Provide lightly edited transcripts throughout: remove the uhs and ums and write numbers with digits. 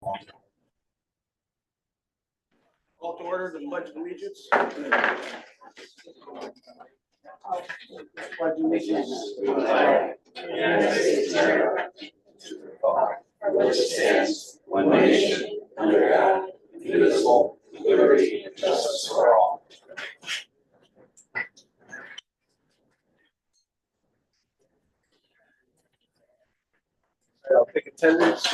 Call to order the Pledge of Allegiance. Pledge allegiance to the flag of the United States of America, to the republic for which it stands, one nation, under God, indivisible, with liberty and justice for all. I'll take attendance.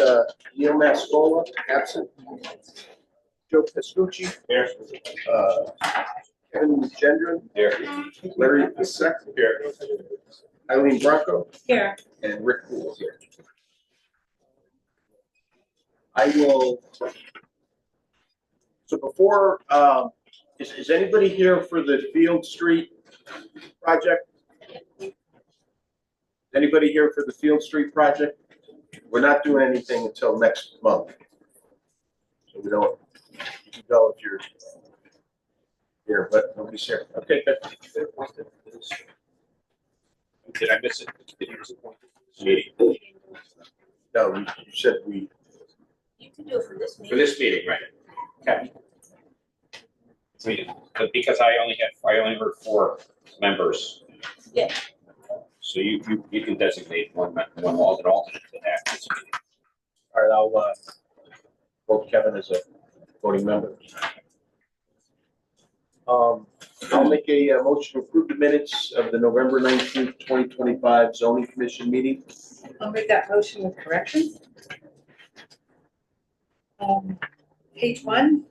Neil Mascola, absent. Joe Pescucci. Here. Kevin Gendron. Here. Larry Pasek. Here. Eileen Bronco. Here. And Rick Poole here. I will. So before, is anybody here for the Field Street project? Anybody here for the Field Street project? We're not doing anything until next month. So we don't, you can go if you're here, but nobody's here. Okay, good. Did I miss it? Did you disappoint this meeting? No, you said we. You can do it for this For meeting. this meeting, right? Okay. But because I only heard 4 members. Yeah. So you can designate one alternate to that. All right, I'll vote Kevin as a voting member. I'll make a motion to approve the minutes of the November 19th, 2025 zoning commission meeting. I'll make that motion with corrections. Page 1,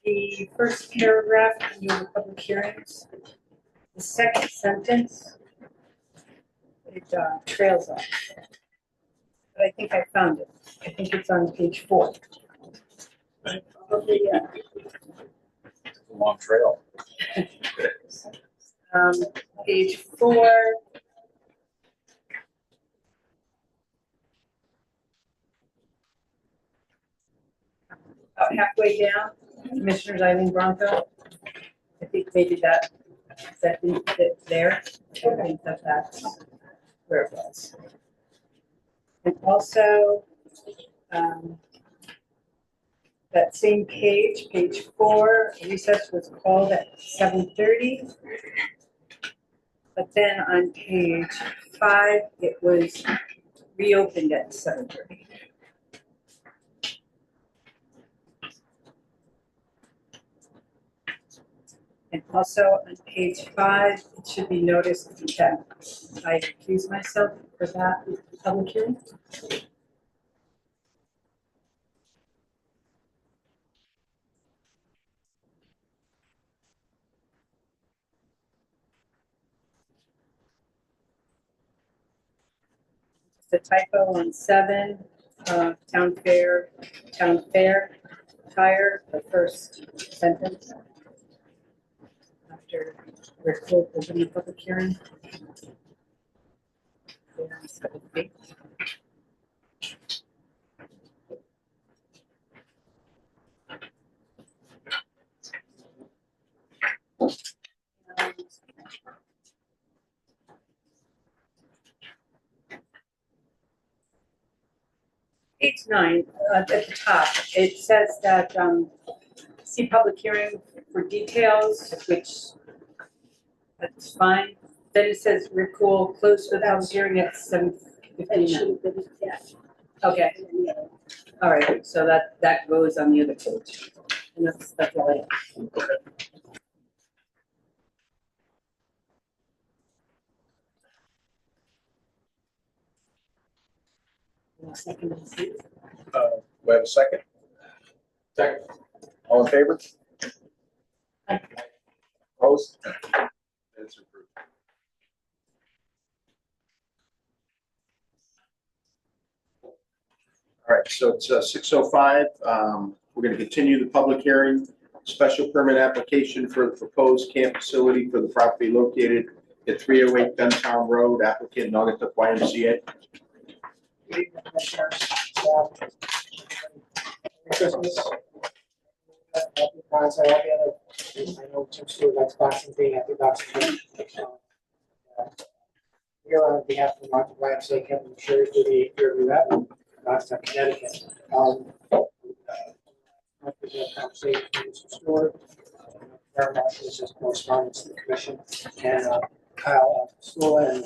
the first paragraph under the public hearings, the second sentence, it trails off. But I think I found it. I think it's on page 4. Right. Yeah. It's a long trail. Page 4. About halfway down, Commissioners Eileen Bronco. I think maybe that didn't fit there. I think that's where it was. And also, that same page, page 4, recess was called at 7:30. But then on page 5, it was reopened at 7:30. And also on page 5, it should be noticed that I recused myself for that public hearing. The typo on 7, town fair, tire, the first sentence. After we're closed, opening the public hearing. Page 9, at the top, it says that see public hearing for details, which that's fine. Then it says Rick Poole closed for the public hearing at 7:59. Okay. All right, so that goes on the other page. And that's all I have. Second. Do I have a second? Second. All in favor? Opposed? That's approved. All right, so it's 6:05. We're going to continue the public hearing. Special permit application for the proposed camp facility for the property located at 308 Duntown Road, applicant Naugatuck YMCA. Christmas. Happy Kwanzaa, happy other. I know Tim Stewart likes Boxing Day, happy Boxing Day. Here on behalf of Naugatuck YMCA, Kevin Sherry, do the review that. Naugatuck, Connecticut. After the conversation with Mr. Stewart, very much was just correspondence to the commission, and Kyle Stewart and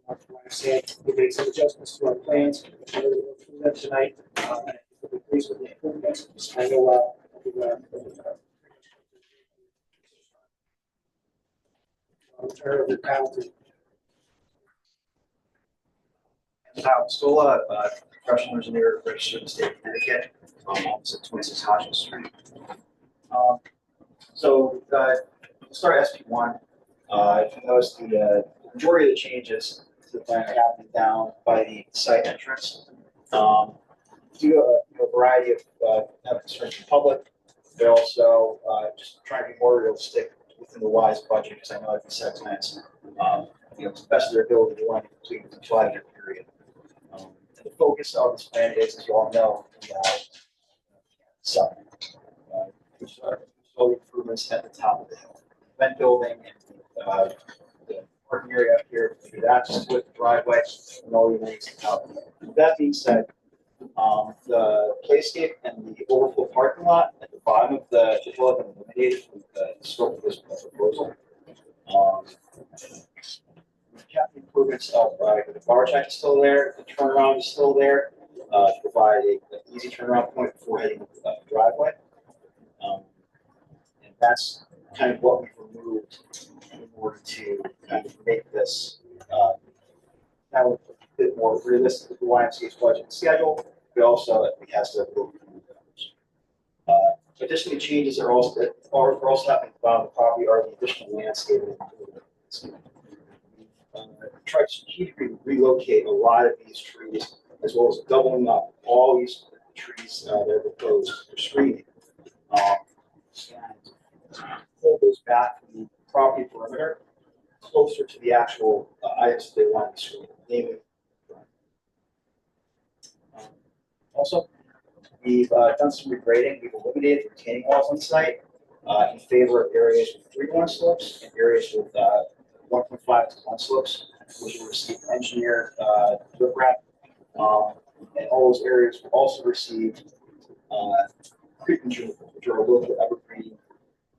like I said, we made some adjustments to our plans. We're going to go through them tonight. We'll be pleased with the improvements. I know I'll turn it over to Kyle to Stola, professional engineer, registered in the state of Connecticut, opposite 26 Hodgson Street. We'll start SP1. If you notice, the majority of the changes to the plan are happening down by the site entrance. Due to a variety of concerns from the public, but also just trying to be more realistic within the WISE budget, because I know that the set plans, to the best of their ability, they want to complete the 5-year period. The focus of this plan is, as you all know, which are solar improvements at the top of the hill. Vent building and the parking area up here, with access to it, the driveway, and all the amenities at the top of the hill. With that being said, the playscape and the overflow parking lot at the bottom of the hill have been eliminated with the scope of this proposal. Kept the improvements of the bar check is still there, the turnaround is still there, to provide an easy turnaround point before heading to the driveway. And that's kind of what we've removed in order to kind of make this now a bit more realistic with the YMCA's budget and schedule, but also it has to go through the numbers. Additionally, changes are also happening at the bottom of the property are the additional landscaping. Tried to strategically relocate a lot of these trees, as well as doubling up all these trees that are proposed for screening. And pull those back from the property perimeter closer to the actual items that they want to screen, namely. Also, we've done some regrading. We've eliminated retaining walls on site in favor of areas with 3-to-1 slopes and areas with 1.5-to-1 slopes, which will receive engineered riprap. And all those areas will also receive creeping junipers, which are a local evergreen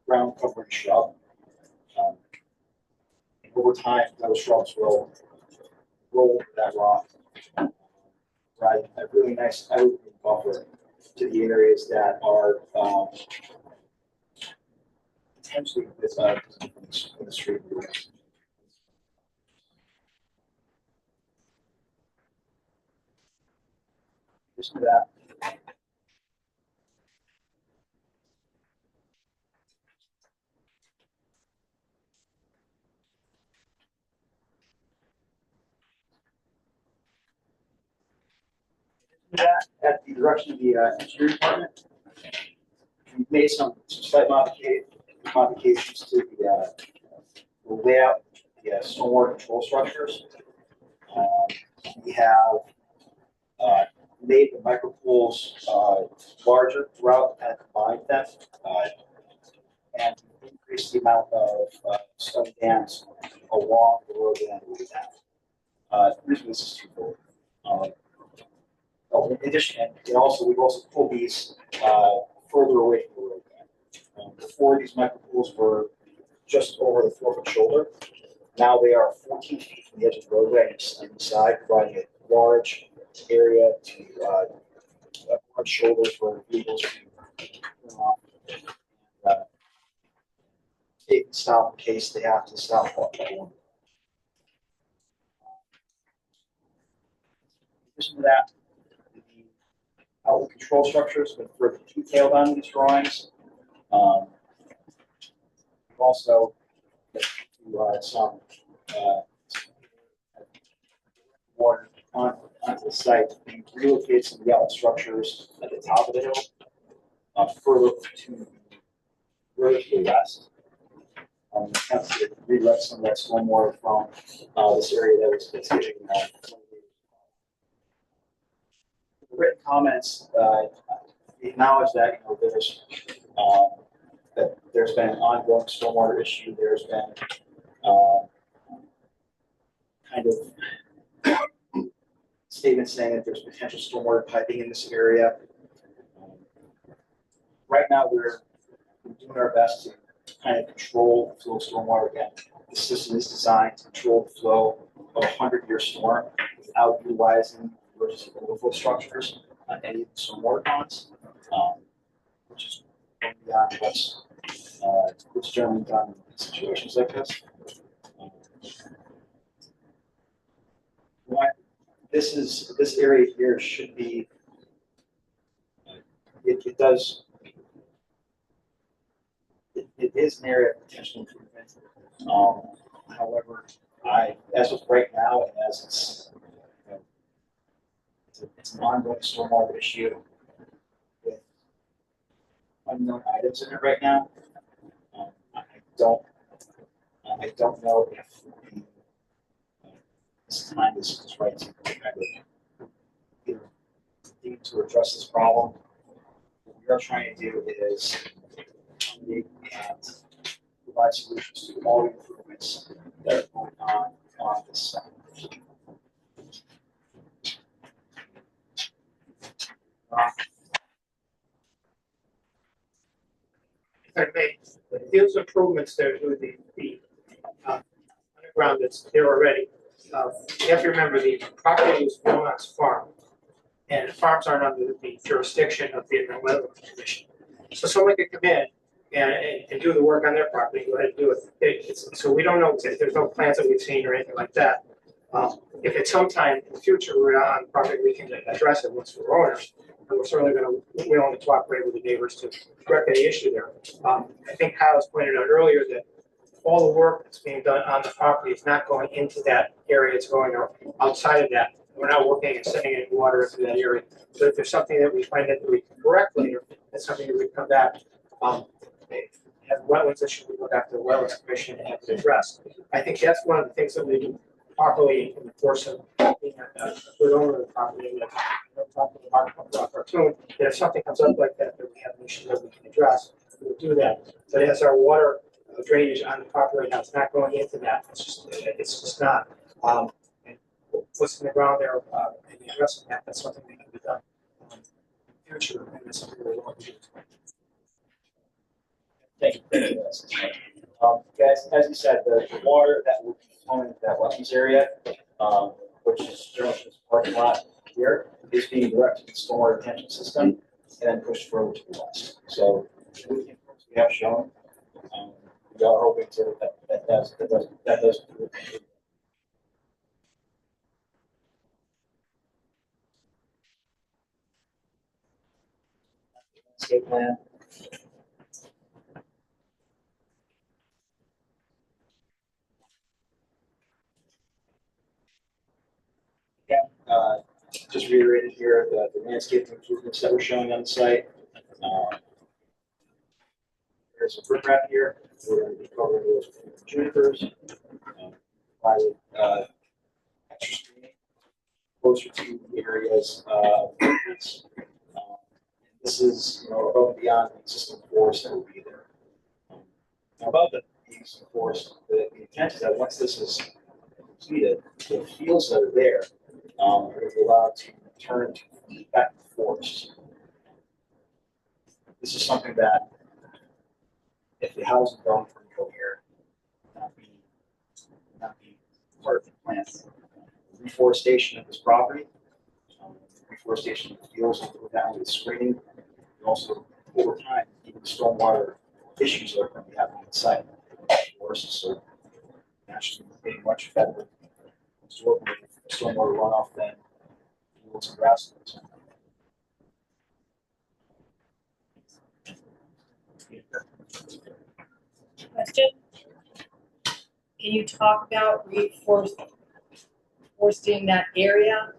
ground covering shrub. And over time, those shrubs will roll over that rock, right? A really nice evergreen buffer to the areas that are potentially in the street. Just do that. At the direction of the engineering department, we made some slight modifications to the layout, the stormwater control structures. We have made the micropools larger throughout and combined them, and increased the amount of stone dams along the road and the The reason this is twofold. In addition, and we've also pulled these further away from the road. Before, these micropools were just over the 4-foot shoulder. Now they are 14 feet from the edge of the roadway on each side, providing a large area to large shoulders for vehicles to take and stop in case they have to stop. In addition to that, the outlet control structures have been further detailed on these drawings. Also, some water onto the site. We relocated some of the outlet structures at the top of the hill, further to the west. Attempts to redirect some of that stormwater from this area that was getting written comments. We acknowledge that there's been an ongoing stormwater issue. There's been kind of statement saying that there's potential stormwater piping in this area. Right now, we're doing our best to kind of control the flow of stormwater again. The system is designed to control the flow of a 100-year storm without utilizing emergency overflow structures on any of the stormwater ponds, which is going beyond what's generally done in situations like this. This area here should be, it is an area of potential improvement. However, as of right now, and as it's an ongoing stormwater issue with unknown items in it right now. I don't know if this time is right to kind of continue to address this problem. What we are trying to do is accommodate and provide solutions to all the improvements that are going on this site. If I may, those improvements there to the underground that's there already. You have to remember the property was Walnut's farm, and farms aren't under the jurisdiction of the Inland Wetlands Commission. So someone could come in and do the work on their property, go ahead and do it. So we don't know, there's no plans that we've seen or anything like that. If at some time in the future we're on the property, we can address it once we're owners. And we're certainly willing to cooperate with the neighbors to correct any issue there. I think Kyle's pointed out earlier that all the work that's being done on the property is not going into that area, it's going outside of that. We're not working and sending any water into that area. So if there's something that we find that we can correct later, that's something that we come back. Have wetlands issue, we go back to the Wetlands Commission and have it addressed. I think that's one of the things that we do properly in the course of being a good owner of the property. And talking to Mark about cartoon, that if something comes up like that, that we have an issue that we can address, we will do that. But as our water drainage on the property right now, it's not going into that. It's just not. And what's in the ground there, and addressing that, that's something that can be done in the future, and that's something we're going to do. Thank you. Guys, as you said, the water that will be flowing into that wetlands area, which is generally this parking lot here, is being directed to the stormwater retention system and then pushed further to the west. So with the improvements we have shown, we are hoping to that does. Landscape plan. Just reiterated here the landscape improvements that we're showing on the site. There's a riprap here. We're going to be covering those with junipers. Extra screening closer to the areas of improvements. This is above and beyond the existing forest that will be there. Above the existing forest, the intent is that once this is completed, the fields that are there are going to be allowed to return back to the forest. This is something that, if the housing development go here, not be part of the plan. Reforestation of this property, reforestation of the fields, and go down with screening, and also over time, even stormwater issues that are going to be happening on site. Forests are naturally being much better absorbing stormwater runoff than fields and grasslands. Question? Can you talk about reforesting that area?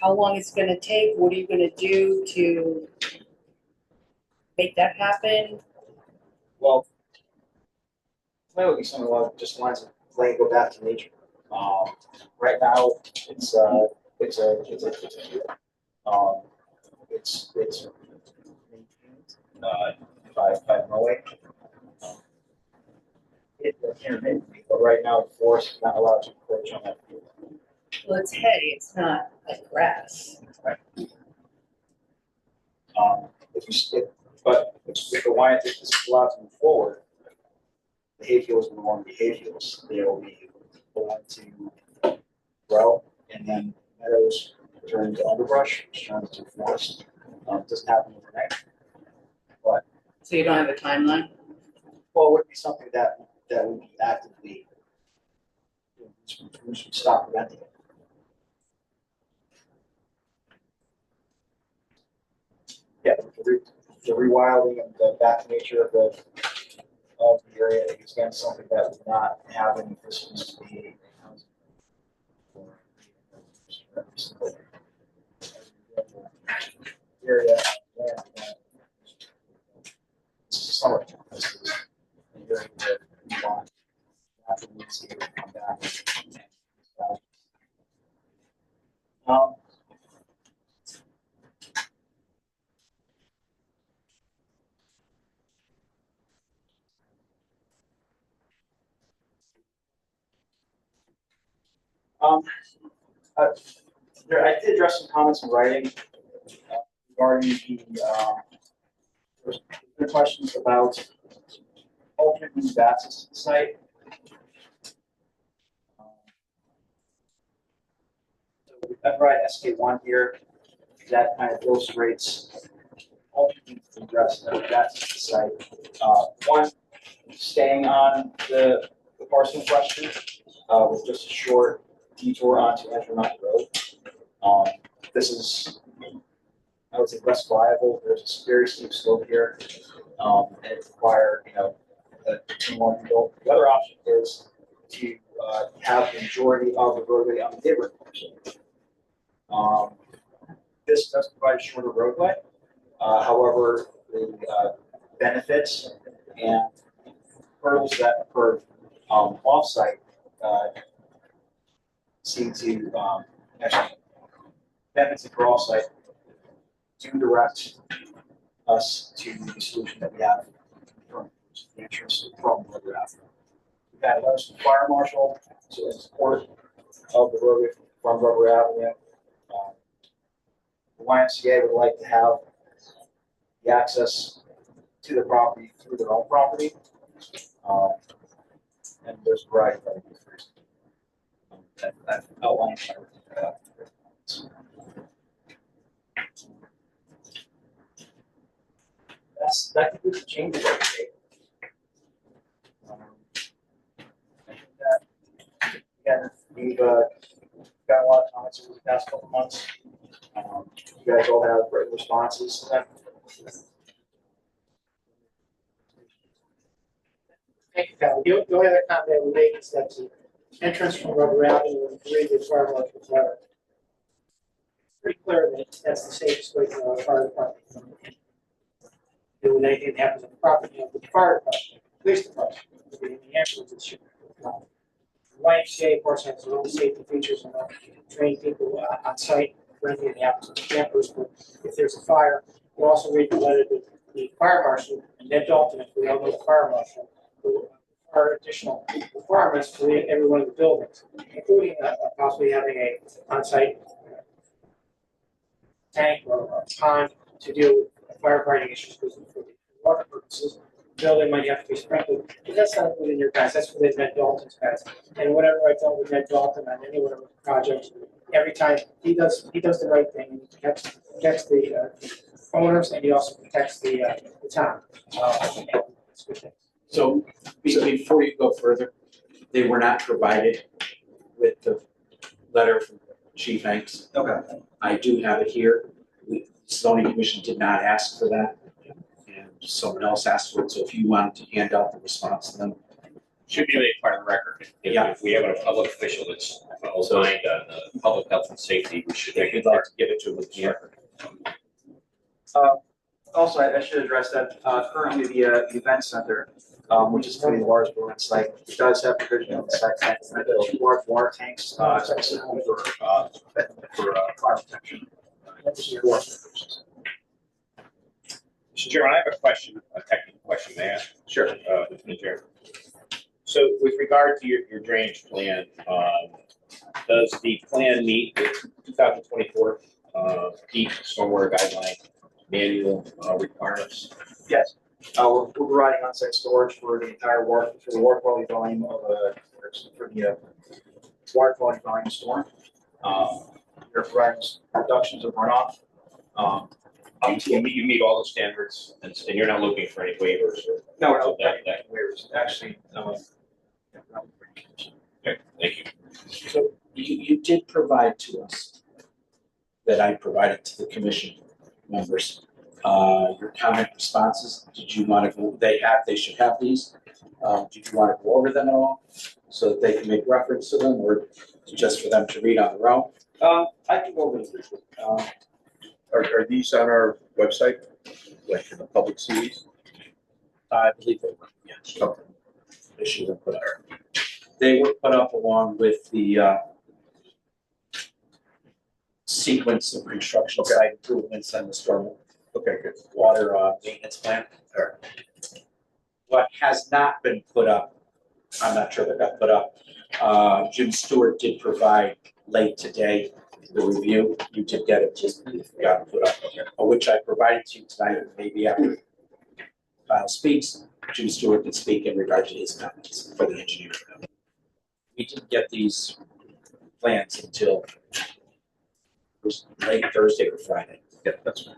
How long it's gonna take? What are you gonna do to make that happen? Well, that would be something along just lines of letting go back to nature. Right now, it's by mowing. It intermittently, but right now the forest is not allowed to encroach on that field. Well, it's hay, it's not like grass. If the Wyandotte is allowed to move forward, the hayfields will no longer be hayfields. They will be allowed to grow, and then meadows turn into underbrush, which turns into forest. It doesn't happen overnight. So you don't have a timeline? Well, it would be something that would be actively, we should stop preventing it. Yeah, the rewilding and the back nature of the area is again something that would not happen if this was the area. Summer. This is an area that we want natural landscape to come back. Um, I did address some comments in writing regarding the questions about alternate means of access to the site. So I've got SK1 here that kind of illustrates alternate means of address that access to the site. One, staying on the parcel in question with just a short detour onto Enter Mountain Road. This is, I would say, less viable. There's a very steep slope here, and it requires, a two-one build. The other option is to have the majority of the roadway on the neighborhood parcel. This does provide a shorter roadway. However, the benefits and hurdles that occur off-site seem to actually benefits that occur off-site do direct us to the solution that we have from the entrance from the road after. We've had letters from the fire marshal in support of the roadway from Rubber Avenue. The YMCA would like to have the access to the property through their own property. And there's a variety of other reasons that I've outlined. That could be the changes that we made. I think that, again, we've got a lot of comments over the past couple months. You guys all have written responses to that. Thank you, Cal. The only other comment we make is that the entrance from Rubber Avenue and three of the fire marshal's letter. Pretty clear that that's the safest way to our fire department. When anything happens on the property of the fire department, police department, the ambulance, it should. The YMCA, of course, has its own safety features and train people on site for anything that happens on the campus. But if there's a fire, you also read the letter to the fire marshal and Ned Dalton, if we all know the fire marshal, who are additional requirements for every one of the buildings, including possibly having a on-site tank or a pond to deal with firefighting issues, because for water purposes, the building might have to be sprinkled. But that's not within your guys, that's within Ned Dalton's guys. And whatever I tell with Ned Dalton on any one of the projects, every time he does the right thing, and he protects the owners, and he also protects the town. That's good thing. So before you go further, they were not provided with the letter from Chief Hanks. Okay. I do have it here. The zoning commission did not ask for that, and someone else asked for it. So if you wanted to hand out the response to them, Should be made part of the record. If we have a public official that's aligned on the public health and safety, we should make if you'd it like to give it to them with the record. Also, I should address that currently the event center, which is pretty large event site, it does have provision on the site that two large water tanks specifically for fire protection. Mr. Chairman, I have a question, a technical question, may I ask? Sure. Mr. Chair. So with regard to your drainage plan, Does the plan meet the 2024 peak stormwater guideline manual requirements? Yes, we're providing on-site storage for the entire water, for the water quality volume of, for the water quality volume storm. We're providing reductions of runoff. You meet all the standards, and you're not looking for any waivers or? No, we're not So that- that- waivers, actually, Okay, thank you. So you did provide to us, that I provided to the commission members, your comment responses. Did you want to go, they should have these. Did you want to go over them at all? So that they can make reference to them, or just for them to read on their own? I can go over this briefly. Are these on our website? Like, can the public see these? I believe they were, yeah. Okay. They should have put up. They were put up along with the sequence of construction Okay. site improvements and the storm Okay, good. water maintenance plan. What has not been put up, I'm not sure that got put up. Jim Stewart did provide late today the review. You did get it, just forgot to put up, which I provided to you tonight, maybe after Kyle speaks. Jim Stewart can speak in regard to his comments for the engineer. We didn't get these plans until late Thursday or Friday. Yeah, that's fine.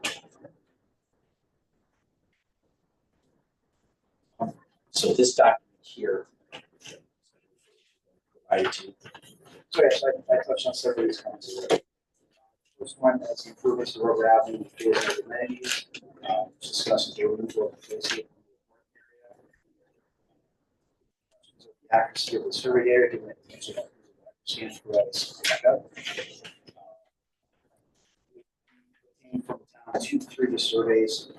So this document here, provided to you. So yes, I touched on several of these points already. First one is the improvements to Rover Avenue, field of amenities, discussing the removal of the associated the accuracy of the survey area, given that the user stands for us. Came from the town 2 previous surveys,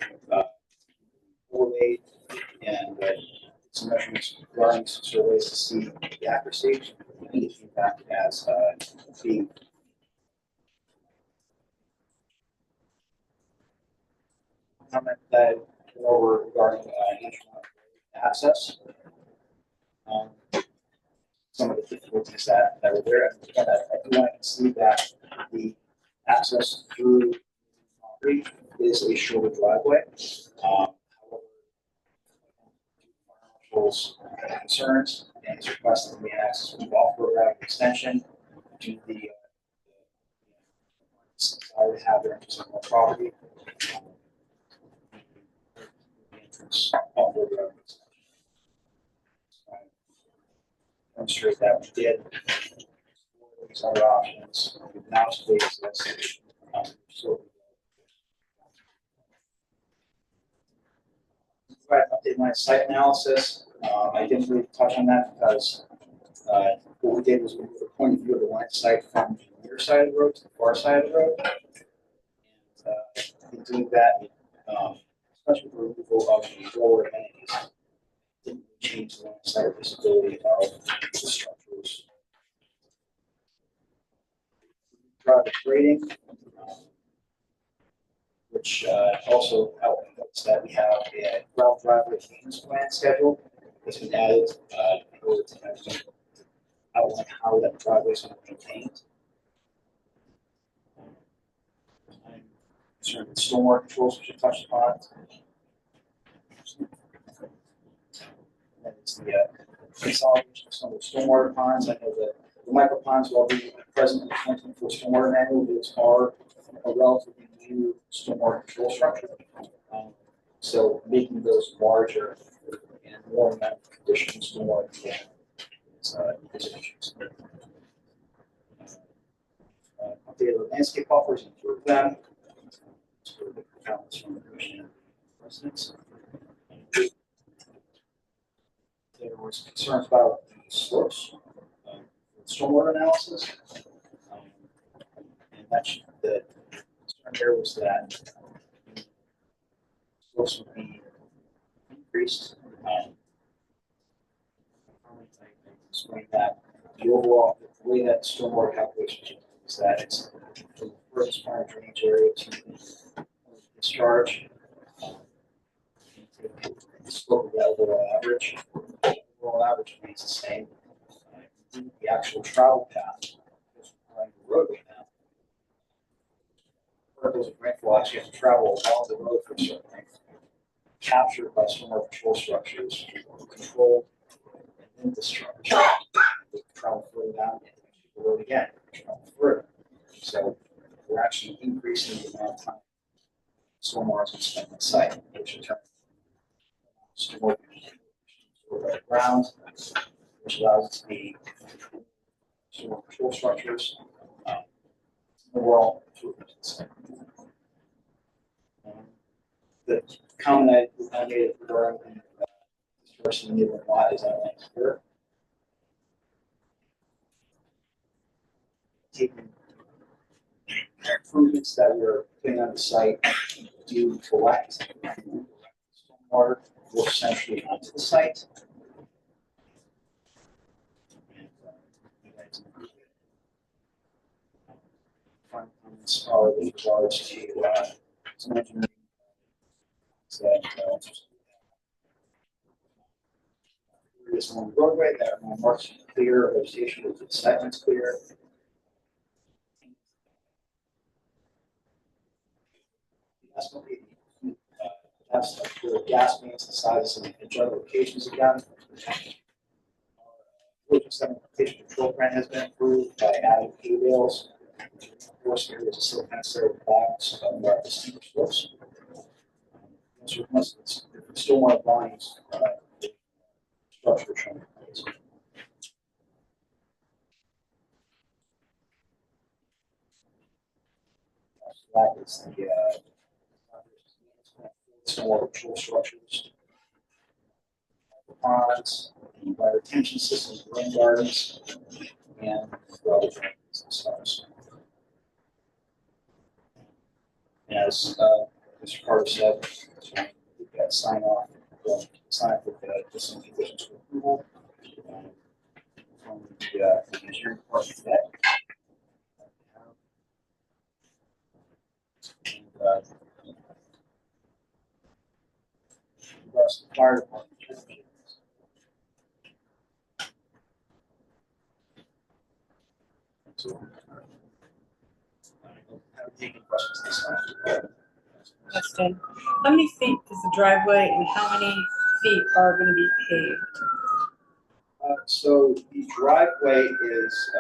overlaid, and some measurements regarding some surveys to see the accuracy. And it came back as being comment that over regarding access. Some of the difficulties that were there. And again, I do want to concede that the access through the property is a shorter driveway. However, marshals concerns and his request that we access with off-road route extension to the desire to have their interest in the property. Entrance off-road route extension. Demonstrate that we did. These other options, now space this. So. Right, update my site analysis. I didn't really touch on that because what we did was we moved the point of view of the line of sight from the near side of the road to the far side of the road. And in doing that, especially with the removal of the lower amenities, didn't change the line of sight visibility of the structures. Private grading, which also helps that we have a ground driveway maintenance plan schedule that's been added in order to outline how that driveway is going to be maintained. I'm concerned with stormwater controls, which I touched upon. And it's the consolidation of some of the stormwater ponds. I know that the micro ponds will be present in the 2024 stormwater manual, which are a relatively new stormwater control structure. So making those larger and more amount of conditional stormwater control is an issue. Updated the landscape buffers and improve them. So the comments from the commission and residents. There was concerns about the slopes, stormwater analysis. And that the concern there was that slopes would be increased. I explained that the overall, the way that stormwater calculation is that it's from the furthest part of drainage area to the discharge. The slope of the overall average. The overall average remains the same. The actual travel path goes roadway now. Particles of rainfall actually have to travel along the road for a certain length, captured by stormwater control structures, controlled and then discharged. They travel further down and the road again, travel further. So we're actually increasing the amount of time stormwater is spent on site, which in turn stormwater stored underground, which allows it to be stormwater control structures. Overall improvement. The comment I made regarding this person in the lot is outlined here. Taking improvements that we're putting on the site do collect stormwater more centrally onto the site. Final comments are with regards to some engineering that is along the roadway that are marked clear, vegetation with the segments clear. That's the gas mains, the sizes and general locations again. Pollution sedimentation control plan has been approved by adding hay bales. Of course, areas of still necessary blocks of the distinguished slopes. Stormwater volumes, structure shown. That is the stormwater control structures. Ponds, the water retention systems, rain gardens, and water drains and stuff. As Mr. Carter said, we've got sign off with some conditions for approval from the engineering department today. And the fire department. So, have taken questions this time. Question. How many feet is the driveway and how many feet are going to be paved? So the driveway is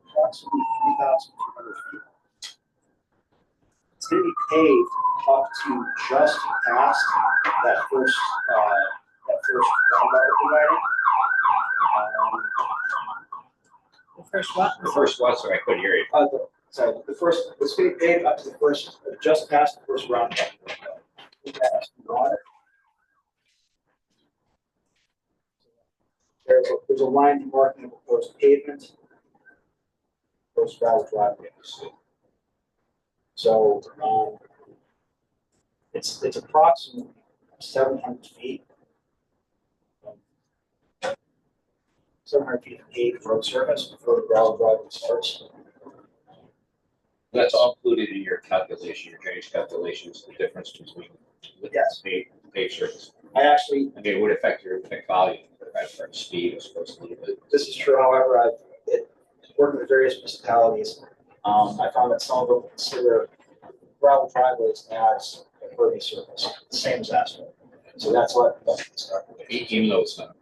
approximately 3,200 feet. It's going to be paved up to just past that first roundabout dividing. The first what? The first one, so I couldn't hear you. Sorry, the first, it's going to be paved up to the first, just past the first roundabout. There's a line marking the proposed pavement, proposed gravel driveway. So it's approximately 700 feet. 700 feet of paved road surface before the gravel driveway starts. That's all included in your calculation, your drainage calculations, the difference between Yes. paved surface. I actually, I mean, it would affect your volume, but as far as speed, it's supposed to be a little bit. this is true, however, working with various municipalities, I found that some of them consider gravel driveways as a pervious surface, the same as asphalt. So that's what, Even though it's not.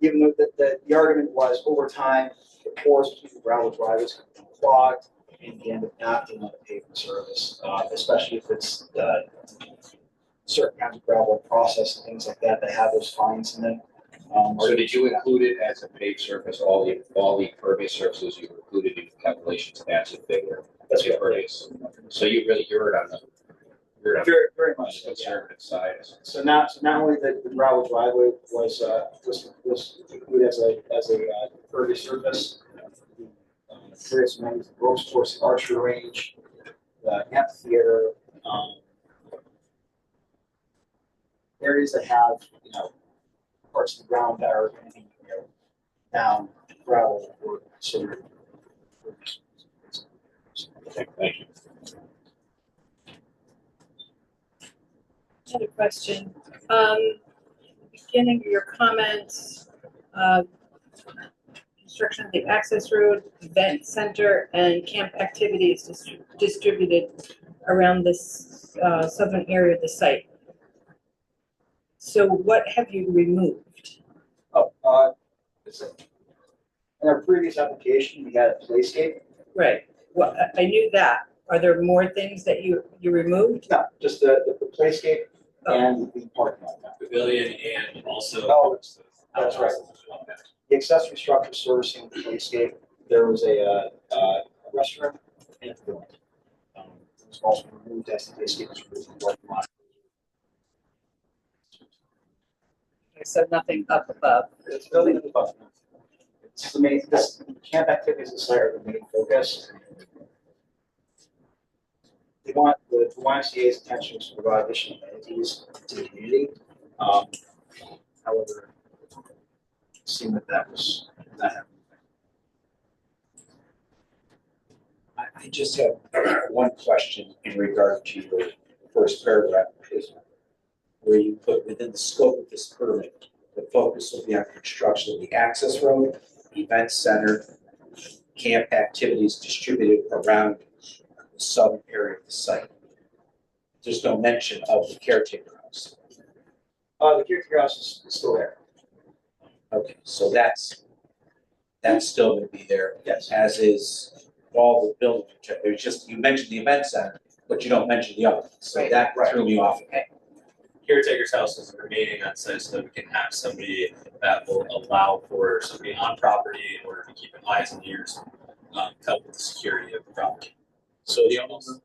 even though the argument was over time, the pores between the gravel driveways can be clogged and you end up not being on a pavement surface, especially if it's certain kinds of gravel process and things like that that have those fines in them. So did you include it as a paved surface, all the pervious surfaces you included in the calculations as if they were pervious? So you're on the Very much so, yeah. conservative side. So not only the gravel driveway was included as a pervious surface, various amenities, the ropes course, the archery range, the amphitheater, areas that have parts of the ground that are going to be down gravel or considered. Okay, thank you. Another question. Beginning of your comments, construction of the access road, event center, and camp activities distributed around this southern area of the site. So what have you removed? In our previous application, we had a playscape. Right, well, I knew that. Are there more things that you removed? No, just the playscape and the parking lot. Pavilion and also. Oh, that's right. The accessory structure servicing the playscape, there was a restaurant and a pavilion. It was also removed as the playscape was removed from the parking lot. So nothing up above. It's building the buffer. It's the main, this camp activities aside are the main focus. They want the YMCA's attention to provide additional amenities to the community. However, it seemed that was not happening. I just have one question in regard to your first paragraph, where you put within the scope of this permit, the focus will be on construction of the access road, event center, camp activities distributed around the southern area of the site. There's no mention of the caretaker house. The caretaker house is still there. Okay, so that's still gonna be there, Yes. as is all the building. There's just, you mentioned the event center, but you don't mention the other, so Right. that Right. threw me off. Caretaker's house is remaining on site so that we can have somebody that will allow for somebody on property in order to keep an eyes and ears, help with the security of the property. So the only,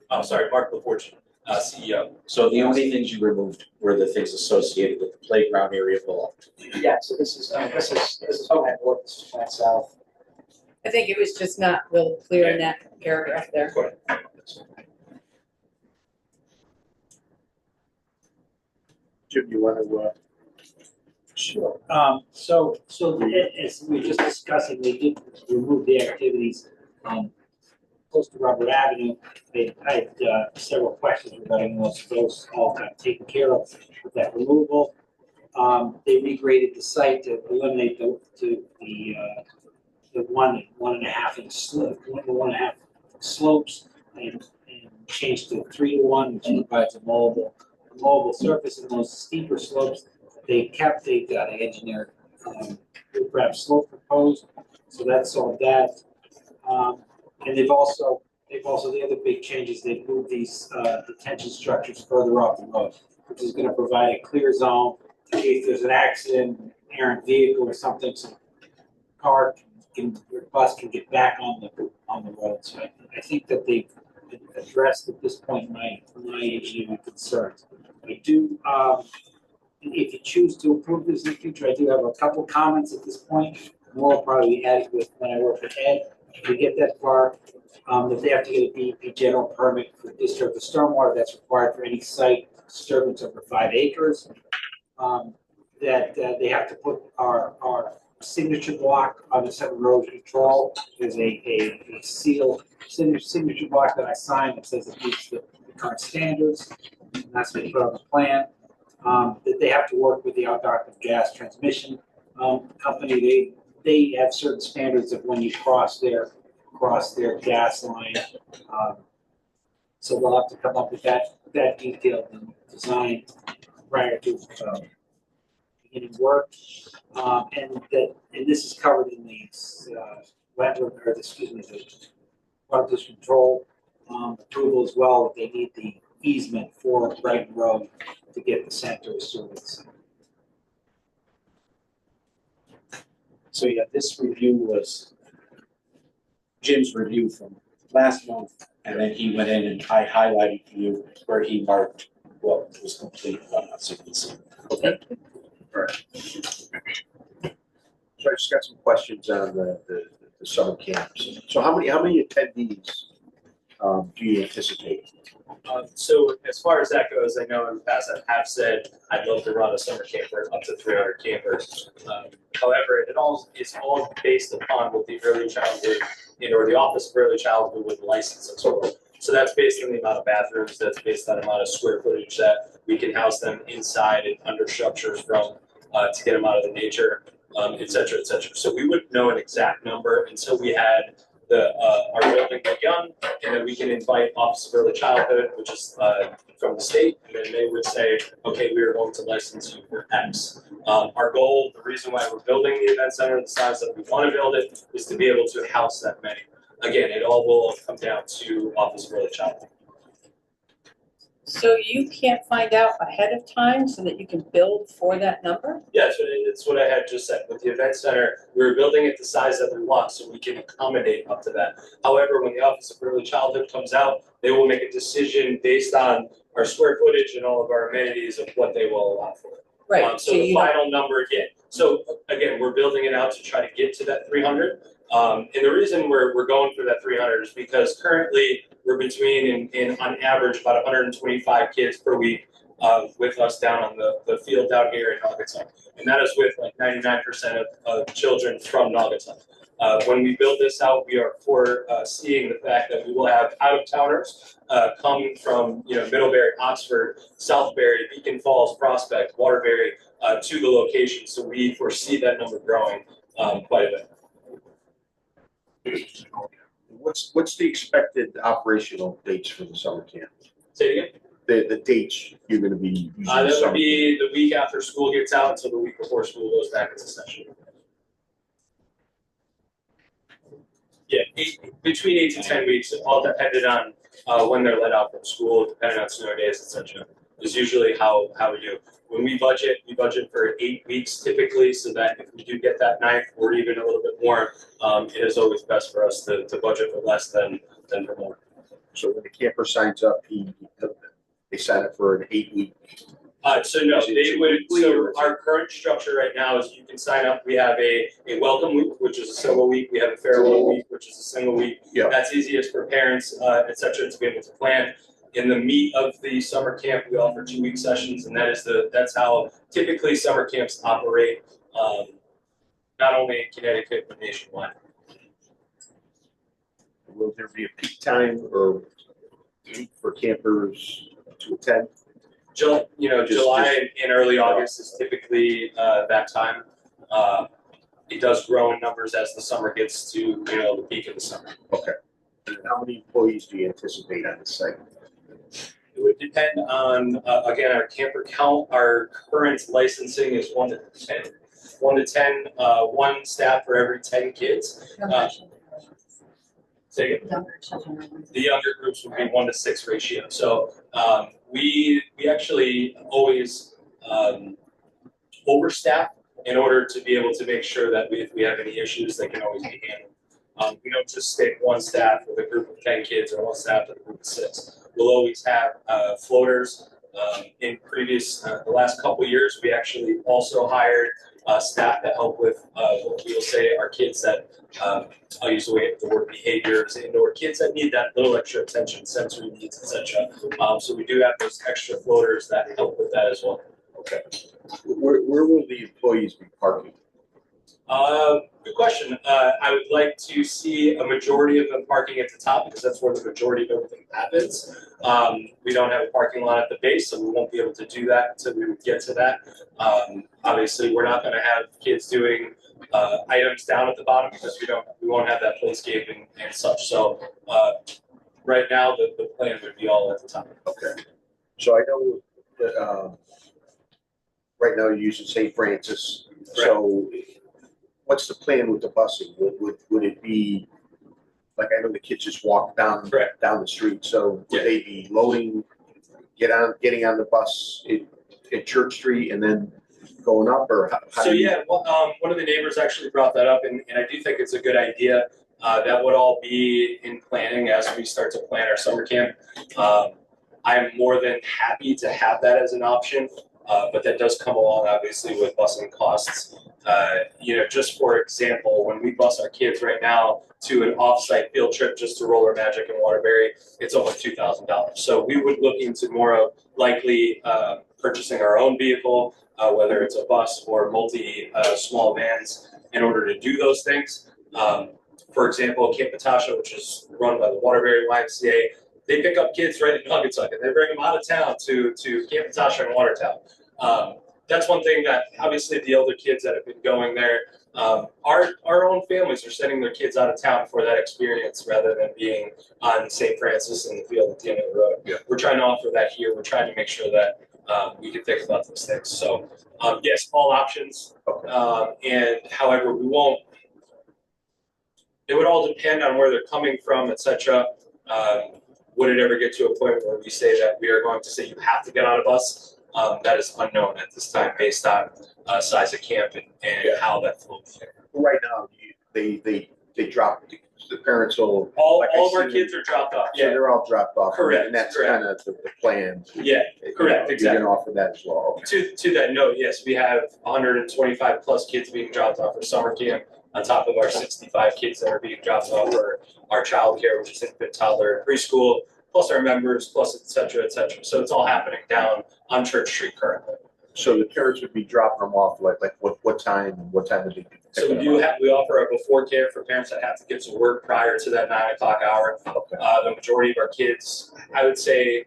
I'm sorry, Mark LaFortune, CEO. So the only things you removed were the things associated with the playground area below. Yeah, so this is Plan North, this is Plan South. I think it was just not real clear in that paragraph there. Jim, you want to, Sure. As we were just discussing, they did remove the activities, close to Robert Avenue. They had, several questions regarding those all got taken care of with that removal. They regraded the site to eliminate the one and a half inch slope, one and a half slopes and changed to 3-to-1, which provides a mobile surface in those steeper slopes. They engineered perhaps slope proposed, so that's all that. And they've also the other big changes, they've moved these detention structures further off the road, which is gonna provide a clear zone in case there's an accident, an errant vehicle or something, so car or bus can get back on the road. So I think that they've addressed at this point my engineering concerns. I do, if you choose to approve this in the future, I do have a couple comments at this point. More will probably be adequate when I work with Ed. If we get that far, that they have to get a DEP general permit for discharge of stormwater that's required for any site disturbance over 5 acres. That they have to put our signature block on the Seven Road Control. There's a sealed signature block that I signed that says it meets the current standards. And that's what you put on the plan. That they have to work with the Algonquin Gas Transmission Company. They have certain standards of when you cross their gas line. So they'll have to come up with that detailed design prior to beginning work. And this is covered in the water district control approval as well. That they need the easement for Brighton Road to get the center service. So yeah, this review was Jim's review from last month, and then he went in and I highlighted for you where he marked what was complete, so you can see. okay. All right. So I just got some questions on the summer camps. So how many attendees do you anticipate? So as far as that goes, I know in the past I have said I'd love to run a summer camp for up to 300 campers. However, it's all based upon what the early childhood or the Office of Early Childhood would license and so forth. So that's based on the amount of bathrooms, that's based on the amount of square footage that we can house them inside and under structures from to get them out of the nature. et cetera, et cetera. So we wouldn't know an exact number until we had our building begun, and then we can invite Office of Early Childhood, which is from the state, and then they would say, okay, we are going to license you for X. Our goal, the reason why we're building the event center, the size that we want to build it, is to be able to house that many. Again, it all will come down to Office of Early Childhood. So you can't find out ahead of time so that you can build for that number? Yeah, so it's what I had just said. With the event center, we're building it the size that we want so we can accommodate up to that. However, when the Office of Early Childhood comes out, they will make a decision based on our square footage and all of our amenities of what they will allow for. Right, So the final number again. So again, we're building it out to try to get to that 300. And the reason we're going for that 300 is because currently we're between, on average, about 125 kids per week with us down on the field down here in Naugatuck. And that is with like 99% of children from Naugatuck. When we build this out, we are foreseeing the fact that we will have out-of-towners coming from Middlebury, Oxford, Southbury, Beacon Falls, Prospect, Waterbury to the location. So we foresee that number growing quite a bit. What's the expected operational dates for the summer camp? Say it again. The dates you're gonna be using That summer would be the week after school gets out until the week before school goes back into session. Yeah, between 8 to 10 weeks, all depended on when they're let out from school, depending on snow days, etc. Is usually how we do. When we budget for 8 weeks typically, so that if we do get that 9th or even a little bit more, it is always best for us to budget for less than for more. So when the camper signs up, they sign up for an 8-week. So no, Is it they would. weekly So or is our current structure right now is you can sign up. We have a welcome week, which is a single week. We have a farewell week, which is a single week. Yeah. That's easiest for parents, etc., to be able to plan. In the meat of the summer camp, we offer 2-week sessions, and that's how typically summer camps operate, not only in Connecticut but nationwide. Will there be a peak time or week for campers to attend? July and early August is typically that time. It does grow in numbers as the summer gets to the peak of the summer. Okay. And how many employees do you anticipate on the site? It would depend on again our camper count. Our current licensing is 1 to 10. 1 to 10, one staff for every 10 kids. Say again. The younger groups would be 1 to 6 ratio. So we actually always overstaff in order to be able to make sure that if we have any issues, they can always be handled. We don't just stick one staff with a group of 10 kids or one staff with a group of 6. We'll always have floaters. In the last couple of years, we actually also hired staff that help with what we will say are kids that I'll use the word behaviors and/or kids that need that little extra attention, sensory needs, etc. So we do have those extra floaters that help with that as well. Okay. Where will the employees be parking? Good question. I would like to see a majority of them parking at the top because that's where the majority of everything happens. We don't have a parking lot at the base, so we won't be able to do that until we would get to that. Obviously, we're not going to have kids doing items down at the bottom because we won't have that playscape and such. So right now, the plan would be all at the top. Okay. So I know that right now you're using St. Francis. Correct. So what's the plan with the busing? Would it be, like, I know the kids just walk down the street, so would they be loading, getting on the bus at Church Street and then going up, or how So do you? yeah, well, one of the neighbors actually brought that up, and I do think it's a good idea. That would all be in planning as we start to plan our summer camp. I'm more than happy to have that as an option, but that does come along obviously with busing costs. Just for example, when we bus our kids right now to an off-site field trip just to Roller Magic and Waterbury, it's almost $2,000. So we would look into more of likely purchasing our own vehicle, whether it's a bus or small vans, in order to do those things. For example, Camp Natasha, which is run by the Waterbury YMCA, they pick up kids right in Naugatuck and they bring them out of town to Camp Natasha in Watertown. that's one thing that obviously the older kids that have been going there, our own families are sending their kids out of town for that experience rather than being on St. Francis in the field at the end of the road. Yeah. We're trying to offer that here. We're trying to make sure that we can think about those things. So yes, all options. And however, we won't. It would all depend on where they're coming from, etc. Would it ever get to a point where we say that we are going to say you have to get on a bus? That is unknown at this time based on size of camp and how that flows. Right now, they drop, the parents will. All like I of our see kids are dropped off. So Yeah, they're all dropped off. Correct, And that's correct. kind of the plan. yeah, correct, exactly. You're gonna offer that as well. Okay. To that note, yes, we have 125 plus kids being dropped off for summer camp on top of our 65 kids that are being dropped off for our childcare, which is infant, toddler, and preschool, plus our members, plus et cetera, et cetera. So it's all happening down on Church Street currently. So the parents would be dropping them off like what time would they be? So we offer a before care for parents that have to get to work prior to that 9 o'clock hour. Okay. The majority of our kids, I would say,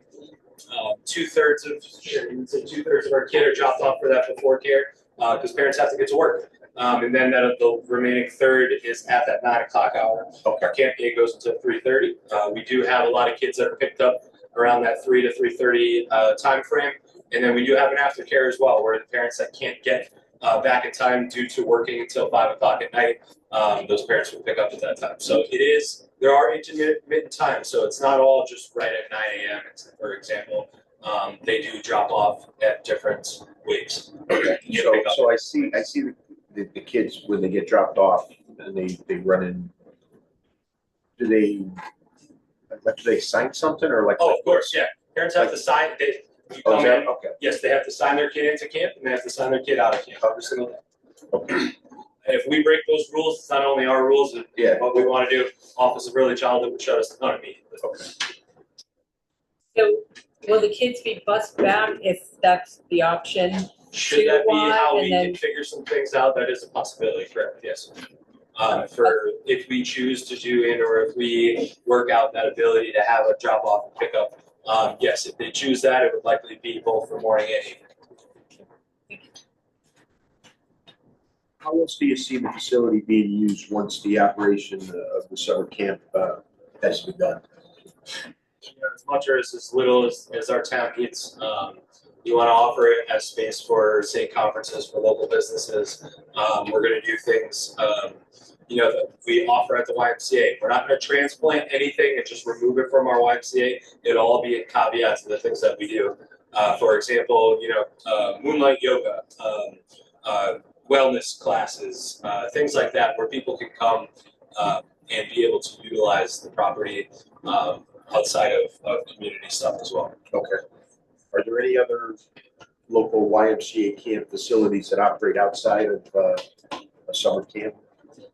2/3 of our kids are dropped off for that before care because parents have to get to work. And then the remaining third is at that 9 o'clock hour. Okay. Our camp day goes until 3:30. We do have a lot of kids that are picked up around that 3 to 3:30 time frame. And then we do have an aftercare as well, where the parents that can't get back in time due to working until 5 o'clock at night, those parents will pick up at that time. So there are intermittent times, so it's not all just right at 9 a.m. For example, they do drop off at different waves. So I see the kids when they get dropped off and they run in. Do they sign something or like? Oh, of course, yeah. Parents have to sign. You come in. Okay. Yes, they have to sign their kid into camp, and they have to sign their kid out of camp every single day. Okay. And if we break those rules, it's not only our rules, and Yeah. what we want to do. Office of Early Childhood would shut us down immediately. Okay. So will the kids be bused back if that's the option? Should that be how and we then- can figure some things out? That is a possibility, correct? Yes. For if we choose to do it, or if we work out that ability to have a drop off and pick up. Yes, if they choose that, it would likely be both for morning and evening. How else do you see the facility being used once the operation of the summer camp has begun? As much or as little as our town needs. You want to offer it as space for, say, conferences for local businesses. We're going to do things, that we offer at the YMCA. We're not going to transplant anything and just remove it from our YMCA. It'll all be in caveat to the things that we do. For example, moonlight yoga, wellness classes, things like that, where people can come and be able to utilize the property outside of community stuff as well. Okay. Are there any other local YMCA camp facilities that operate outside of a summer camp?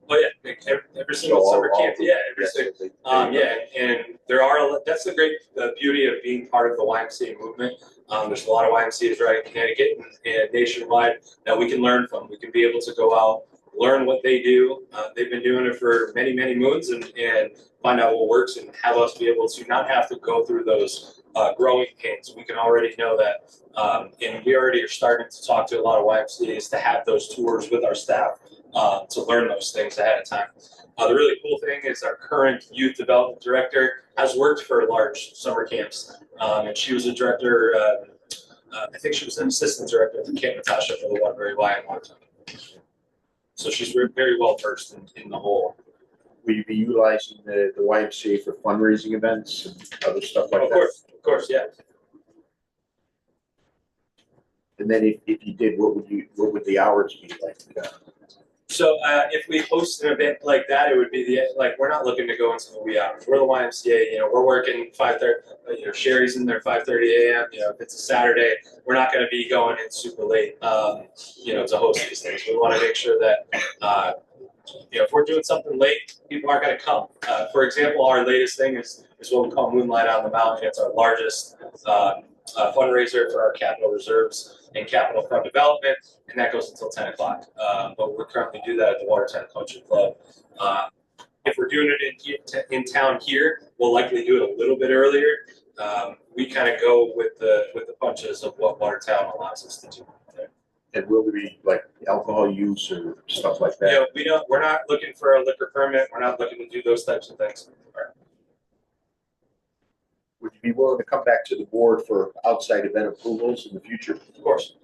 Oh yeah, every single summer camp, yeah, every single. And there are. That's the great beauty of being part of the YMCA movement. There's a lot of YMCA's right in Connecticut and nationwide that we can learn from. We can be able to go out, learn what they do. They've been doing it for many, many moons, and find out what works, and have us be able to not have to go through those growing pains. We can already know that, and we already are starting to talk to a lot of YMCA's to have those tours with our staff to learn those things ahead of time. The really cool thing is our current youth development director has worked for large summer camps, and she was a director. I think she was an assistant director for Camp Natasha for the Waterbury Y in Naugatuck. So she's very well versed in the whole. Will you be utilizing the YMCA for fundraising events and other stuff like that? Of course, yeah. And then if you did, what would the hours be like? So if we host an event like that, it would be we're not looking to go into the wee hours. We're the YMCA, we're working 5:30. Sherry's in there 5:30 a.m. If it's a Saturday, we're not going to be going in super late. To host these things, we want to make sure that if we're doing something late, people aren't going to come. For example, our latest thing is what we call Moonlight on the Mountain. It's our largest fundraiser for our capital reserves and capital fund development, and that goes until 10 o'clock. But we're currently do that at the Watertown Country Club. If we're doing it in town here, we'll likely do it a little bit earlier. We kind of go with the punches of what Watertown allows us to do. And will there be like alcohol use or stuff like that? We're not looking for a liquor permit, we're not looking to do those types of things. Would you be willing to come back to the board for outside event approvals in the future? Of course.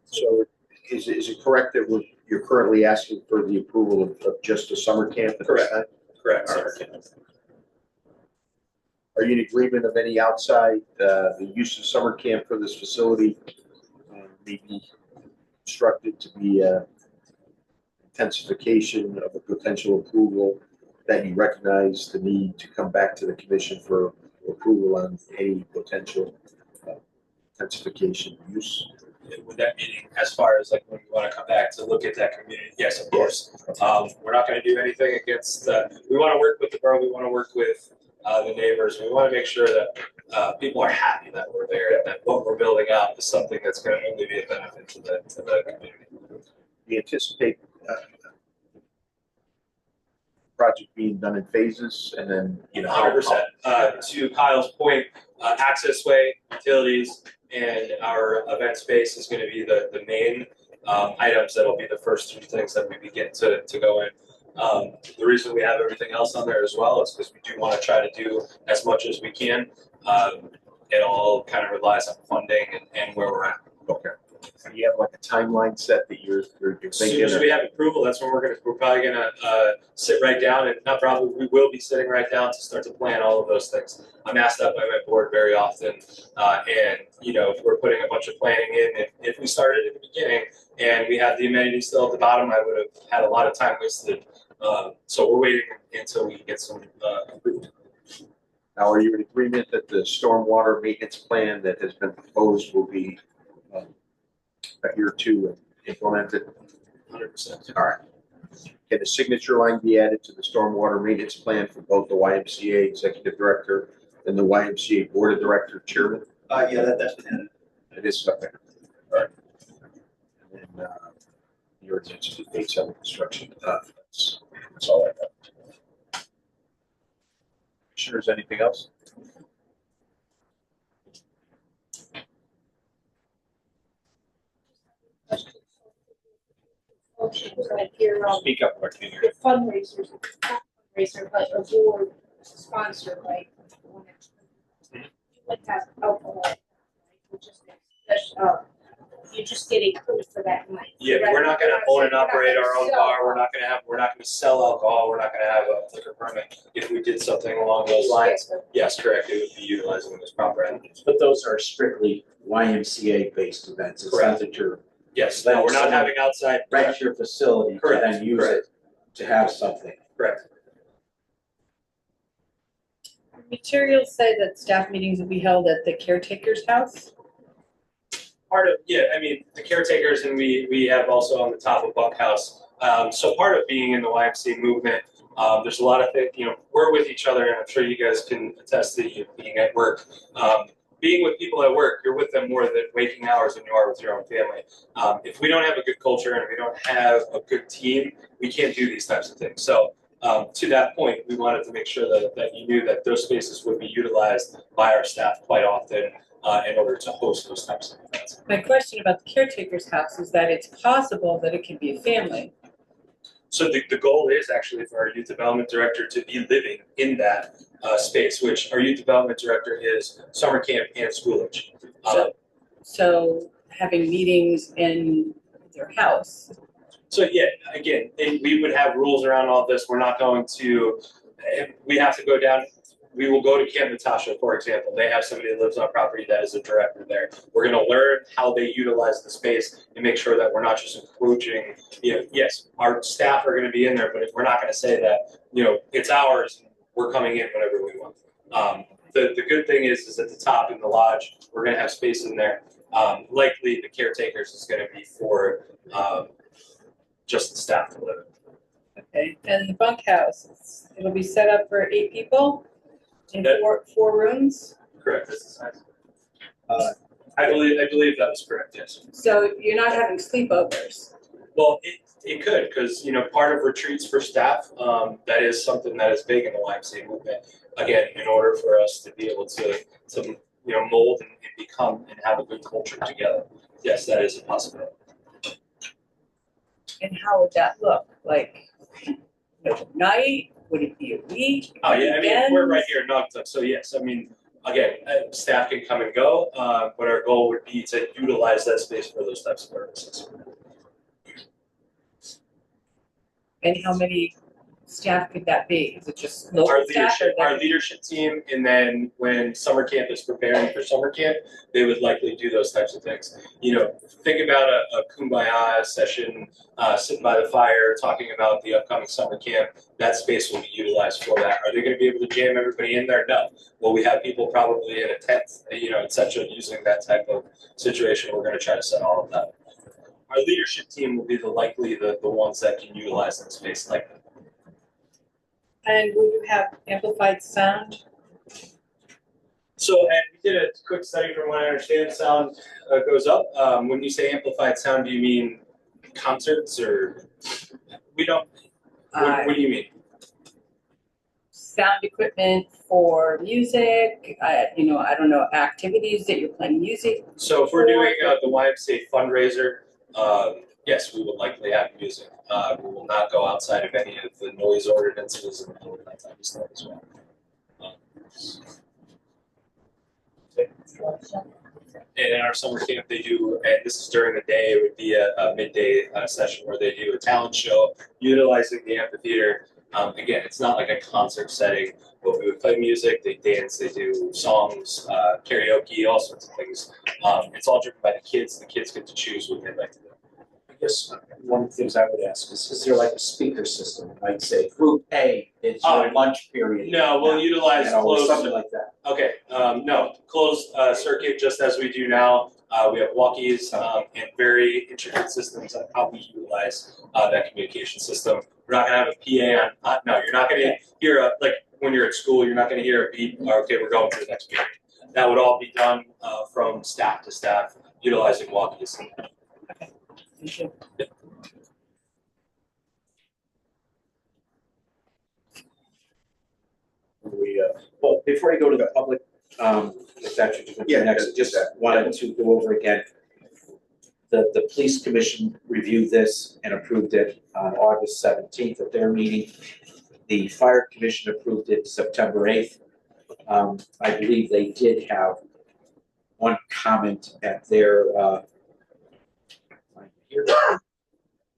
So is it correct that you're currently asking for the approval of just a summer camp at this time? Correct. Are you in agreement of any outside, the use of summer camp for this facility may be instructed to be intensification of a potential approval, that you recognize the need to come back to the commission for approval on any potential intensification use? With that meeting, as far as like when we want to come back to look at that community, yes, of course. We're not going to do anything against, we want to work with the borough, we want to work with the neighbors. We want to make sure that people are happy that we're there, and that what we're building out is something that's going to only be a benefit to the community. Do you anticipate project being done in phases and then, 100%. To Kyle's point, access way, utilities, and our event space is going to be the main items that'll be the first three things that we begin to go in. The reason we have everything else on there as well is because we do want to try to do as much as we can. It all kind of relies on funding and where we're at. Okay. Do you have like a timeline set that you're thinking? As soon as we have approval, that's when we're probably gonna sit right down, and we will be sitting right down to start to plan all of those things. I'm asked that by my board very often, and if we're putting a bunch of planning in, if we started at the beginning and we had the amenities still at the bottom, I would have had a lot of time wasted. So we're waiting until we get some approval. Now, are you in agreement that the stormwater maintenance plan that has been proposed will be adhered to and implemented? 100%. All right. Can a signature line be added to the stormwater maintenance plan for both the YMCA executive director and the YMCA board of director chairman? Yeah, that's been added. It is something. All right. And then the ordinance to dates on construction. That's all I have. Commissioners, anything else? Like your, Speak up, Martina. your fundraisers, not fundraiser, but a board sponsor, like, like have alcohol, right? You just get a code for that night. Yeah, we're not gonna own and operate our own bar, we're not gonna sell alcohol, we're not gonna have a liquor permit. If we did something along those lines, yes, correct, it would be utilizing those proper entities. But those are strictly YMCA-based events. It's not that you're Yes, no, we're not having outside. rent your facility to Correct, then use it to have something. Correct. Materials say that staff meetings will be held at the caretaker's house. Part of, the caretakers, and we have also on the top of bunkhouse. So part of being in the YMCA movement, there's a lot of things, we're with each other, and I'm sure you guys can attest to being at work. Being with people at work, you're with them more than waking hours than you are with your own family. If we don't have a good culture and we don't have a good team, we can't do these types of things. So to that point, we wanted to make sure that you knew that those spaces would be utilized by our staff quite often in order to host those types of events. My question about the caretaker's house is that it's possible that it can be a family. So the goal is actually for our youth development director to be living in that space, which our youth development director is summer camp and schoolage. So having meetings in their house. So yeah, again, we would have rules around all this. We're not going to, we have to go down, we will go to Camp Natasha, for example. They have somebody that lives on property that is a director there. We're going to learn how they utilize the space and make sure that we're not just encroaching. Yes, our staff are going to be in there, but we're not going to say that, it's ours, we're coming in whenever we want. The good thing is at the top in the lodge, we're going to have space in there. Likely the caretakers is going to be for just the staff to live in. Okay, and the bunkhouse, it'll be set up for 8 people in four rooms. Correct. This is nice. I believe that was correct. Yes. So you're not having sleepovers. Well, it could, because part of retreats for staff, that is something that is big in the YMCA movement. again, in order for us to be able to mold and become and have a good culture together. Yes, that is a possibility. And how would that look? Like, night? Would it be a week? Oh yeah, I mean, we're right Weekends? here in Naugatuck, so yes, I mean, again, staff can come and go, but our goal would be to utilize that space for those types of purposes. And how many staff could that be? Is it just local staff? Our leadership team, and then when summer camp is preparing for summer camp, they would likely do those types of things. You know, think about a kumbaya session, sitting by the fire, talking about the upcoming summer camp. That space will be utilized for that. Are they going to be able to jam everybody in there? No. Will we have people probably in a tent, et cetera, using that type of situation? We're going to try to set all of that. Our leadership team will be the ones that can utilize that space like that. And will you have amplified sound? So, and we did a quick study from what I understand, sound goes up. When you say amplified sound, do you mean concerts or we don't? What do you mean? Sound equipment for music, I don't know, activities that you're playing music. So if we're doing the YMCA fundraiser, yes, we would likely have music. We will not go outside of any of the noise ordinances and all of that type of stuff as well. And in our summer camp, they do, and this is during the day, it would be a midday session where they do a talent show utilizing the amphitheater. Again, it's not like a concert setting, but we would play music, they dance, they do songs, karaoke, all sorts of things. It's all driven by the kids. The kids get to choose what they'd like to do. I guess one of the things I would ask is there like a speaker system? Like say group A is your lunch period. No, we'll utilize closed. Something like that. Okay, no, closed circuit just as we do now. We have walkies and very intricate systems on how we utilize that communication system. We're not gonna have a PA on. No, you're not gonna hear like when you're at school. You're not gonna hear a beep. Okay, we're going to the next meeting. That would all be done from staff to staff utilizing walkies. Thank you. Well, before I go to the public, if that's what you're doing next, just wanted to go over again. The police commission reviewed this and approved it on August 17th at their meeting. The fire commission approved it September 8th. I believe they did have one comment at their,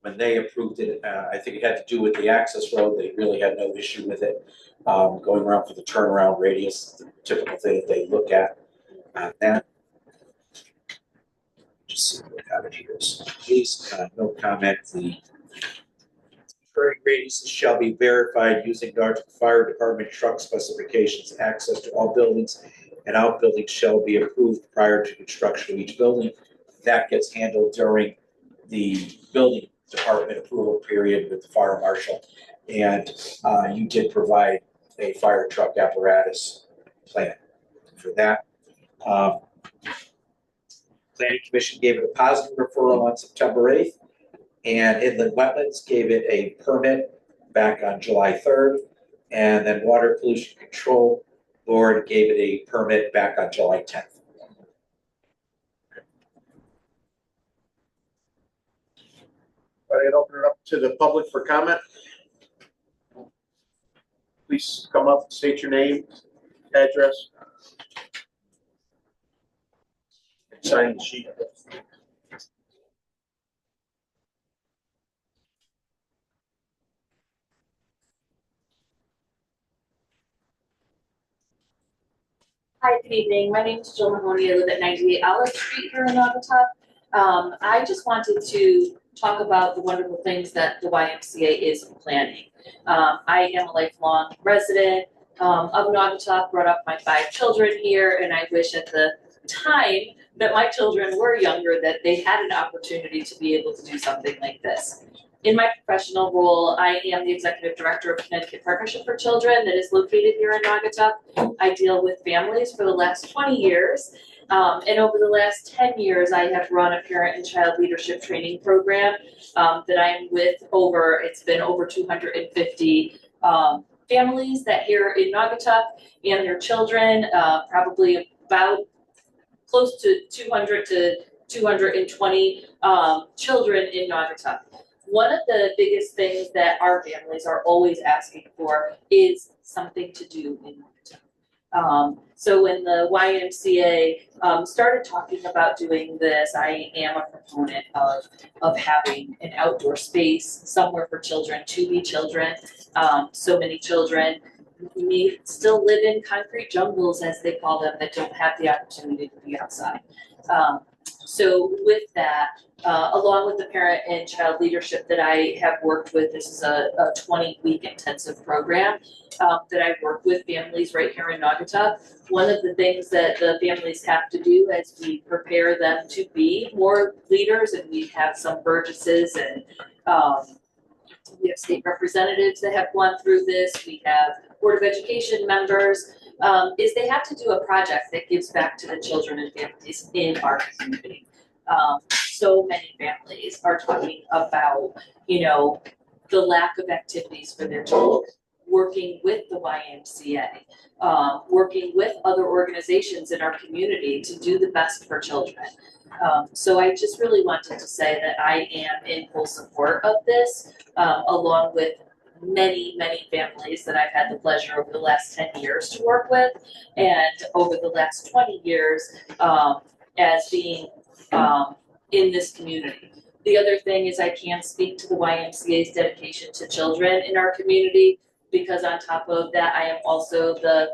when they approved it, I think it had to do with the access road. They really had no issue with it. Going around for the turnaround radius, the typical thing that they look at. That. Just see what we have it here. So please, no comment. The turning radiuses shall be verified using Naugatuck Fire Department truck specifications. Access to all buildings and outbuildings shall be approved prior to construction of each building. That gets handled during the building department approval period with the fire marshal. And you did provide a fire truck apparatus plan for that. Planning Commission gave it a positive referral on September 8th. And Inland Wetlands gave it a permit back on July 3rd. And then Water Pollution Control Board gave it a permit back on July 10th. All right, open it up to the public for comment. Please come up, state your name, address. And sign the sheet. Hi, good evening. My name is Jill Mahoney. I live at 98 Olive Street here in Naugatuck. I just wanted to talk about the wonderful things that the YMCA is planning. I am a lifelong resident of Naugatuck, brought up my 5 children here, and I wish at the time that my children were younger that they had an opportunity to be able to do something like this. In my professional role, I am the Executive Director of Connecticut Partnership for Children that is located here in Naugatuck. I deal with families for the last 20 years. And over the last 10 years, I have run a parent and child leadership training program that I'm with it's been over 250 families that here in Naugatuck and their children, probably about close to 200 to 220 children in Naugatuck. One of the biggest things that our families are always asking for is something to do in Naugatuck. So when the YMCA started talking about doing this, I am a proponent of having an outdoor space somewhere for children to be children. So many children still live in concrete jungles, as they call them, that don't have the opportunity to be outside. So with that, along with the parent and child leadership that I have worked with, this is a 20-week intensive program that I work with families right here in Naugatuck. One of the things that the families have to do as we prepare them to be more leaders, and we have some burgesses and we have state representatives that have gone through this, we have Board of Education members, is they have to do a project that gives back to the children and families in our community. So many families are talking about, you know, the lack of activities for their children, working with the YMCA, working with other organizations in our community to do the best for children. So I just really wanted to say that I am in full support of this, along with many, many families that I've had the pleasure over the last 10 years to work with, and over the last 20 years as being in this community. The other thing is I can speak to the YMCA's dedication to children in our community, because on top of that, I am also the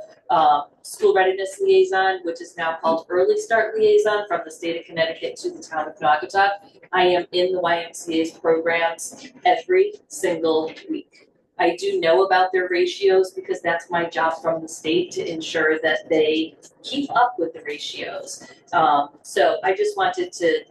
school readiness liaison, which is now called Early Start Liaison from the state of Connecticut to the town of Naugatuck. I am in the YMCA's programs every single week. I do know about their ratios because that's my job from the state, to ensure that they keep up with the ratios. So I just wanted to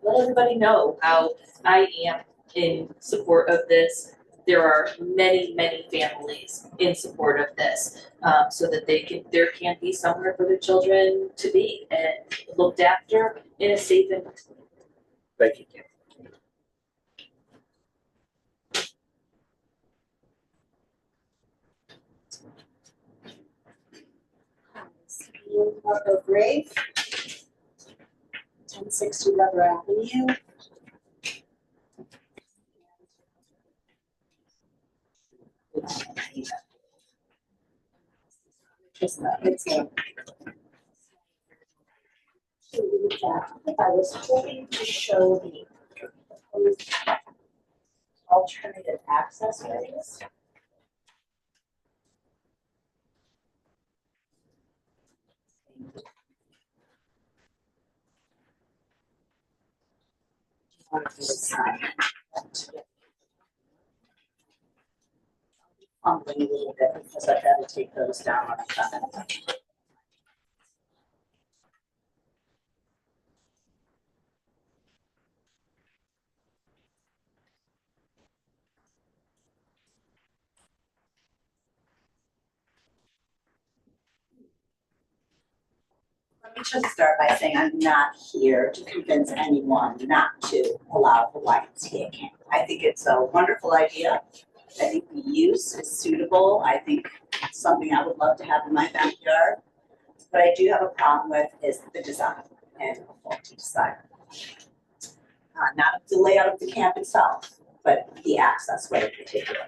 let everybody know how I am in support of this. There are many, many families in support of this, so that there can be somewhere for their children to be and looked after in a safe environment. Thank you. Marco Grave, 1060 Rubber Avenue. I was hoping to show the proposed alternative access ways. Fumbling a little bit because I've got to take those down on a time. Let me just start by saying I'm not here to convince anyone not to allow the YMCA camp. I think it's a wonderful idea. I think the use is suitable. I think it's something I would love to have in my backyard. What I do have a problem with is the design and a faulty design. Not the layout of the camp itself, but the access way in particular.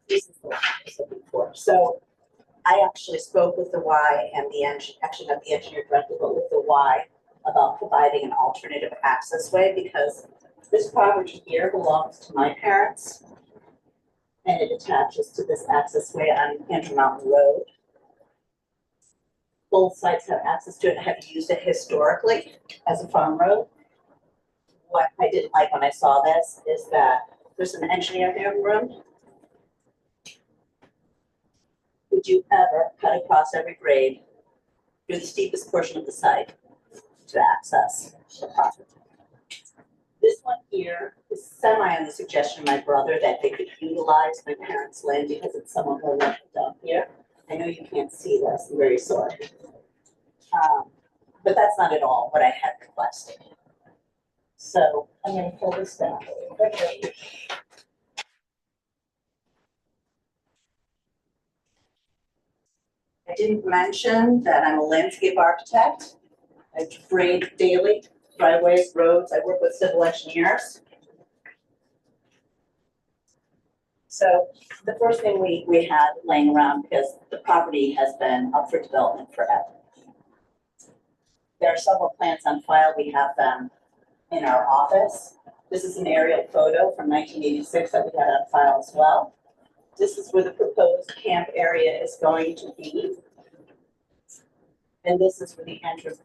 This is the one I was looking for. So I actually spoke with the Y and the engineer, actually not the engineer directly, but with the Y about providing an alternative access way, because this property here belongs to my parents and it attaches to this access way on Andrew Mountain Road. Both sides have access to it and have used it historically as a farm road. What I didn't like when I saw this is that there's an engineer here in the room. Would you ever cut across every grade through the steepest portion of the site to access the property? This one here is semi on the suggestion of my brother that they could utilize my parents' land because it's somewhat more left down here. I know you can't see this, I'm very sorry. But that's not at all what I had requested. So I'm going to pull this down. I didn't mention that I'm a landscape architect. I grade daily driveways, roads. I work with civil engineers. So the first thing we had laying around, because the property has been up for development forever. There are several plans on file. We have them in our office. This is an aerial photo from 1986 that we had on file as well. This is where the proposed camp area is going to be. And this is where the entrance.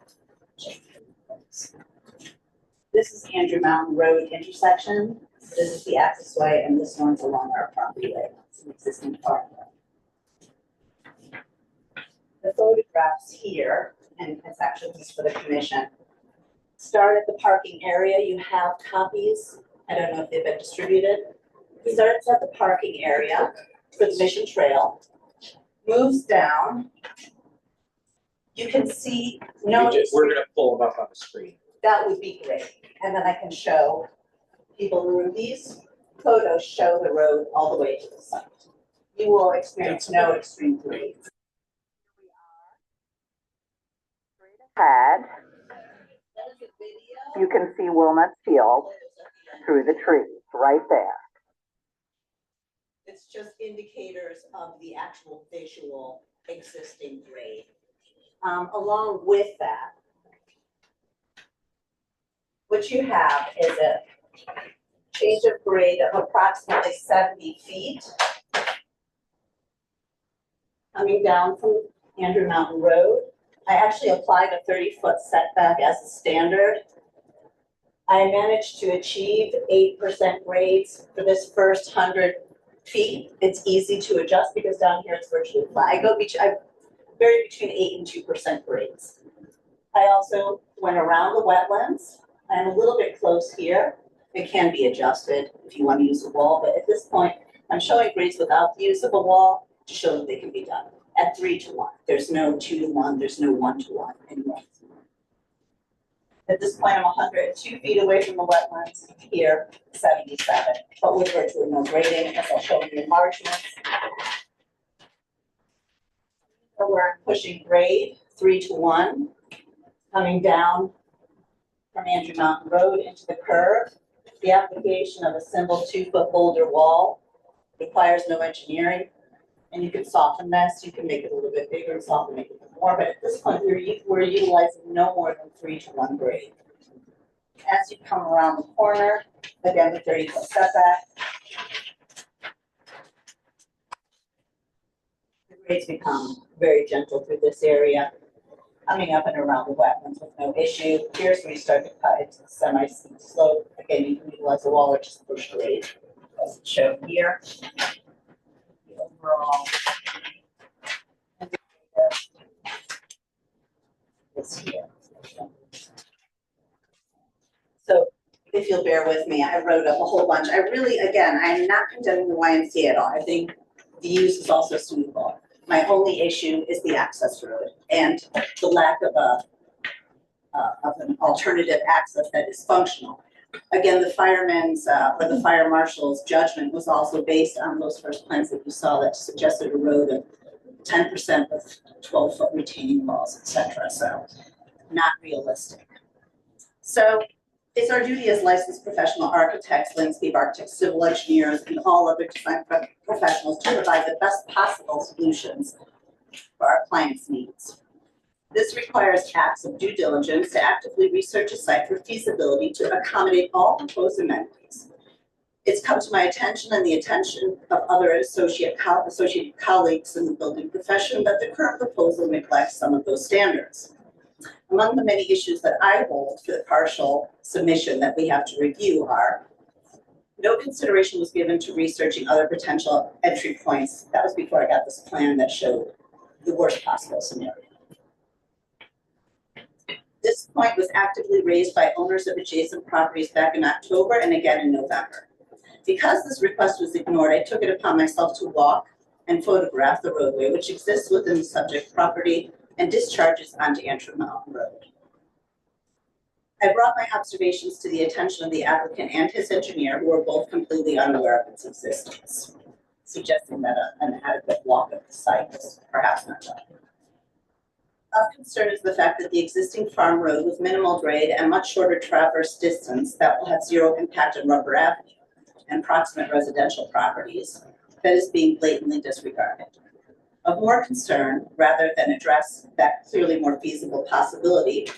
This is Andrew Mountain Road intersection. This is the access way, and this one's along our property way. It's an existing parkway. The photographs here, and it's actually just for the commission, start at the parking area. You have copies. I don't know if they've been distributed. It starts at the parking area for the Mission Trail, moves down. You can see, no, We're gonna pull them up on the screen. that would be great. And then I can show people who these photos show the road all the way to the site. You will experience no extreme grades. Ahead, you can see Wilmot Field through the trees, right there. It's just indicators of the actual visual existing grade. Along with that, what you have is a change of grade of approximately 70 feet. Coming down from Andrew Mountain Road. I actually applied a 30-foot setback as a standard. I managed to achieve 8% grades for this first 100 feet. It's easy to adjust because down here it's virtually flat. I vary between 8 and 2% grades. I also went around the wetlands. I'm a little bit close here. It can be adjusted if you want to use a wall, but at this point, I'm showing grades without the use of a wall to show that they can be done at 3-to-1. There's no 2-to-1, there's no 1-to-1 anymore. At this point, I'm 102 feet away from the wetlands, here 77, but with virtually no grading, as I'll show you in marginals. So we're pushing grade 3-to-1, coming down from Andrew Mountain Road into the curve. The application of a simple 2-foot boulder wall requires no engineering, and you can soften this. You can make it a little bit bigger and soften it even more, but at this point, we're utilizing no more than 3-to-1 grade. As you come around the corner, again, the 30-foot setback, the grades become very gentle through this area. Coming up and around the wetlands with no issue. Here's where you start to cut into the semi-steep slope. Again, you can utilize a wall or just push grade, as it's shown here. The overall is here. So if you'll bear with me, I wrote up a whole bunch. Again, I'm not condemning the YMCA at all. I think the use is also suitable. My only issue is the access road and the lack of an alternative access that is functional. Again, the fireman's or the fire marshal's judgment was also based on those first plans that you saw that suggested a road of 10% with 12-foot retaining walls, etc. So not realistic. So it's our duty as licensed professional architects, landscape architects, civil engineers, and all other design professionals to provide the best possible solutions for our clients' needs. This requires acts of due diligence to actively research a site for feasibility to accommodate all proposed amenities. It's come to my attention and the attention of other associated colleagues in the building profession that the current proposal neglects some of those standards. Among the many issues that I hold for the partial submission that we have to review are: no consideration was given to researching other potential entry points. That was before I got this plan that showed the worst possible scenario. This point was actively raised by owners of adjacent properties back in October and again in November. Because this request was ignored, I took it upon myself to walk and photograph the roadway, which exists within the subject property and discharges onto Andrew Mountain Road. I brought my observations to the attention of the applicant and his engineer, who were both completely unaware of its existence, suggesting that an adequate walk of the site was perhaps not done. Of concern is the fact that the existing farm road with minimal grade and much shorter traverse distance that will have zero impact on Rubber Avenue and proximate residential properties that is being blatantly disregarded. Of more concern, rather than address that clearly more feasible possibility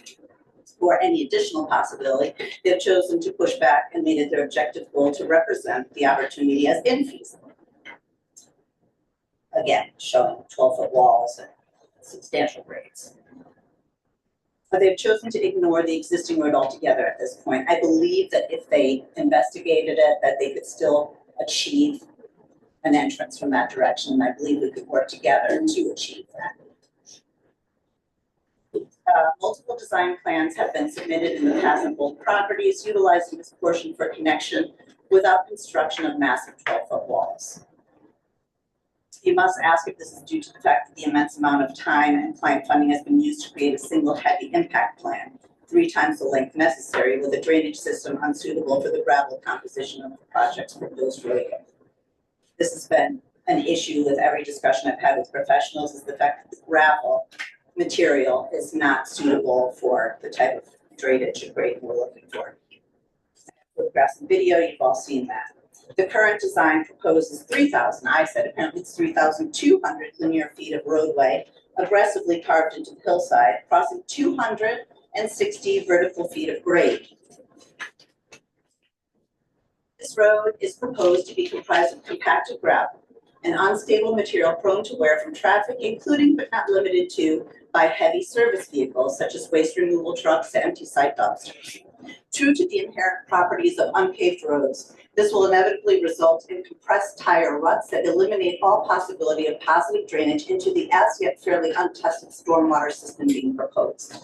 or any additional possibility, they've chosen to push back and made it their objective goal to represent the opportunity as infeasible. Again, showing 12-foot walls and substantial grades. But they've chosen to ignore the existing road altogether at this point. I believe that if they investigated it, that they could still achieve an entrance from that direction, and I believe we could work together to achieve that. Multiple design plans have been submitted in the past on both properties, utilizing this portion for connection without construction of massive 12-foot walls. You must ask if this is due to the fact that the immense amount of time and client funding has been used to create a single heavy impact plan, 3 times the length necessary, with a drainage system unsuitable for the gravel composition of the project's proposed roadway. This has been an issue with every discussion I've had with professionals, is the fact that the gravel material is not suitable for the type of drainage and grading we're looking for. Photographs and video, you've all seen that. The current design proposes 3,000, I said apparently it's 3,200 linear feet of roadway aggressively carved into the hillside, crossing 260 vertical feet of grade. This road is proposed to be comprised of compacted gravel, an unstable material prone to wear from traffic, including but not limited to by heavy service vehicles such as waste removal trucks and empty site dumpsters. True to the inherent properties of unpaved roads, this will inevitably result in compressed tire ruts that eliminate all possibility of positive drainage into the as yet fairly untested stormwater system being proposed.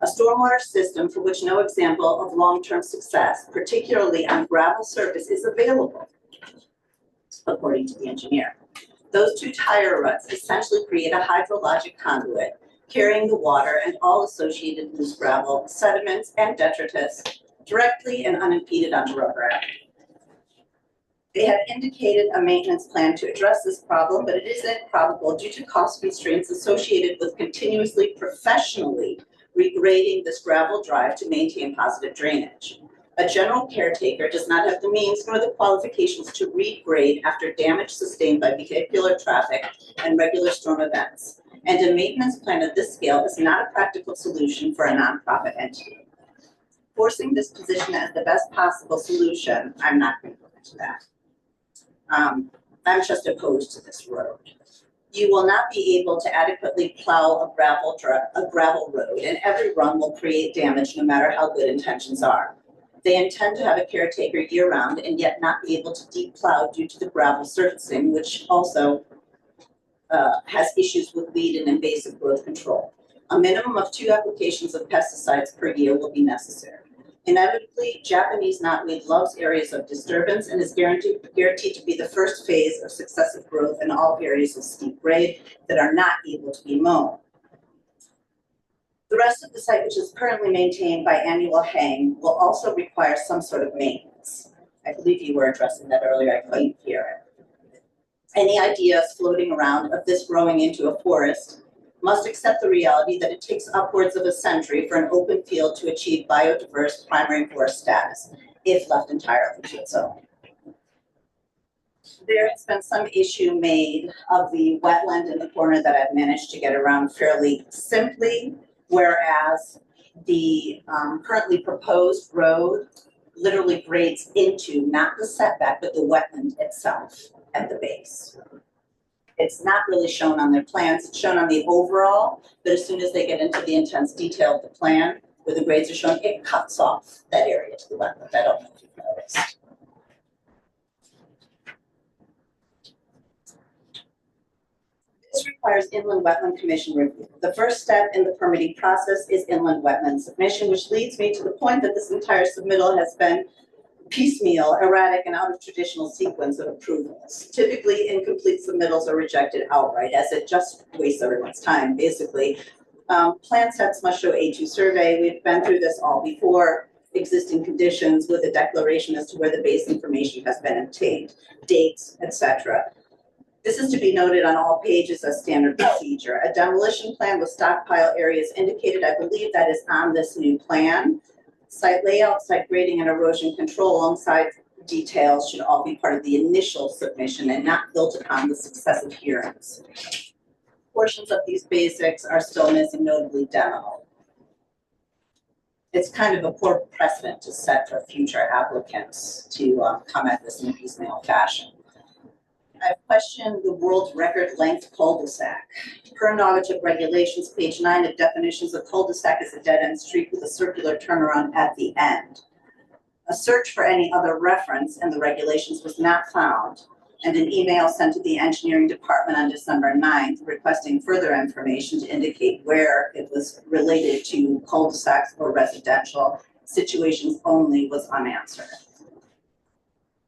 A stormwater system for which no example of long-term success, particularly on gravel surface, is available, according to the engineer. Those 2 tire ruts essentially create a hydrologic conduit carrying the water and all associated loose gravel, sediments, and detritus directly and unimpeded onto Rubber Avenue. They have indicated a maintenance plan to address this problem, but it is improbable due to cost constraints associated with continuously professionally regrading this gravel drive to maintain positive drainage. A general caretaker does not have the means nor the qualifications to regrade after damage sustained by vehicular traffic and regular storm events. And a maintenance plan of this scale is not a practical solution for a nonprofit entity. Forcing this position as the best possible solution, I'm not going to go into that. I'm just opposed to this road. You will not be able to adequately plow a gravel road, and every run will create damage no matter how good intentions are. They intend to have a caretaker year-round and yet not be able to deep plow due to the gravel surfacing, which also has issues with weed and invasive growth control. A minimum of 2 applications of pesticides per year will be necessary. Inevitably, Japanese knotweed loves areas of disturbance and is guaranteed to be the first phase of successive growth in all areas of steep grade that are not able to be mown. The rest of the site, which is currently maintained by annual hang, will also require some sort of maintenance. I believe you were addressing that earlier, I couldn't hear it. Any ideas floating around of this growing into a forest must accept the reality that it takes upwards of a century for an open field to achieve biodiverse primary forest status, if left entirely to its own. There has been some issue made of the wetland in the corner that I've managed to get around fairly simply, whereas the currently proposed road literally grades into not the setback, but the wetland itself at the base. It's not really shown on their plans, it's shown on the overall, but as soon as they get into the intense detail of the plan, where the grades are shown, it cuts off that area to the wetland. I don't know if you've noticed. This requires Inland Wetland Commission review. The first step in the permitting process is inland wetland submission, which leads me to the point that this entire submittal has been piecemeal, erratic, and out of traditional sequence of approvals. Typically, incomplete submittals are rejected outright, as it just wastes everyone's time, basically. Plan sets must show A2 survey. We've been through this all before. Existing conditions with a declaration as to where the base information has been obtained, dates, etc. This is to be noted on all pages as standard procedure. A demolition plan with stockpile areas indicated, I believe that is on this new plan. Site layout, site grading, and erosion control alongside details should all be part of the initial submission and not built upon the successive hearings. Portions of these basics are still missing, notably demo. It's kind of a poor precedent to set for future applicants to come at this in piecemeal fashion. I've questioned the world record length cul-de-sac. Per Naugatuck regulations, page 9 of definitions of cul-de-sac is a dead-end street with a circular turnaround at the end. A search for any other reference in the regulations was not found, and an email sent to the engineering department on December 9th requesting further information to indicate where it was related to cul-de-sacs or residential situations only was unanswered.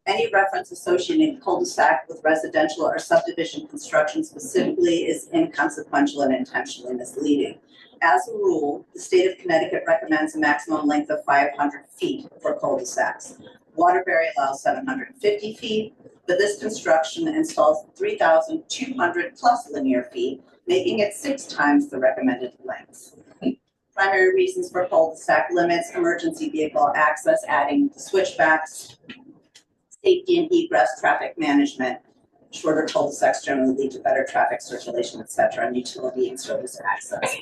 Any reference associating cul-de-sac with residential or subdivision construction specifically is inconsequential and intentionally misleading. As a rule, the state of Connecticut recommends a maximum length of 500 feet for cul-de-sacs. Waterbury allows 750 feet, but this construction installs 3,200 plus linear feet, making it 6 times the recommended length. Primary reasons for cul-de-sac limits: emergency vehicle access, adding switchbacks, safety and egress, traffic management. Shorter cul-de-sacs generally lead to better traffic circulation, etc., and utility and service access.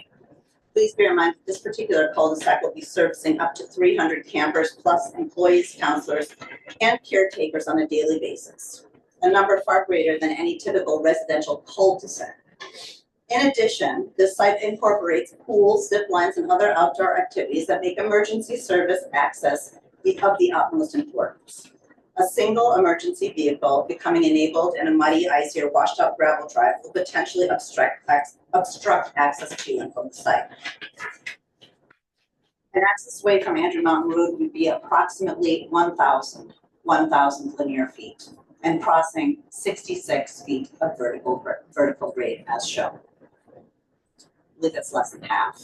Please bear in mind that this particular cul-de-sac will be servicing up to 300 campers plus employees, counselors, and caretakers on a daily basis, a number far greater than any typical residential cul-de-sac. In addition, this site incorporates pools, zip lines, and other outdoor activities that make emergency service access of the utmost importance. A single emergency vehicle becoming enabled in a muddy, icy, or washed out gravel drive will potentially obstruct access to and from the site. An access way from Andrew Mountain Road would be approximately 1,000 linear feet and crossing 66 feet of vertical grade as shown. I believe it's less than half.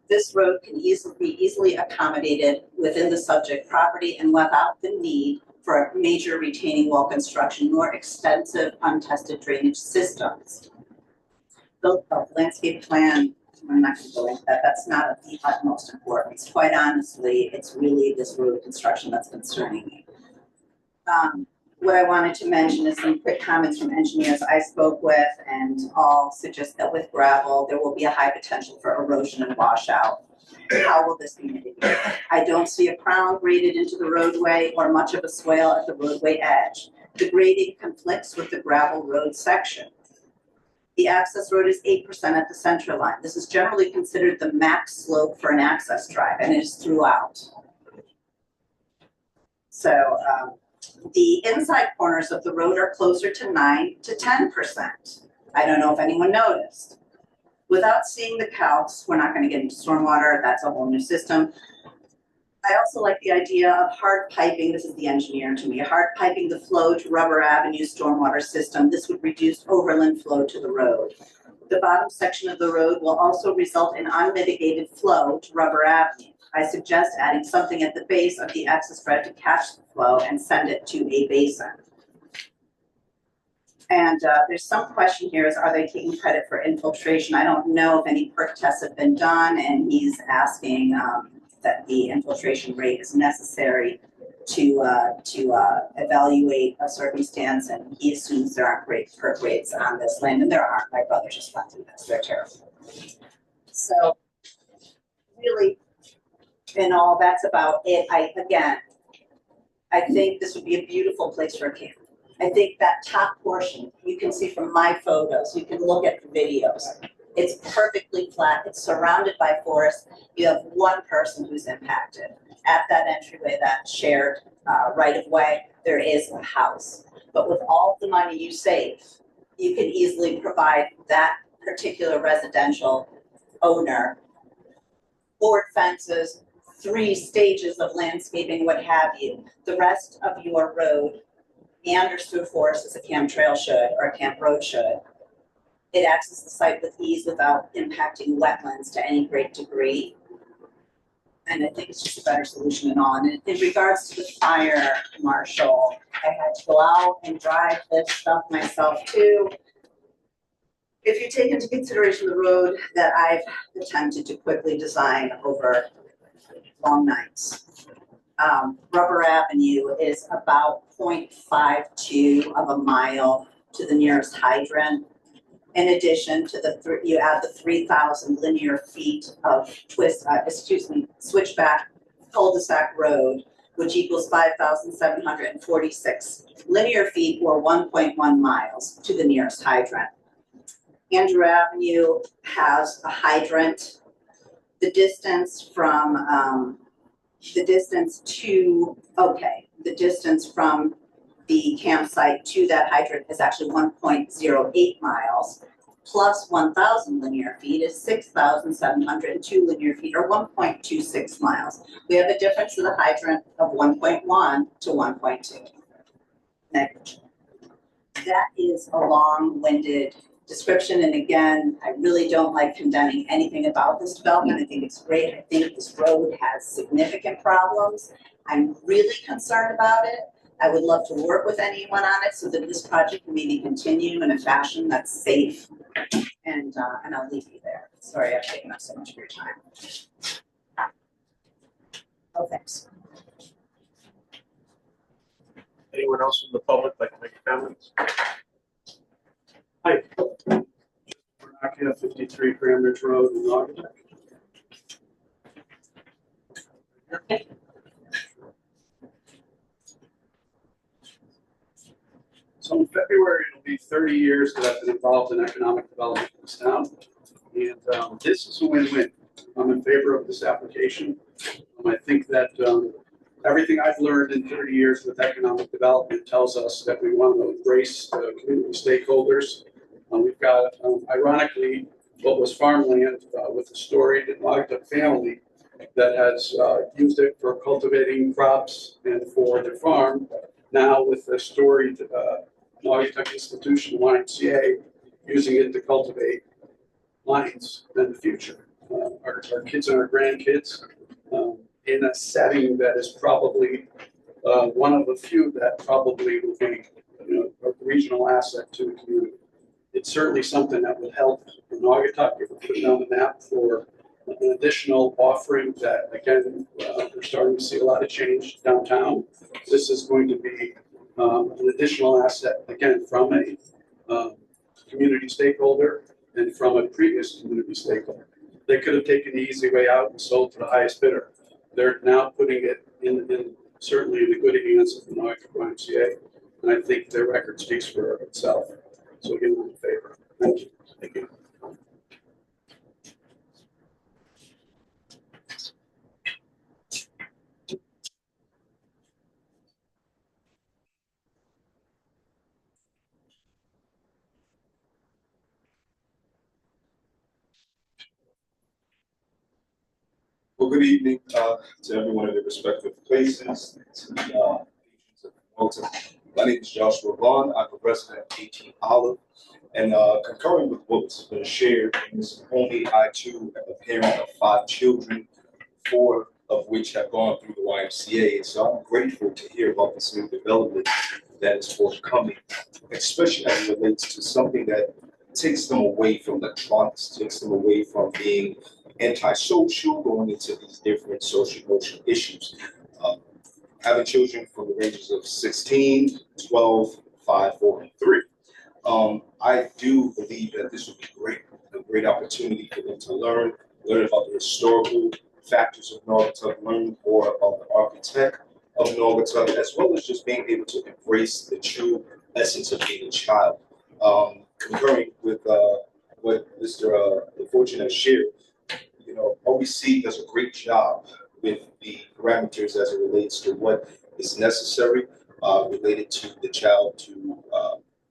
This road can be easily accommodated within the subject property and without the need for a major retaining wall construction nor extensive untested drainage systems. The landscape plan, I'm not going to go into that, that's not of the utmost importance. Quite honestly, it's really this road construction that's concerning me. What I wanted to mention is some quick comments from engineers I spoke with, and all suggest that with gravel, there will be a high potential for erosion and washout. How will this be mitigated? I don't see a crown graded into the roadway or much of a swale at the roadway edge. The grading conflicts with the gravel road section. The access road is 8% at the center line. This is generally considered the max slope for an access drive, and it is throughout. So the inside corners of the road are closer to 9 to 10%. I don't know if anyone noticed. Without seeing the calcs, we're not going to get into stormwater. That's a whole new system. I also like the idea of hard piping. This is the engineer to me. Hard piping the flow to Rubber Avenue stormwater system. This would reduce overland flow to the road. The bottom section of the road will also result in unmitigated flow to Rubber Avenue. I suggest adding something at the base of the access drive to catch the flow and send it to a basin. And there's some question here is, are they taking credit for infiltration? I don't know if any perk tests have been done, and he's asking that the infiltration rate is necessary to evaluate a circumstance, and he assumes there aren't great perk rates on this land, and there aren't. My brother just went through this, they're terrible. So really, in all, that's about it. I think this would be a beautiful place for a camp. I think that top portion, you can see from my photos, you can look at the videos. It's perfectly flat, it's surrounded by forest. You have one person who's impacted. At that entryway, that shared right of way, there is a house. But with all the money you save, you can easily provide that particular residential owner board fences, 3 stages of landscaping, what have you. The rest of your road meanders through forest as a camp trail should, or a camp road should. It accesses the site with ease without impacting wetlands to any great degree. And I think it's just a better solution in all. And in regards to the fire marshal, had to go out and drive this stuff myself too. If you take into consideration the road that I've attempted to quickly design over long nights, Rubber Avenue is about 0.52 of a mile to the nearest hydrant. In addition to you add the 3,000 linear feet of switchback cul-de-sac road, which equals 5,746 linear feet or 1.1 miles to the nearest hydrant. Andrew Avenue has a hydrant. The distance from the distance from the campsite to that hydrant is actually 1.08 miles, plus 1,000 linear feet is 6,702 linear feet, or 1.26 miles. We have a difference to the hydrant of 1.1 to 1.2. Next. That is a long-winded description, and again, I really don't like condemning anything about this development. I think it's great. I think this road has significant problems. I'm really concerned about it. I would love to work with anyone on it so that this project can maybe continue in a fashion that's safe. And I'll leave you there. Sorry, I've taken up so much of your time. Oh, thanks. Anyone else from the public like to make comments? Hi. We're 53 Grand Ridge Road in Naugatuck. So in February, it'll be 30 years that I've been involved in economic development in this town. And this is a win-win. I'm in favor of this application. I think that everything I've learned in 30 years with economic development tells us that we want to embrace the community stakeholders. We've got, ironically, what was farmland with a storied Naugatuck family that has used it for cultivating crops and for their farm. Now with the storied Naugatuck institution, YMCA, using it to cultivate lions in the future. Our kids and our grandkids in a setting that is probably one of the few that probably will be, a regional asset to the community. It's certainly something that would help in Naugatuck if we put it on the map for an additional offering that, again, we're starting to see a lot of change downtown. This is going to be an additional asset, again, from a community stakeholder and from a previous community stakeholder. They could have taken the easy way out and sold to the highest bidder. They're now putting it in certainly in the good hands of the Naugatuck YMCA, and I think their record speaks for itself. So again, I'm in favor. Thank you. Thank you. Well, good evening to everyone in their respective places. To the patrons of Naugatuck. My name is Joshua Vaughn. I'm a resident of 18 Olive. And concurring with what's been shared, in this only I too am a parent of 5 children, 4 of which have gone through the YMCA. And so I'm grateful to hear about this new development that is forthcoming, especially as it relates to something that takes them away from electronics, takes them away from being antisocial, going into these different social emotional issues. Having children from the ranges of 16, 12, 5, 4, and 3. I do believe that this would be a great opportunity for them to learn about the historical factors of Naugatuck, learn more about the architect of Naugatuck, as well as just being able to embrace the true essence of being a child. Concurring with what Mr. LaFortune has shared, OEC does a great job with the parameters as it relates to what is necessary related to the child to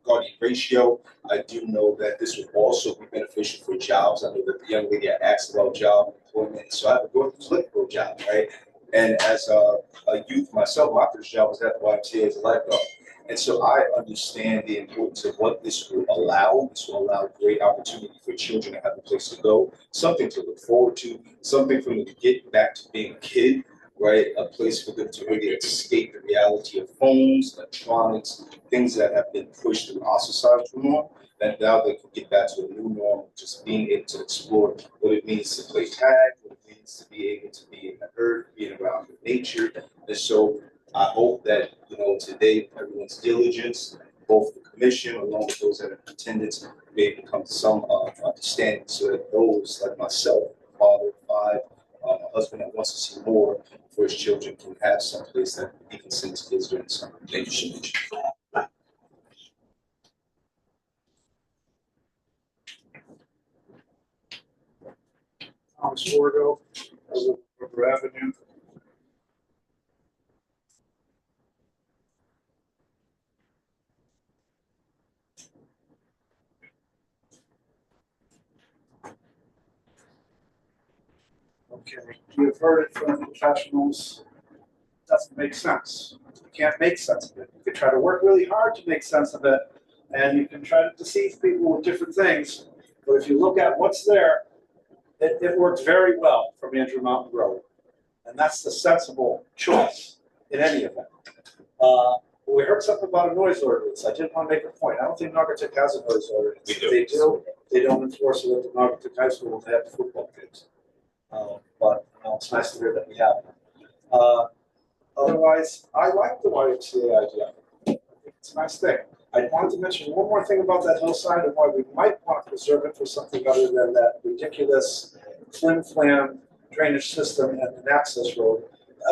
guardian ratio. I do know that this would also be beneficial for jobs. I know that the young lady asked about job employment, so I have to go to look for a job, right? And as a youth myself, my first job was at the YMCA as a lifeguard. And so I understand the importance of what this will allow. This will allow great opportunity for children to have a place to go, something to look forward to, something for them to get back to being a kid. right? A place for them to really escape the reality of phones, electronics, things that have been pushed through our society for more. That now they can get back to a new norm, just being able to explore what it means to play tag, what it means to be able to be in the earth, being around nature. And so I hope that, today everyone's diligence, both the commission along with those that are in attendance, be able to come to some understanding so that those like myself, a father of five, a husband that wants to see more for his children can have some place that he can send his kids during the summer. Thank you so much. Thomas Wargo, River Avenue. Okay, you've heard it from professionals. Doesn't make sense. You can't make sense of it. You can try to work really hard to make sense of it, and you can try to deceive people with different things. But if you look at what's there, it works very well from Andrew Mountain Road. And that's the sensible choice in any event. We heard something about a noise ordinance. I did want to make a point. I don't think Naugatuck has a noise ordinance. If they do, they don't enforce it at the Naugatuck High School when they have the football games. But it's nice to hear that we have it. Otherwise, I like the YMCA idea. I think it's a nice thing. I wanted to mention one more thing about that hillside and why we might want to preserve it for something other than that ridiculous flim-flam drainage system and an access road.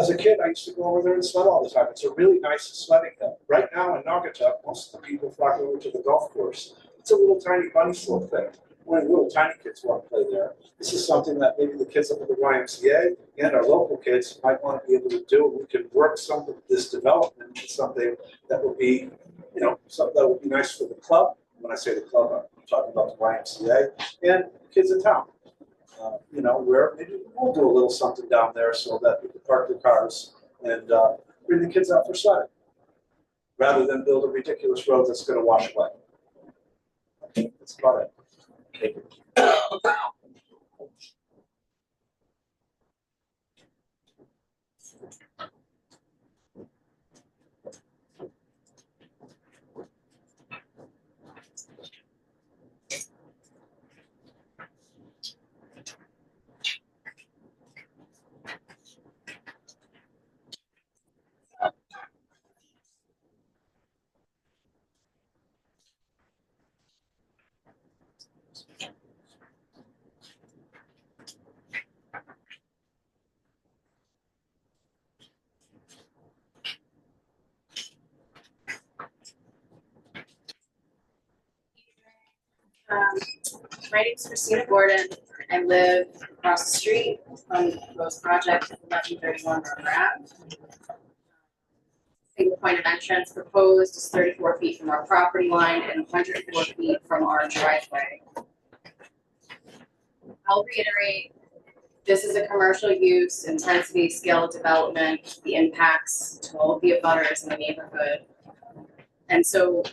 As a kid, I used to go over there and sled all the time. It's a really nice sledding hill. Right now in Naugatuck, most of the people flock over to the golf course. It's a little tiny bunny slope thing. Only little tiny kids want to play there. This is something that maybe the kids up at the YMCA and our local kids might want to be able to do. We could work some of this development into something that would be, something that would be nice for the club. When I say the club, I'm talking about the YMCA and kids in town. Where maybe we'll do a little something down there so that we can park the cars and bring the kids out for sledding, rather than build a ridiculous road that's going to wash away. That's about it. Okay. My name is Christina Gordon. I live across the street from the proposed project at 1131 River Ave. Single point of entrance proposed is 34 feet from our property line and 104 feet from our driveway. I'll reiterate, this is a commercial use, intensity, scale of development, the impacts to all of the abutters in the neighborhood. And so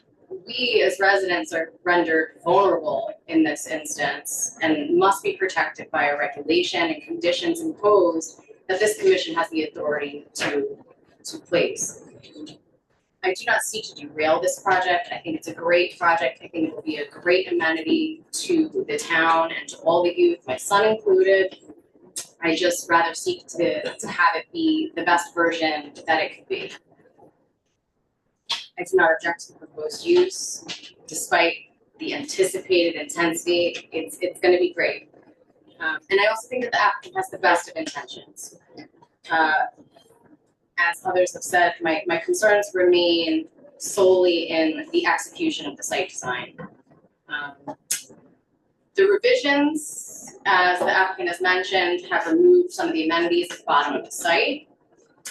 we as residents are rendered vulnerable in this instance and must be protected by a regulation and conditions imposed that this commission has the authority to place. I do not seek to derail this project. I think it's a great project. I think it will be a great amenity to the town and to all the youth, my son included. I just rather seek to have it be the best version that it could be. I do not object to the proposed use, despite the anticipated intensity. It's going to be great. And I also think that the applicant has the best of intentions. As others have said, my concerns remain solely in the execution of the site design. The revisions, as the applicant has mentioned, have removed some of the amenities at the bottom of the site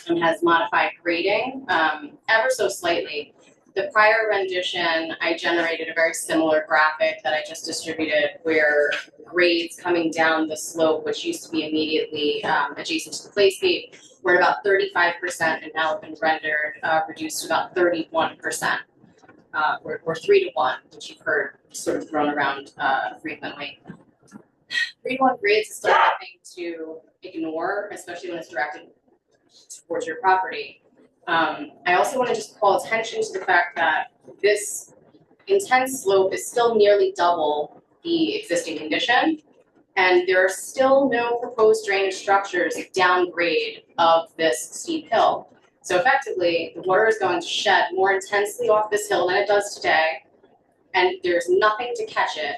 and has modified grading ever so slightly. The prior rendition, I generated a very similar graphic that I just distributed where grades coming down the slope, which used to be immediately adjacent to the playscape, were at about 35% and now have been rendered reduced to about 31%, or 3 to 1, which you've heard sort of thrown around frequently. 3 to 1 grades is still nothing to ignore, especially when it's directed towards your property. I also want to just call attention to the fact that this intense slope is still nearly double the existing condition, and there are still no proposed drainage structures downgrade of this steep hill. So effectively, the water is going to shed more intensely off this hill than it does today, and there's nothing to catch it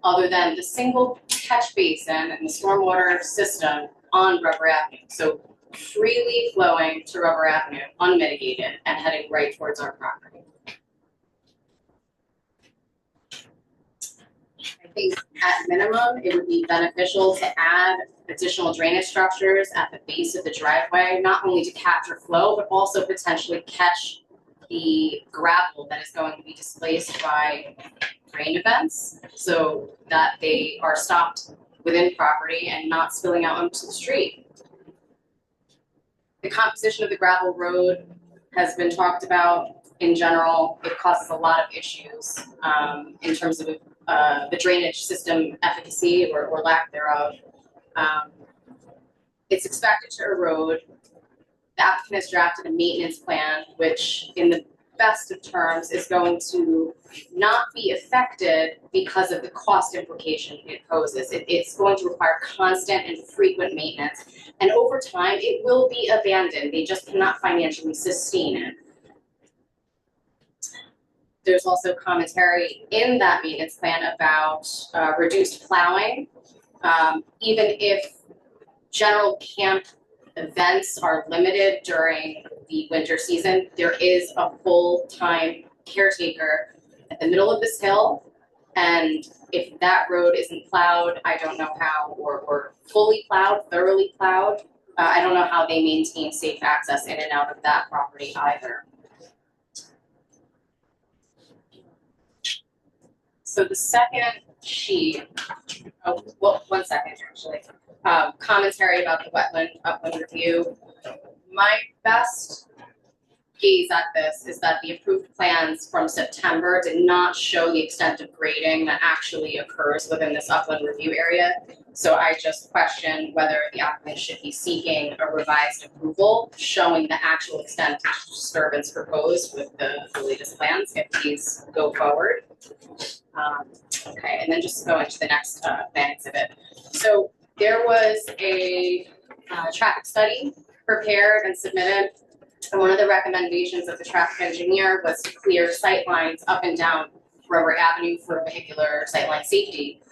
other than the single catch basin and the stormwater system on Rubber Avenue. So freely flowing to Rubber Avenue, unmitigated, and heading right towards our property. I think at minimum, it would be beneficial to add additional drainage structures at the base of the driveway, not only to capture flow, but also potentially catch the gravel that is going to be displaced by rain events, so that they are stopped within property and not spilling out onto the street. The composition of the gravel road has been talked about. In general, it causes a lot of issues in terms of the drainage system efficacy or lack thereof. It's expected to erode. The applicant has drafted a maintenance plan, which in the best of terms is going to not be affected because of the cost implication it poses. It's going to require constant and frequent maintenance. And over time, it will be abandoned. They just cannot financially sustain it. There's also commentary in that maintenance plan about reduced plowing. Even if general camp events are limited during the winter season, there is a full-time caretaker at the middle of this hill. And if that road isn't plowed, I don't know how, or fully plowed, thoroughly plowed, I don't know how they maintain safe access in and out of that property either. So the second sheet, oh, well, 1 second actually. Commentary about the upland review. My best gaze at this is that the approved plans from September did not show the extent of grading that actually occurs within this upland review area. So I just question whether the applicant should be seeking a revised approval showing the actual extent of disturbance proposed with the latest plans if these go forward. Okay, and then just go into the next plan exhibit. So there was a traffic study prepared and submitted, and one of the recommendations of the traffic engineer was to clear sight lines up and down Rubber Avenue for vehicular sightline safety.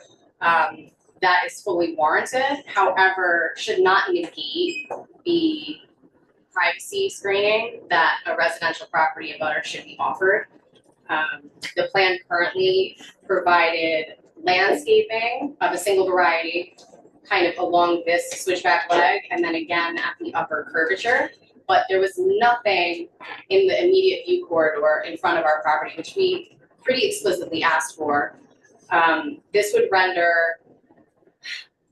That is fully warranted, however, should not negate the privacy screening that a residential property abutter should be offered. The plan currently provided landscaping of a single variety kind of along this switchback leg and then again at the upper curvature, but there was nothing in the immediate view corridor in front of our property, which we pretty explicitly asked for. This would render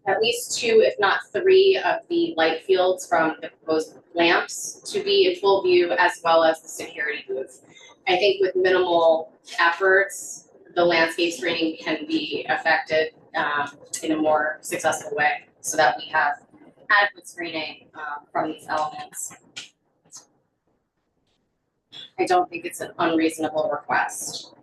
at least 2, if not 3, of the light fields from the proposed lamps to be in full view, as well as the security booth. I think with minimal efforts, the landscape screening can be affected in a more successful way so that we have adequate screening from these elements. I don't think it's an unreasonable request.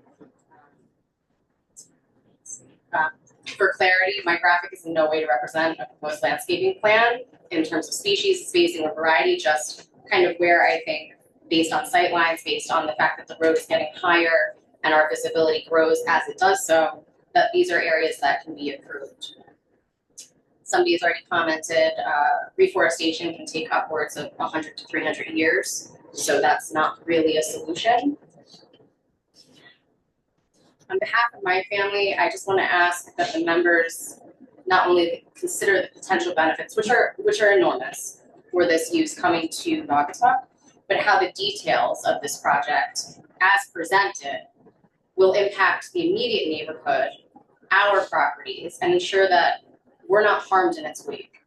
For clarity, my graphic is in no way to represent a proposed landscaping plan in terms of species, spacing, or variety, just kind of where I think, based on sight lines, based on the fact that the road is getting higher and our visibility grows as it does so, that these are areas that can be improved. Somebody has already commented, reforestation can take upwards of 100 to 300 years, so that's not really a solution. On behalf of my family, I just want to ask that the members not only consider the potential benefits, which are enormous for this use coming to Naugatuck, but how the details of this project, as presented, will impact the immediate neighborhood, our properties, and ensure that we're not harmed in its wake.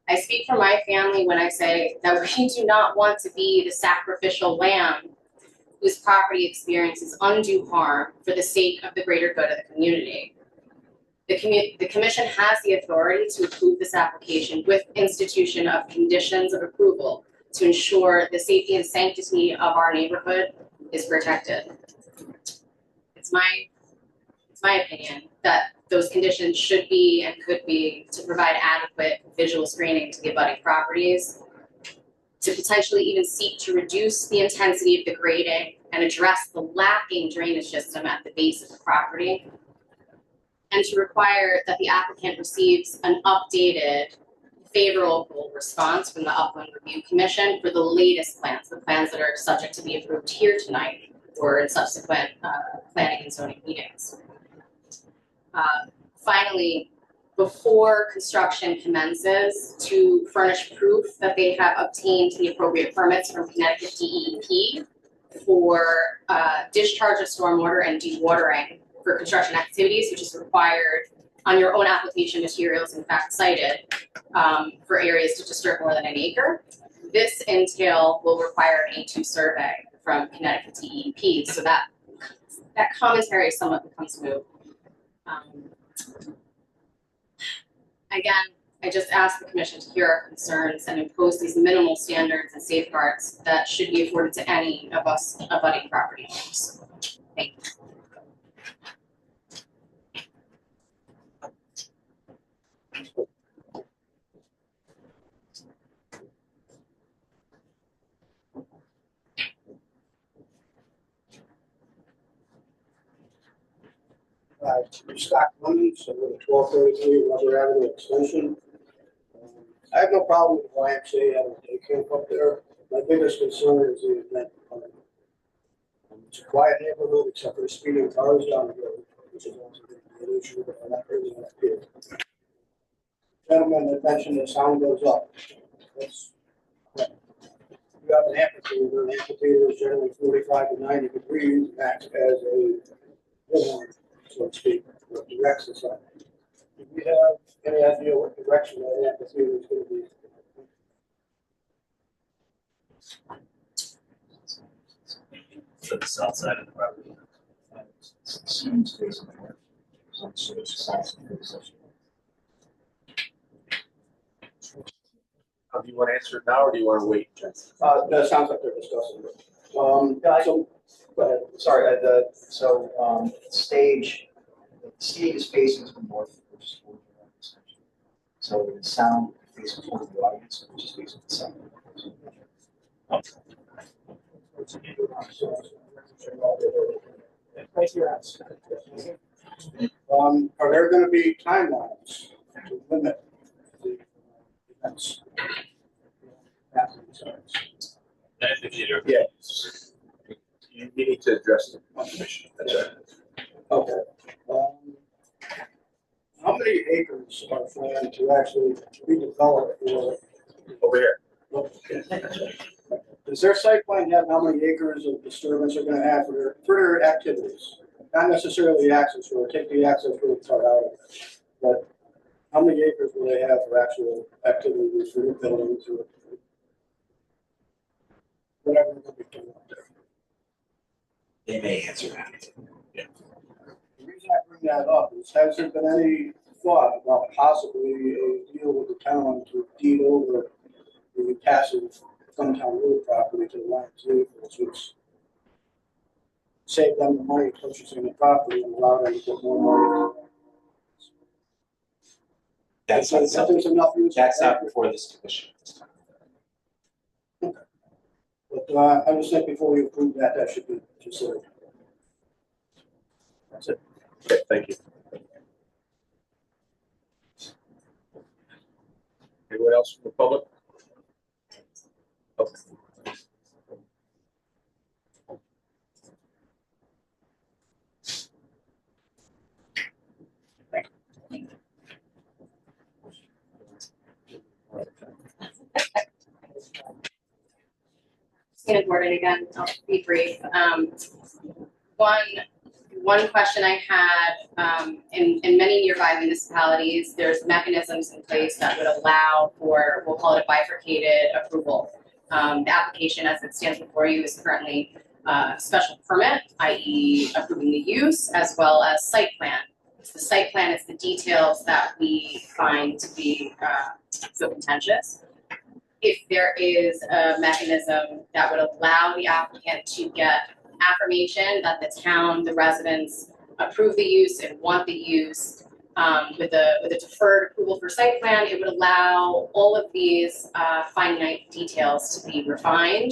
I speak for my family when I say that we do not want to be the sacrificial lamb whose property experiences undue harm for the sake of the greater good of the community. The Commission has the authority to approve this application with institution of conditions of approval, to ensure the safety and sanctity of our neighborhood is protected. It's my opinion that those conditions should be and could be to provide adequate visual screening to the abutting properties, to potentially even seek to reduce the intensity of the grading and address the lacking drainage system at the base of the property, and to require that the applicant receives an updated favorable response from the Upland Review Commission for the latest plans, the plans that are subject to be approved here tonight or in subsequent planning and zoning meetings. Finally, before construction commences, to furnish proof that they have obtained the appropriate permits from Connecticut DEP for discharge of stormwater and dewatering for construction activities, which is required on your own application materials, in fact cited, for areas to disturb more than an acre. This entail will require an A2 survey from Connecticut DEP, so that commentary somewhat becomes moot. Again, I just ask the commission to hear our concerns and impose these minimal standards and safeguards that should be afforded to any of us abutting property owners. Thank you. Scott Clemens, I'm with 1233 Rubber Avenue Extension. I have no problem with YMCA having a day camp up there. My biggest concern is the event. It's a quiet neighborhood except for the speeding cars down the road, which is also going to be an issue, but I'm not really going to appeal. Gentlemen that mentioned the sound goes up. That's correct. You have an amphitheater. An amphitheater is generally 45 to 90 degrees, and acts as a bullhorn, so to speak, what directs the sound. Do we have any idea what direction that amphitheater is going to be? For the south side of the property. Do you want to answer it now, or do you want to wait? That sounds like they're discussing it. So, go ahead. Sorry, stage is facing to the north, which is toward the extension. So the sound faces towards the audience, which is facing the south. Are there going to be timelines to limit the events? Yeah. You need to address the commission. That's right. Okay. How many acres are planned to actually redevelop for? Over here. Does their site plan have how many acres of disturbance they're going to have for their activities? Not necessarily the access road, take the access road part out of it. But how many acres will they have for actual activities for the buildings or whatever they'll be doing up there? They may answer that. Yeah. The reason I bring that up is, has there been any thought about possibly a deal with the town to deed over the passive Guntown Road property to the YMCA, which would save them the money purchasing the property and allow them to put more money? That's not something, there's enough use. that's not before this commission. Okay. But I just think before we approve that, that should be considered. That's it. Okay, thank you. Anyone else from the public? Okay. Tina Gordon again, I'll be brief. One question I had, in many nearby municipalities, there's mechanisms in place that would allow for, we'll call it a bifurcated approval. The application as it stands before you is currently special permit, i.e. approving the use, as well as site plan. So the site plan is the details that we find to be so contentious. if there is a mechanism that would allow the applicant to get affirmation that the town, the residents approve the use and want the use, with a deferred approval for site plan, it would allow all of these finite details to be refined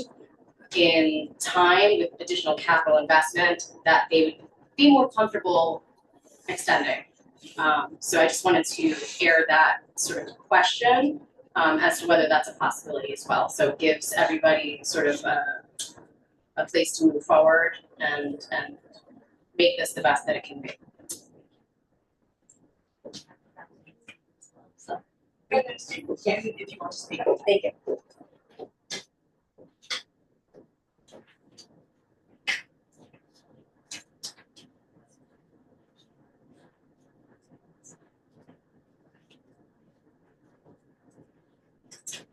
in time with additional capital investment that they would be more comfortable extending. So I just wanted to air that sort of question as to whether that's a possibility as well. So it gives everybody sort of a place to move forward and make this the best that it can be. So, if you want to speak, thank you.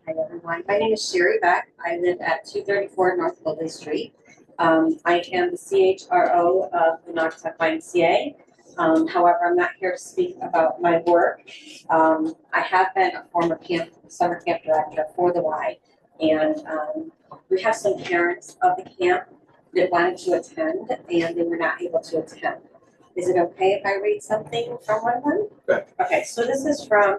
Hi everyone, my name is Sherry Beck. I live at 234 North Woodley Street. I am the CHRO of the Naugatuck YMCA. However, I'm not here to speak about my work. I have been a former summer camp director for the Y, and we have some parents of the camp that wanted to attend and they were not able to attend. Is it okay if I read something from one of them? Okay, so this is from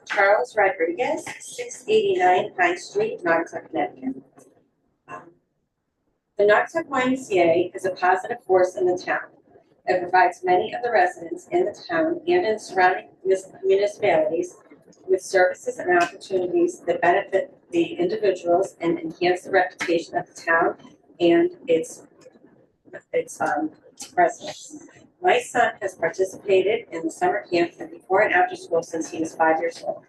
Charles Rodriguez, 689 Pine Street, Naugatuck, Connecticut. The Naugatuck YMCA is a positive force in the town. It provides many of the residents in the town and in surrounding municipalities with services and opportunities that benefit the individuals and enhance the reputation of the town and its residents. My son has participated in the summer camp and before and after school since he was 5 years old.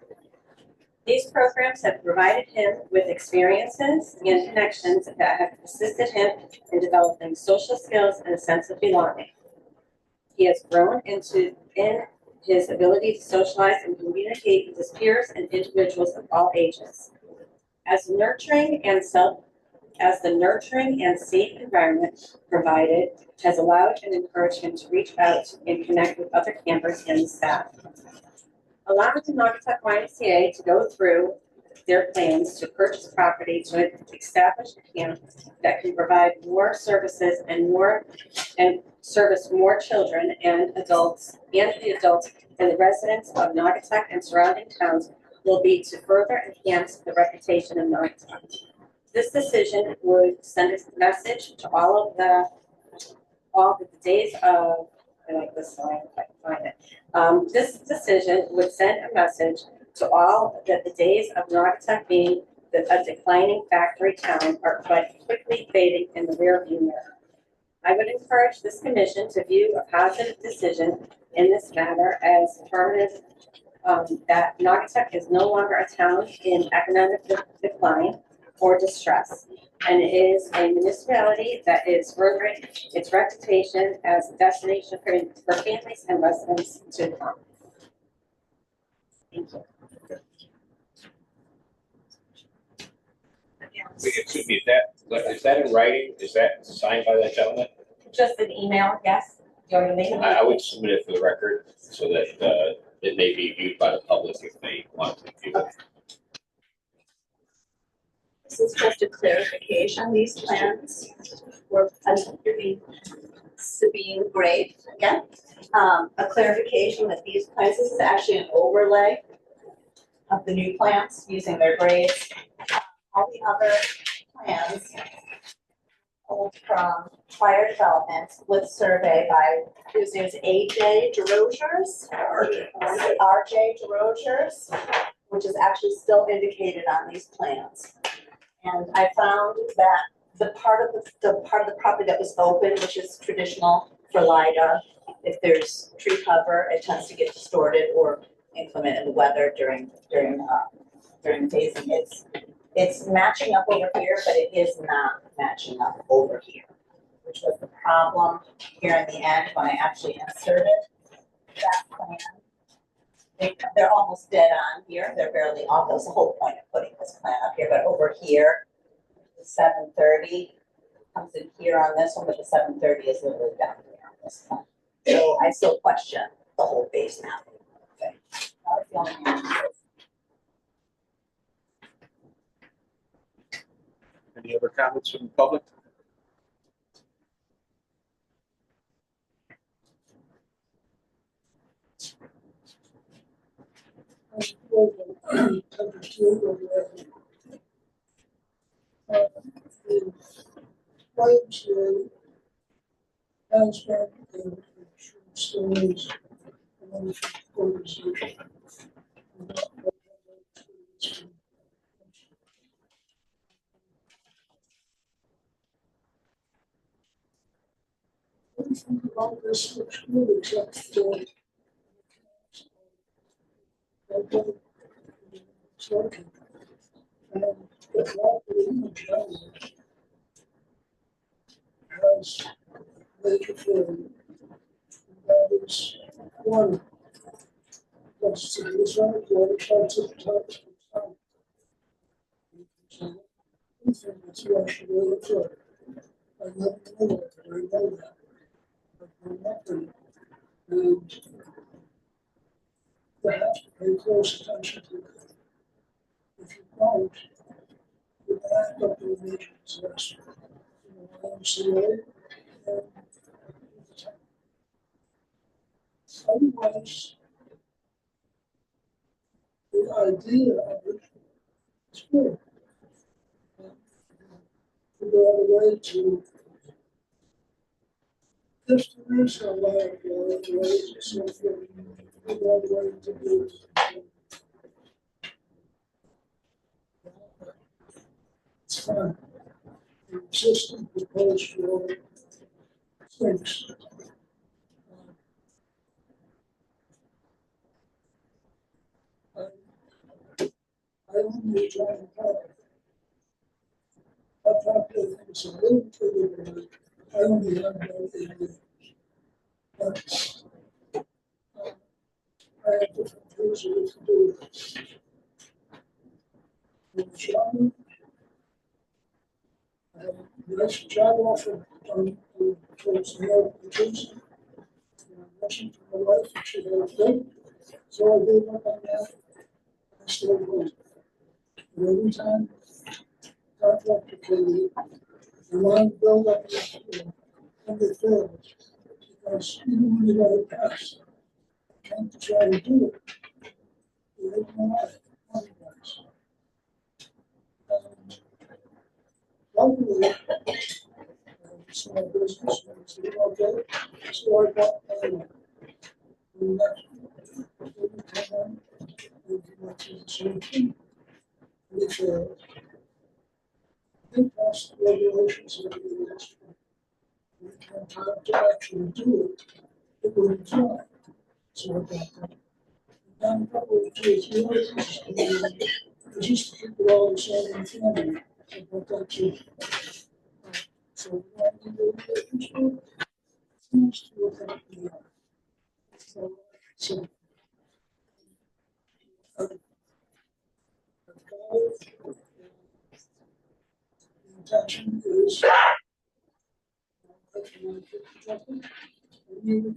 These programs have provided him with experiences and connections that have assisted him in developing social skills and a sense of belonging. He has grown in his ability to socialize and communicate with his peers and individuals of all ages. As the nurturing and safe environment provided has allowed and encouraged him to reach out and connect with other campers and the staff. Allowing the Naugatuck YMCA to go through their plans to purchase property to establish a camp that can provide more services and service more children and the adults and the residents of Naugatuck and surrounding towns will be to further enhance the reputation of Naugatuck. This decision would send a message to all the days of, I like this line if I can find it. This decision would send a message to all that the days of Naugatuck being a declining factory town are quite quickly fading in the rearview mirror. I would encourage this commission to view a positive decision in this matter as permanent, that Naugatuck is no longer a town in economic decline or distress, and it is a municipality that is furthering its reputation as a destination for families and residents to come. Thank you. Excuse me, is that in writing? Is that signed by that gentleman? Just an email, yes. Do you want me to I would submit it for the record so that it may be viewed by the public if they want to view it. This is just a clarification. These plans were underneath Sabine grade again. A clarification that these plans, this is actually an overlay of the new plans using their grades. All the other plans pulled from prior development with survey by whose name is AJ DeRogers. RJ DeRogers, which is actually still indicated on these plans. And I found that the part of the property that was open, which is traditional for LIDA, if there's tree cover, it tends to get distorted or inclement in the weather during phasing. It's matching up over here, but it is not matching up over here, which was the problem here in the end when I actually inserted that plan. They're almost dead on here. They're barely off. That was the whole point of putting this plan up here. But over here, the 730 comes in here on this one, but the 730 is literally down here on this one. So I still question the whole base map. Okay. That was the only answer. Any other comments from the public? YMCA has been in stories and then organization. Everything about this looks good except for it's working. And the property in general has major failure. That is one. That's to the other parts of the top. So, I think that's what I should really look for. I never knew that, but I know that. But I'm not going to. And you have to pay close attention to it. If you don't, you end up with a major disaster. YMCA, and otherwise, the idea of it is good. Figure out a way to, if there is a lot of ways, so figure out a way to do it. It's fun. The system proposed for things. I only try to help. I probably think it's a little bit of a, I only have no idea. But I have different things to do. With John, I have a nice job offer towards the other teachers. I mentioned to my wife that she had a thing, so I gave up on that. I still go. And every time I talk to Katie, I want to build up the field. Because even when you go past, I can't try to do it. You don't know otherwise. Luckily, small business, so okay, so I got and that's every time we went to the same thing. Which they passed regulations every year. We can't time to actually do it. It wouldn't fly. So I got that. And probably 2 or 3 years, just to keep it all the same in family. I got that too. So when I did the seems to have happened. So the intention is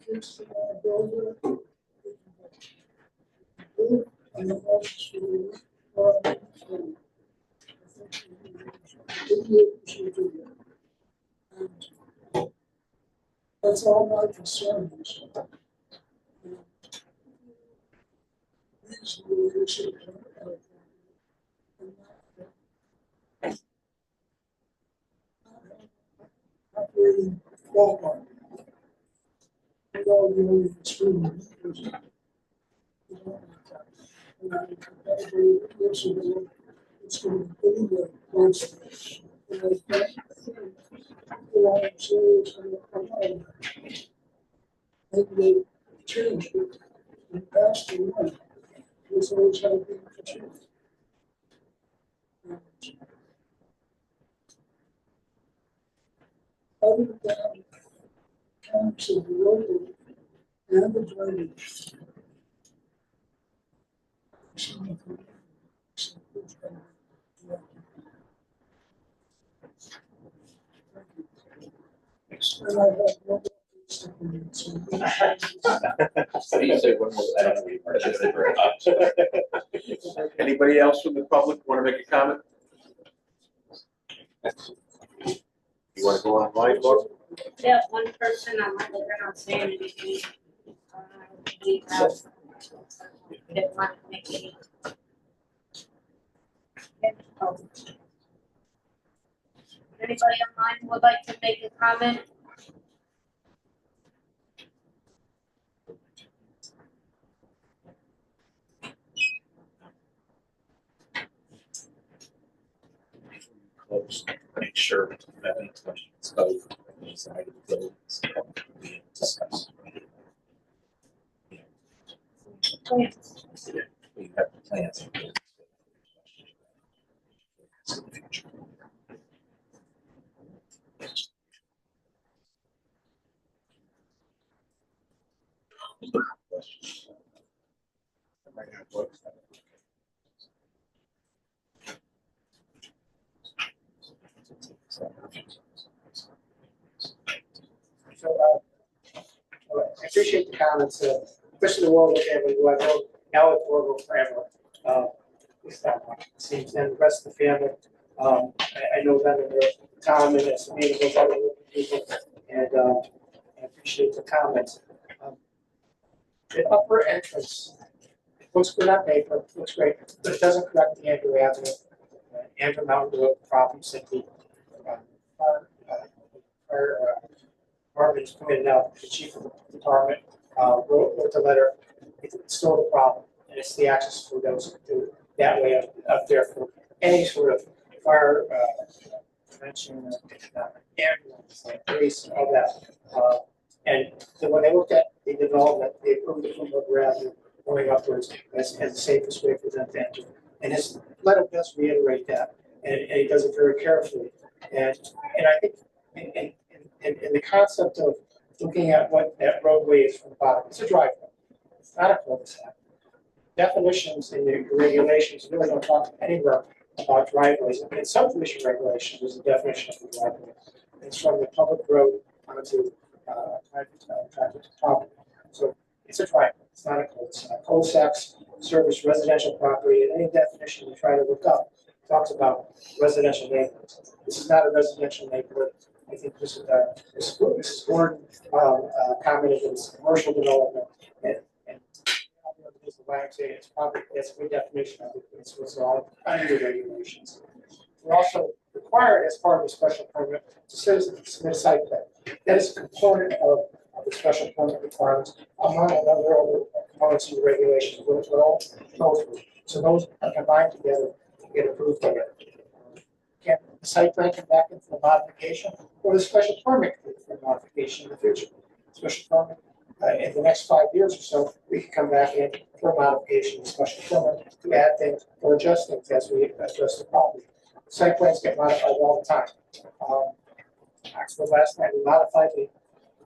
kids that want to build it, and then also I think we should do that. And that's all my concern is. These leadership operating Walmart. We all know it's true. It's going to be the most. And I think I'm serious about maybe they changed it in the past to one. It's always had been changed. Other than camps of the local and the drainage. And I have no Anybody else from the public want to make a comment? You wanna go online, Laura? Yeah, one person on my, they're not saying anything. We have, they want to make any. Anybody online who would like to make a comment? Close, make sure that any questions about these items we discuss. Plans. We have plans. So, I appreciate the comments, especially the Waldo family, who I've known Alec Wargo forever. At least that much, it seems, and the rest of the family. I know them and their Tom and Sabine, those other people, and I appreciate the comments. The upper entrance, it looks good on paper, it looks great, but it doesn't correct the Andrew Avenue, Andrew Mountain Road properties that the department is pointed out, the chief of the department wrote the letter. It's still a problem, and it's the access for those who do that way up there for any sort of fire prevention, ambulance, like police, and all that. And so when they looked at the development, they approved it from River Avenue going upwards as the safest way for them to enter. And his letter does reiterate that, and he does it very carefully. And I think in the concept of looking at what that roadway is from the bottom, it's a driveway. It's not a cul-de-sac. Definitions in the regulations really don't talk anywhere about driveways. In subdivision regulations, there's a definition of the driveway. It's from the public road onto private property. So it's a driveway. It's not a cul-de-sac. Cul-de-sacs service residential property, and any definition you try to look up talks about residential neighborhoods. This is not a residential neighborhood. I think Mrs. Gordon commented on this commercial development, and the YMCA, it's probably, that's a good definition of it. It's what's all under regulations. We're also required as part of the special permit to submit a site plan. That is a component of the special permit requirements, among other components of the regulations, which are all go through. So those are combined together to get approved together. Can the site plan come back in for a modification, or the special permit for a modification in the future? Special permit in the next 5 years or so, we can come back in for a modification of the special permit to add things or adjust things as we address the property. Site plans get modified all the time. Oxford last night, we modified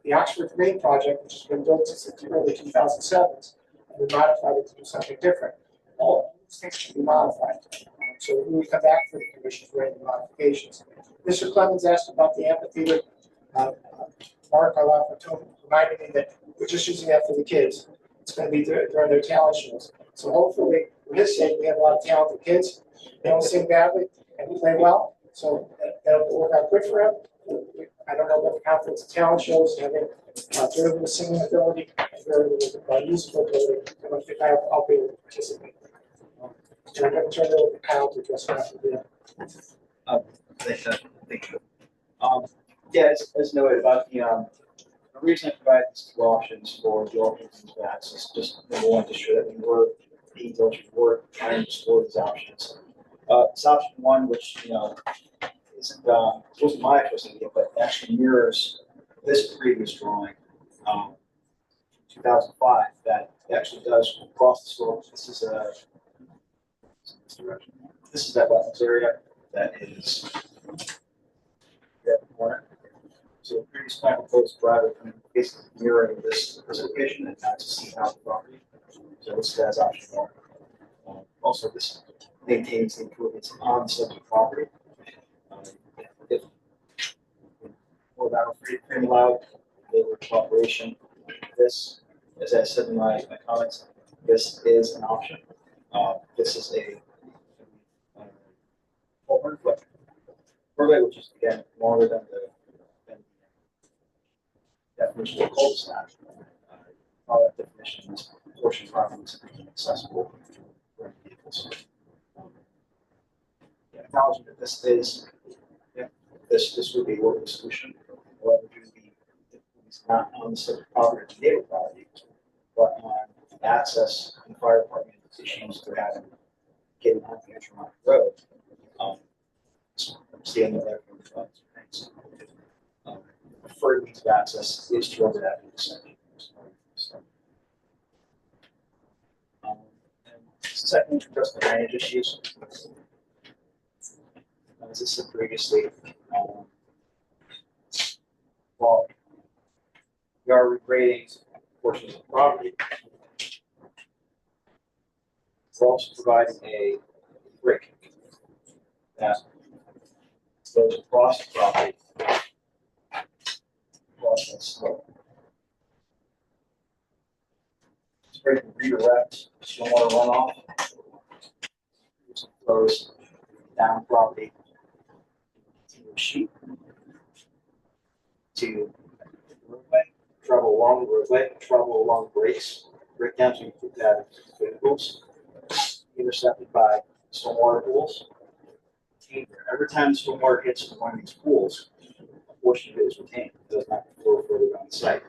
the Oxford Green project, which has been built since the early 2007s, and we modified it to do something different. All these things should be modified. So we will come back for the commission for any modifications. Mr. Clemens asked about the amphitheater. Mark Alafato reminded me that we're just using that for the kids. It's going to be during their talent shows. So hopefully, for his sake, we have a lot of talented kids. They don't sing badly and we play well. So that'll work out good for him. I don't know about the confidence of talent shows, having very little singing ability and very little musical ability. I think I'll be able to participate. And I'm going to turn it over to Kyle to address that. Thank you. Yeah, as noted about the reason I provided these two options for the alternate access, just number one, to show that we were trying to explore these options. It's option one, which isn't wasn't my first idea, but actually mirrors this previous drawing, 2005, that actually does cross the slope. This is that wetlands area that is that corner. So the previous plan proposed driveway basically mirroring this location and not to see how the property. So this is option one. Also, this maintains the improvements on the subject property. If more battle frame allowed, neighbor cooperation. This, as I said in my comments, this is an option. This is a 400-foot roadway, which is again longer than the definition of cul-de-sac. All that definition is portion of property is accessible for vehicles. Yeah, acknowledging that this is, yeah, this would be a working solution. However, due to the it's not on the subject property, it's neighbor property, but on access and fire department issues they're having getting on the Intermont Road. See on the there from the front. Preferred means of access is through that intersection. And second, address the drainage issues. As I said previously, well, we are regrading portions of the property. We're also providing a brick that goes across the property, across that slope. It's going to redirect stormwater runoff, which flows down property to a sheet to the roadway, travel along the roadway, travel along breaks, break down to put that in vehicles, intercepted by stormwater pools. Every time the stormwater hits one of these pools, a portion of it is retained. It does not flow further down the site.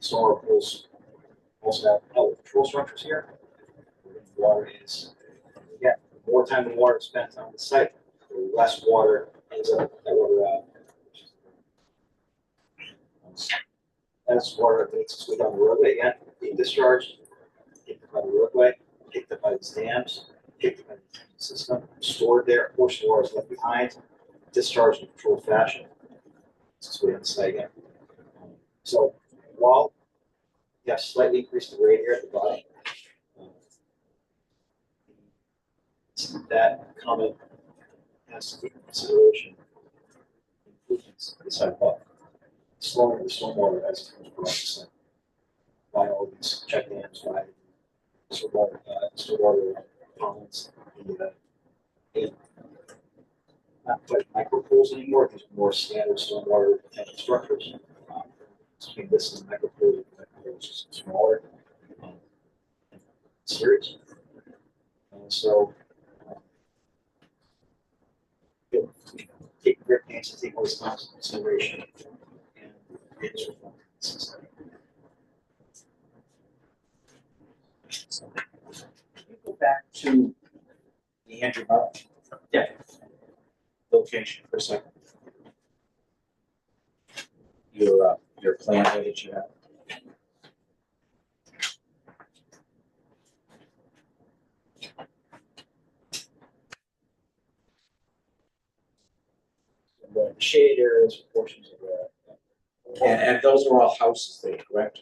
Stormwater pools also have outlet control structures here. The water is, yeah, the more time the water is spent on the site, the less water ends up at rubber. That's water that makes its way down the roadway again, being discharged, picked up by the roadway, picked up by these dams, picked up by the system, stored there, a portion of water is left behind, discharged in a controlled fashion. It's way on the site again. So while you have slightly increased the rate here at the bottom, that comment has to take into consideration improvements to the sidewalk, slowing the stormwater as it comes across the site. By all these check dams, by stormwater ponds, not quite micro pools anymore, there's more standard stormwater retention structures. Between this and the micro pool, which is smaller series. And so, take great pains to take all this into consideration and it's reformed. So, go back to the Andrew Mark location for a second. Your plan that you have. The shaded areas, portions of the. And those are all houses there, correct?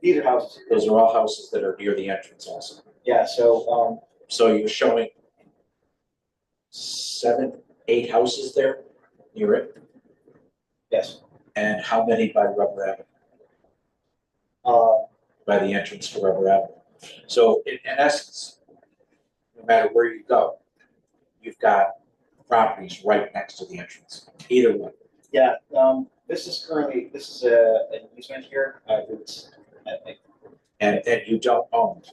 These are houses. Those are all houses that are near the entrance also. Yeah, so, So you're showing 7, 8 houses there near it? yes. And how many by Rubber Avenue? By the entrance to Rubber Avenue. So in essence, no matter where you go, you've got properties right next to the entrance, either one. Yeah, this is an easement here, And you don't own it.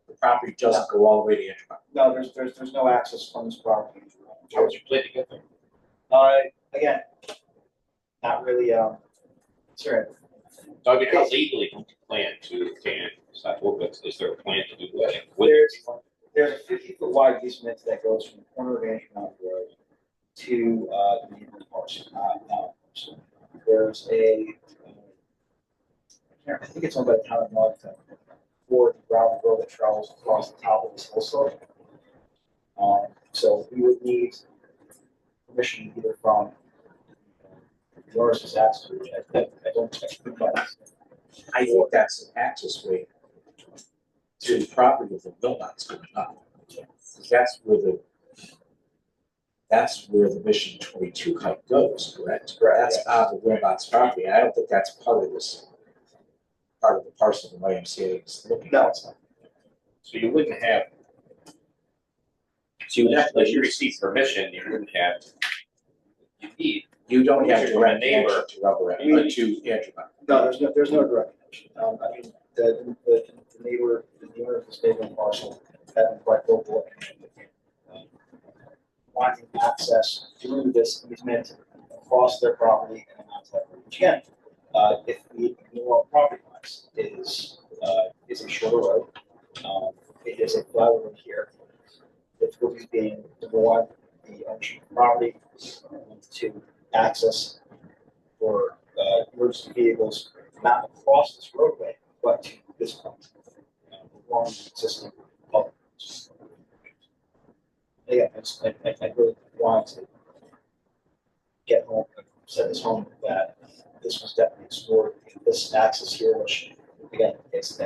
The property doesn't go all the way to the entrance. no, there's no access from this property. How would you plan to get there? Again, not really, sure. So I mean, how legally do you plan to obtain sidewalk? Is there a plan to do that? There's a 50-foot wide easement that goes from the corner of Andrew Road to the neighboring parcel. There's I think it's owned by the town of Naugatuck for the gravel road that travels across the top of this hill slope. So we would need permission either from yours is asked, which I don't expect to be done. I think that's an access way to the property of the Wilmots going up. That's where the Mission 22 hike goes, correct? That's out of the Wilmots property. I don't think that's part of the parcel the YMCA is looking at. So you wouldn't have So you would have to, Unless you receive permission, you wouldn't have, you don't have You're direct a neighbor. connection to rubber, to Andrew. No, there's no direct connection. I mean, the neighbor, the owner of the stadium parcel, having quite local wanting access through this easement across their property and onto that road. Which again, if we ignore property lines, is a shorter road. It is a flat road here. It's going to be being more the ownership of property to access for emergency vehicles, not across this roadway, but to this point, along the existing public. Again, I really want to get home, set this home that this was definitely explored. This access here, which again, it's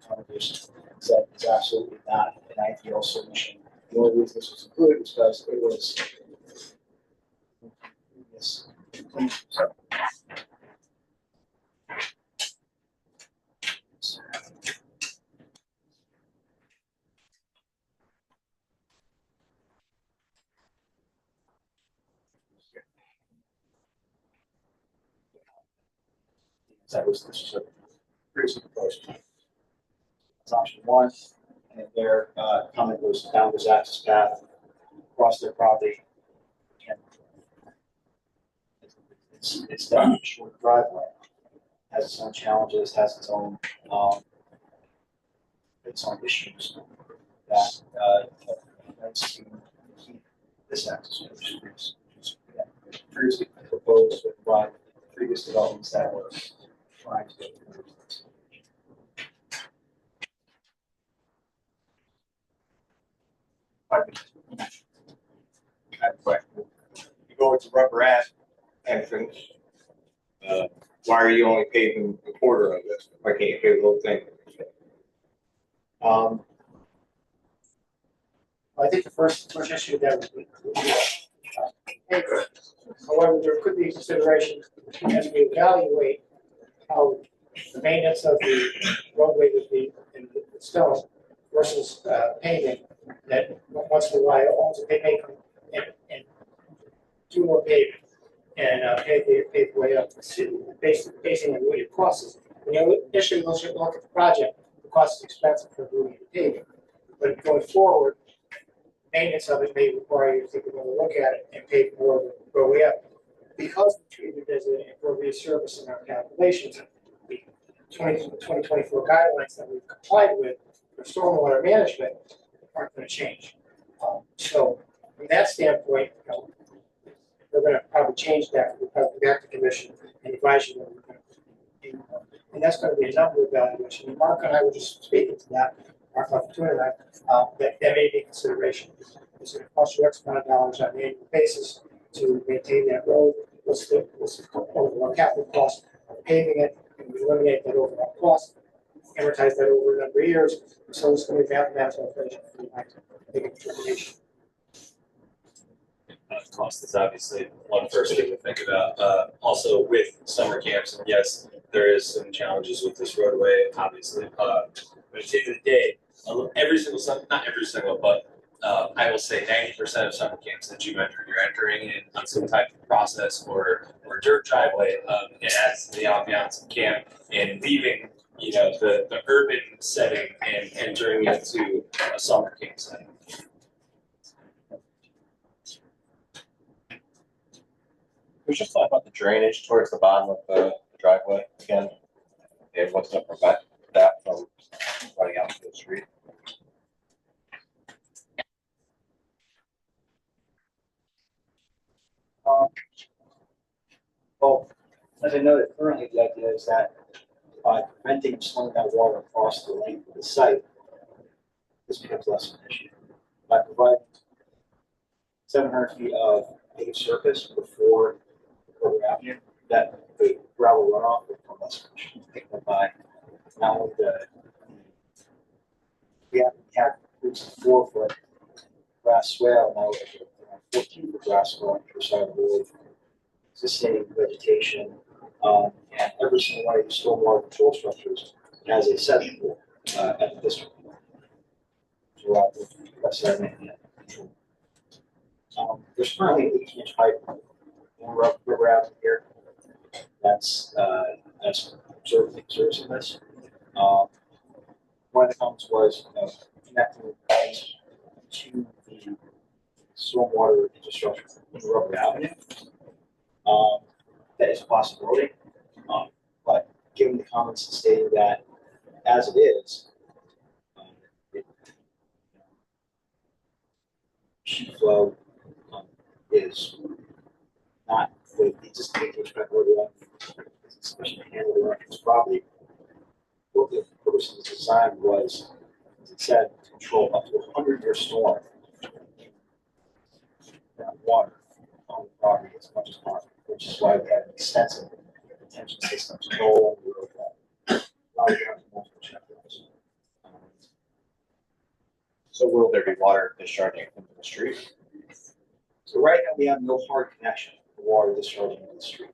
Congress said is absolutely not an ideal solution. The only reason this was included was because it was this. This was a previously proposed. That's option one, and their comment was down this access path across their property. And it's definitely a short driveway. Has its own challenges, has its own issues that let's to keep this access, which is previously proposed by previous developments that were trying to get. I have a question. You go with the rubber ass entrance, why are you only paving a quarter of this? Why can't you pave the whole thing? I think the first issue that would be, however, there could be consideration as we evaluate how the maintenance of the roadway would be in stone versus paving, that once in a while, also they may come and do more paving and pave the way up, basing on what it costs. When you initially look at the project, the cost is expensive for doing the paving. But going forward, maintenance of it may require you to take another look at it and pay more of the roadway up. Because we treat it as an impervious surface in our calculations, the 2024 guidelines that we've complied with for stormwater management aren't going to change. So from that standpoint, we're going to probably change that. We'll probably go back to commission and advise you what we're going to do. And that's going to be a number of evaluation. And Mark and I were just speaking to that. Mark Lafayette and I, that may be a consideration. It's going to cost you X amount of dollars on an annual basis to maintain that road. What's the overall capital cost of paving it? And we eliminate that overall cost, amortize that over a number of years. So it's going to be mathematical equation for you to make a determination. Cost is obviously one first thing to think about. Also with summer camps, and yes, there is some challenges with this roadway, obviously. But at the end of the day, every single summer, not every single, but I will say 90% of summer camps that you enter, you're entering in on some type of process or dirt driveway. It adds to the ambiance of camp and leaving, the urban setting and entering into a summer camp setting. We should talk about the drainage towards the bottom of the driveway again. And what's going to prevent that from running out to the street? Well, as I noted, currently the idea is that by preventing slowing that water across the length of the site, this becomes less of an issue. By providing 700 feet of paved surface before Borough Avenue, that the gravel runoff will become less of an issue. Picked up by not only we have 4-foot grass swale, now we have 14-foot grass swale on the side of the road, existing vegetation, and every single one of the stormwater control structures has a sediment pool at the district. So sediment and control. There's currently an 18-inch pipe on River Avenue here. That's observing this. One of the comments was connecting the pipes to the stormwater infrastructure in River Avenue. That is a possibility. But given the comments stating that as it is, sheet flow is not the existing respect where the especially handle the reference property. What the purpose of the design was, as it said, to control up to a 100-year storm. That water on the property as much as possible, which is why we have an extensive detention systems all over the road. Multiple checkpoints. So will there be water discharging into the street? So right now we have no hard connection for water discharging into the street.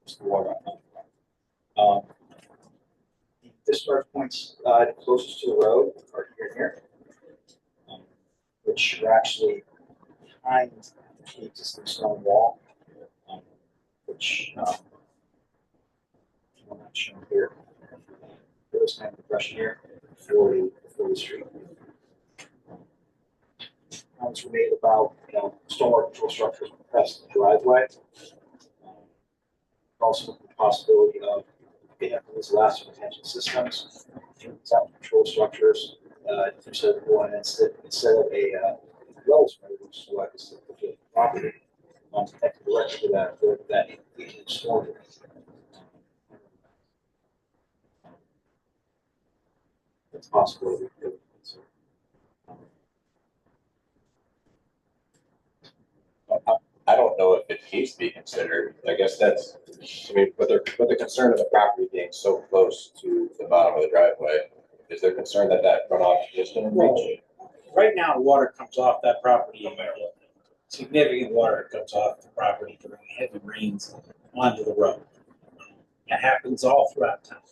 It's the water. The discharge points closest to the road are here and here, which are actually behind the existing stone wall, which I'm not shown here. There's kind of depression here before the street. Comments were made about stormwater control structures past the driveway. Also the possibility of being able to use elastic retention systems to control structures instead of going instead of a well spreader, which is what is the property connected directly to that storm. That's a possibility. I don't know if it needs to be considered. I guess that's, I mean, with the concern of the property being so close to the bottom of the driveway, is there concern that runoff is going to reach? Right now, water comes off that property, significant water comes off the property during heavy rains onto the road. That happens all throughout town.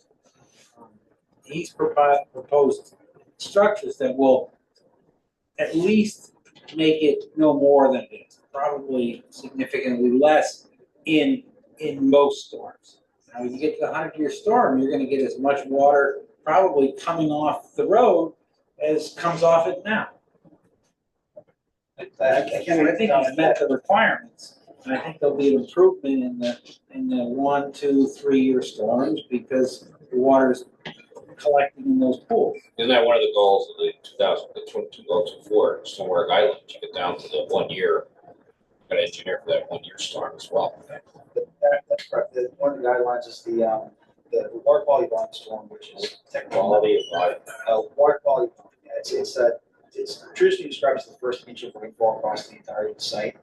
He's proposed structures that will at least make it no more than it is, probably significantly less in most storms. Now, when you get to the 100-year storm, you're going to get as much water probably coming off the road as comes off it now. I think he's met the requirements, and I think there'll be an improvement in the 1, 2, 3-year storms because the water's collecting in those pools. Isn't that one of the goals of the 2024 Stormwater Island to get down to the 1 year? Got to engineer for that 1 year storm as well. That's correct. One of the guidelines is the water quality bond storm, which is Quality of life. water quality. It's traditionally described as the first inch of rainfall across the entirety of the site.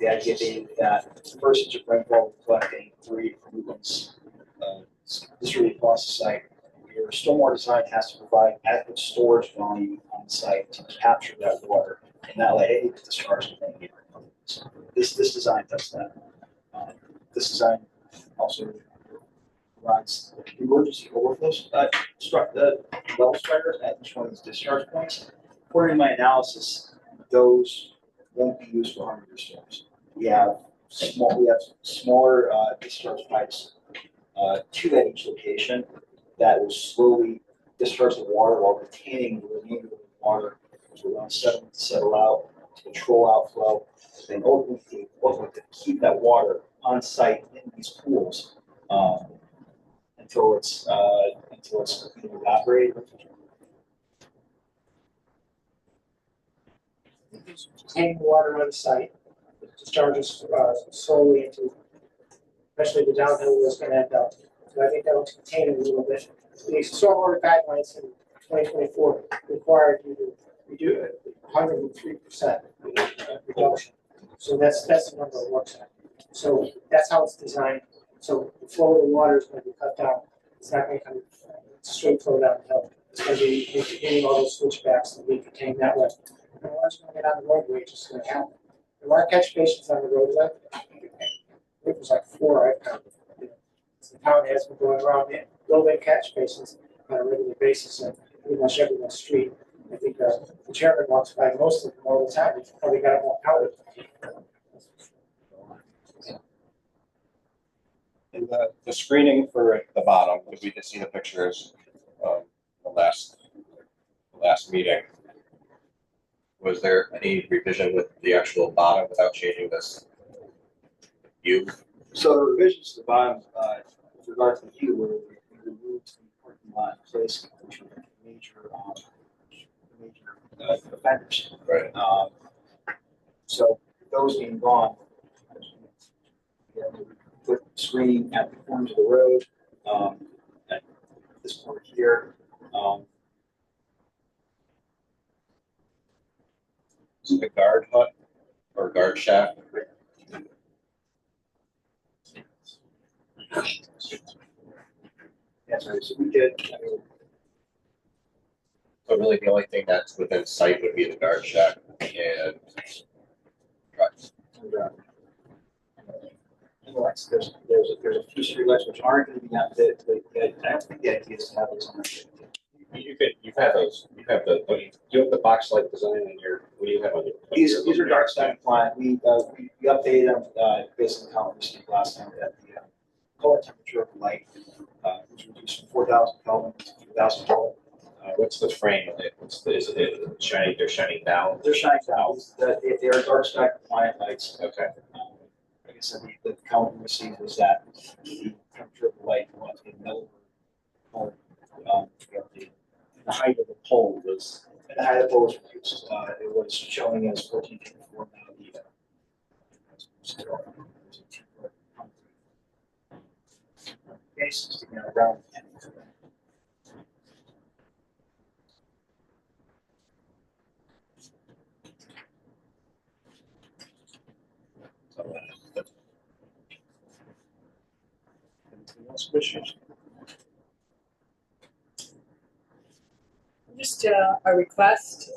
The idea being that the first inch of rainfall will collect any 3 pollutants distributed across the site. Your stormwater design has to provide adequate storage volume on the site to capture that water and not let any discharge within the area. This design does that. This design also provides emergency overflows, level spreaders at each one of these discharge points. According to my analysis, those won't be used for 100-year storms. We have smaller discharge pipes to at each location that will slowly discharge the water while retaining the remainder of the water to allow sediment to settle out, to control outflow, and ultimately to keep that water on site in these pools until it's completely evaporated. Retaining water on site, it discharges slowly into, especially the downhill where it's going to end up. So I think that will contain it a little bit. The stormwater guidelines in 2024 required you to do 103% reduction. So that's the number it works at. So that's how it's designed. So the flow of the water is going to be cut down. It's not going to come straight flow downhill. It's going to be hitting all those switchbacks and be contained that way. And once you get on the roadway, it's just going to happen. There are catch basins on the roadway. It was like 4 I've counted. The town has been going around building catch basins on a regular basis, and pretty much everyone's street. I think the chairman walks by most of them all the time, he's probably got them all counted. And the screening for the bottom, because we did see the pictures, the last meeting. Was there any revision with the actual bottom without changing this view? So the revisions to the bottom, with regard to the view, were we removed the parking lot in place, which were major offenders. Right. So those being gone, we put screening at the corners of the road, at this point here. The guard hut or guard shack? That's right, so we did, So really the only thing that's within sight would be the guard shack and trucks. there's a few streetlights which aren't gonna be out there, I don't think the idea is to have those on the. You have those, you have the box light design in your, what do you have on your? These are dark sky compliant, we updated them, based on the comment received last time, that the color temperature of the light, was reduced from 4,000 Kelvin to 2,000 Kelvin. What's the frame of it? Is it shining, they're shining down? They're shining down, they are dark sky compliant lights. Okay. Like I said, the comment we received was that the temperature of the light was in middle color. The height of the pole was, the height of the pole was reduced, it was showing as 14.4 now the cases to get around. Anything else, commissioners? Just a request,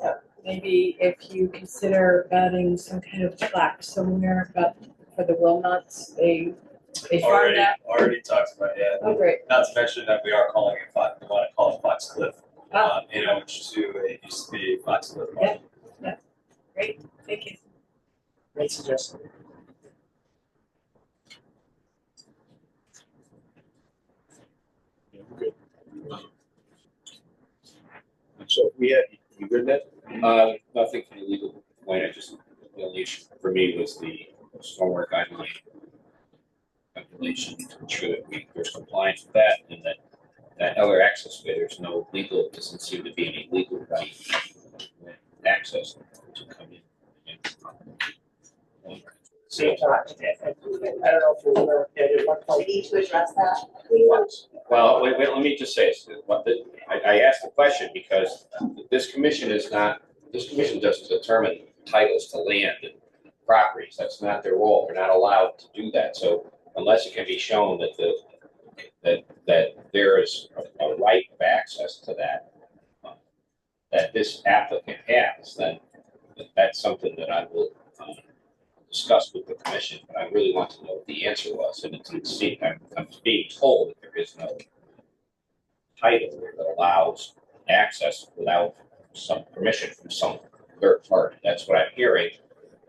maybe if you consider adding some kind of plaque somewhere about for the Wilmots, they found that. Already talked about, yeah. Oh, great. Not to mention that we are calling it Fox, we want to call it Fox Cliff. In homage to, it used to be Fox Cliff. Yeah, great, thank you. Great suggestion. Good. So we had, you good, Ned? Nothing from the legal point, the only issue for me was the stormwater guideline calculation to ensure that there's compliance with that, and that other access way, doesn't seem to be any legal right access to come in. Same time, I don't know if you're, at one We point, need to address that. Well, wait, let me just say, I asked the question because this commission doesn't determine titles to land and properties. That's not their role. They're not allowed to do that. So unless it can be shown that there is a right of access to that, that this applicant has, then that's something that I will discuss with the commission, but I really want to know what the answer was, and I'm being told that there is no title that allows access without some permission from some third party. That's what I'm hearing,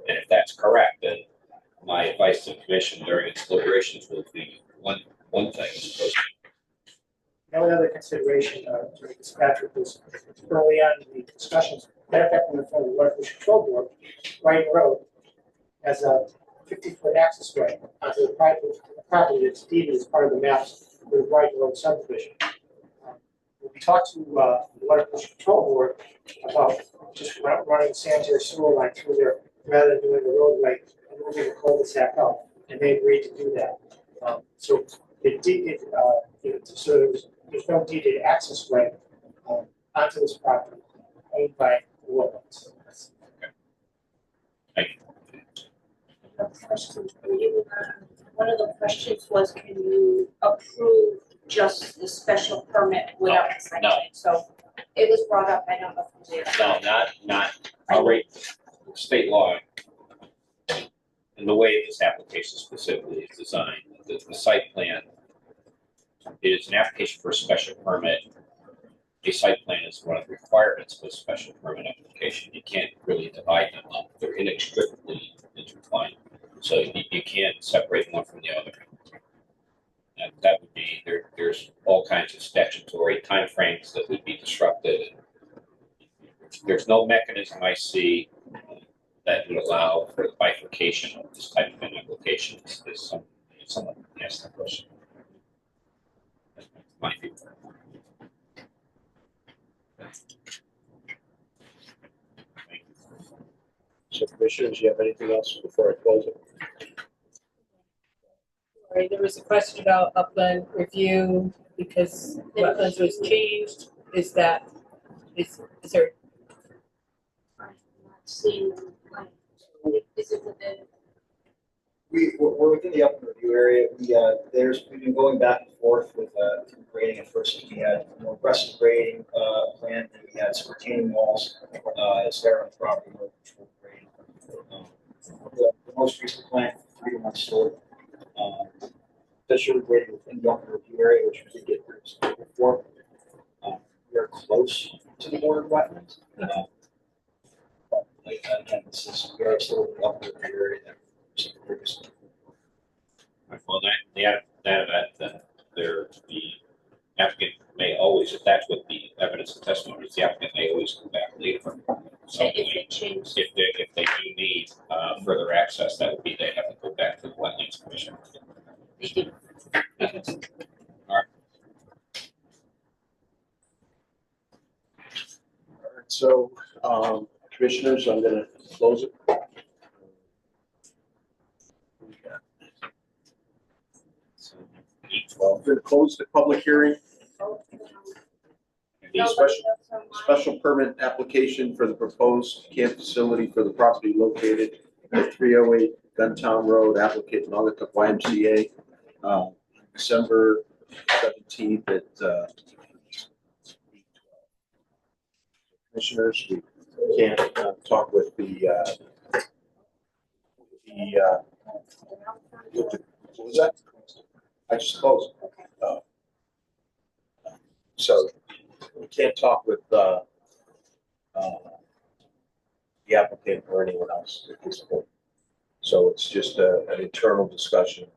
and if that's correct, then my advice to the commission during its deliberations will be one thing. the only other consideration, during this, Patrick, was early on in the discussions, matter of fact, when the Water Pollution Control Board, Wright Road, has a 50-foot access way onto the property that's deeded as part of the maps for the Wright Road subdivision. When we talked to the Water Pollution Control Board about just running a sanitary sewer line through there rather than doing the roadway and moving the cul-de-sac up, and they agreed to do that. So so there's no deeded access way onto this property owned by the Wilmots. Questions for you. One of the questions was, can you approve just the special permit without the site No. plan? So it was brought up, I don't know if it was. No, not, all right, state law. And the way this application specifically is designed, the site plan is an application for a special permit a site plan is one of the requirements of a special permit application. You can't really divide them up. They're inextricably intertwined. So you can't separate one from the other. And that would be, there's all kinds of statutory timeframes that would be disrupted. There's no mechanism I see that would allow for the bifurcation of this type of an application. Someone asked that question. That's my view. So commissioners, you have anything else before I close it? All right, there was a question about upland review because wetlands was changed. Is there? Seeing, is it within? We're within the upland review area. We've been going back and forth with grading. At first, we had more aggressive grading plan, and we had some retaining walls as there on the property. More controlled grading. The most recent plan, 3 months slope. Fisher grading within the upland review area, which we did get through before. We are close to the border wetlands. But again, we are still in the upland review area there. Well, the applicant may always, if that's what the evidence and testimony is, the applicant may always come back later. So if they do need further access, that would be they have to go back to the Wetlands Commission. All right. So, commissioners, I'm gonna close it. I'm gonna close the public hearing. The special permit application for the proposed camp facility for the property located at 308 Guntown Road, applicant Naugatuck YMCA, December 17th at commissioners. We can't talk with what was that? I just closed. So we can't talk with the applicant or anyone else at this point. So it's just an internal discussion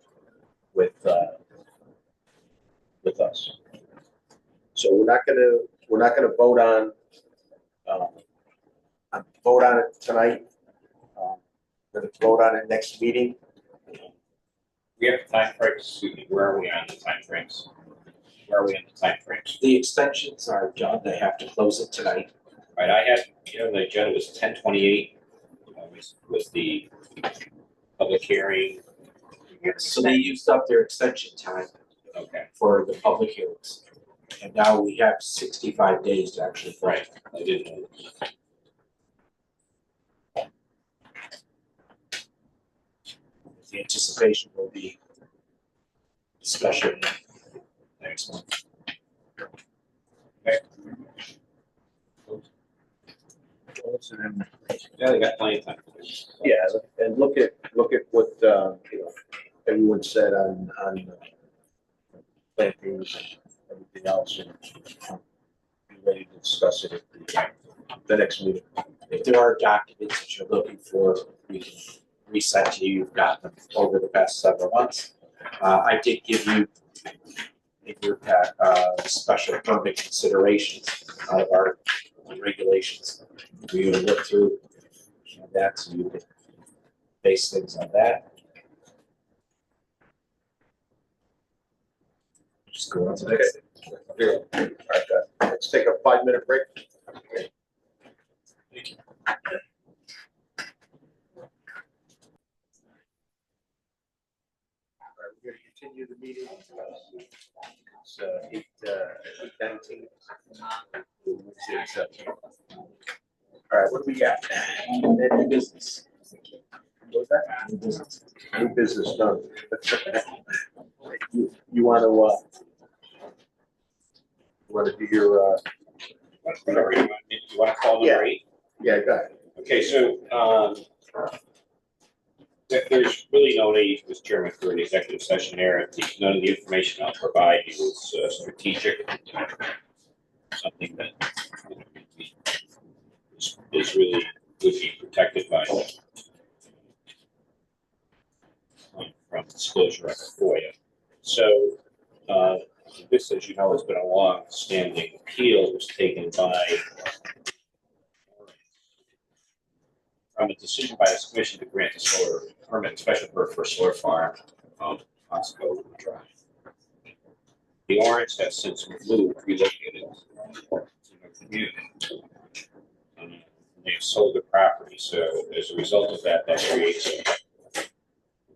with us. So we're not gonna vote on it tonight. We're gonna vote on it next meeting. We have time frames. Excuse me, where are we on the time frames? Where are we on the time frames? The extensions are done. They have to close it tonight. Right, I had, the agenda was 10:28 was the public hearing. So they used up their extension time. Okay. For the public hearings. And now we have 65 days to actually. Right, I didn't know. The anticipation will be discussion next month. Okay. Yeah, they got plenty of time. Yeah, and look at what everyone said on plantings and everything else, and be ready to discuss it at the next meeting. If there are documents that you're looking for, we can resend to you. You've gotten them over the past several months. I did give you in your pack special permit considerations out of our regulations for you to look through that, so you can base things on that. Just go on to the next. Okay. All right, let's take a 5-minute break. Thank you. We're going to continue the meeting. It's 8:19. All right, what do we got? New business. What was that? New business. New business done. You want to do your Whatever you want to call number 8? Yeah, go ahead. Okay, so there's really no need, Mr. Chairman, for an executive session there. None of the information I'll provide you is strategic. something that is really, would be protected by from disclosure of FOIA. So, this, as you know, has been a long-standing appeal. It was taken by from a decision by this commission to grant a solar permit, special permit for a solar farm on Costco Drive. The Orange has since relocated to the community. They've sold their property, so as a result of that, that creates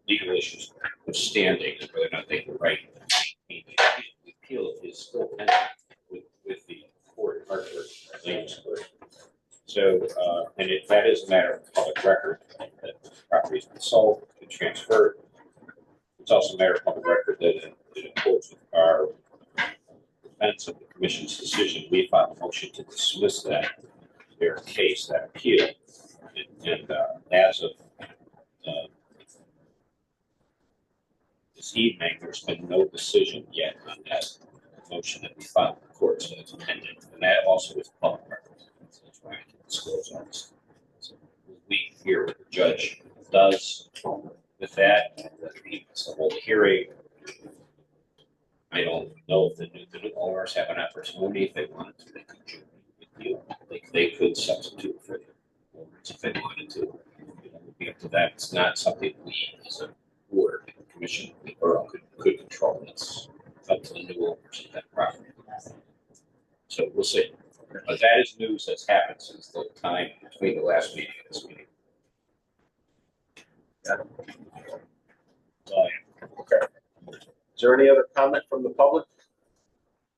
legal issues of standing and whether or not they can write. The appeal is still pending with the court, Hartford Claims Court. So, and that is a matter of public record that the property has been sold and transferred. It's also a matter of public record that in accordance with our defense of the commission's decision, we filed a motion to dismiss their case, that appeal. And as of this evening, there's been no decision yet on that motion that we filed in the court, so it's pending. And that also is public record. So that's why I can disclose all this. So we hear what the judge does with that. It's a whole hearing. I don't know if the new owners have an opportunity, if they wanted to, they could join with you. They could substitute for the owners if they wanted to. It would be up to them. It's not something we as a board, commission, the borough could control. It's up to the new owners of that property. So we'll see. But that is news that's happened since the time between the last meeting and this meeting. Okay. Is there any other comment from the public?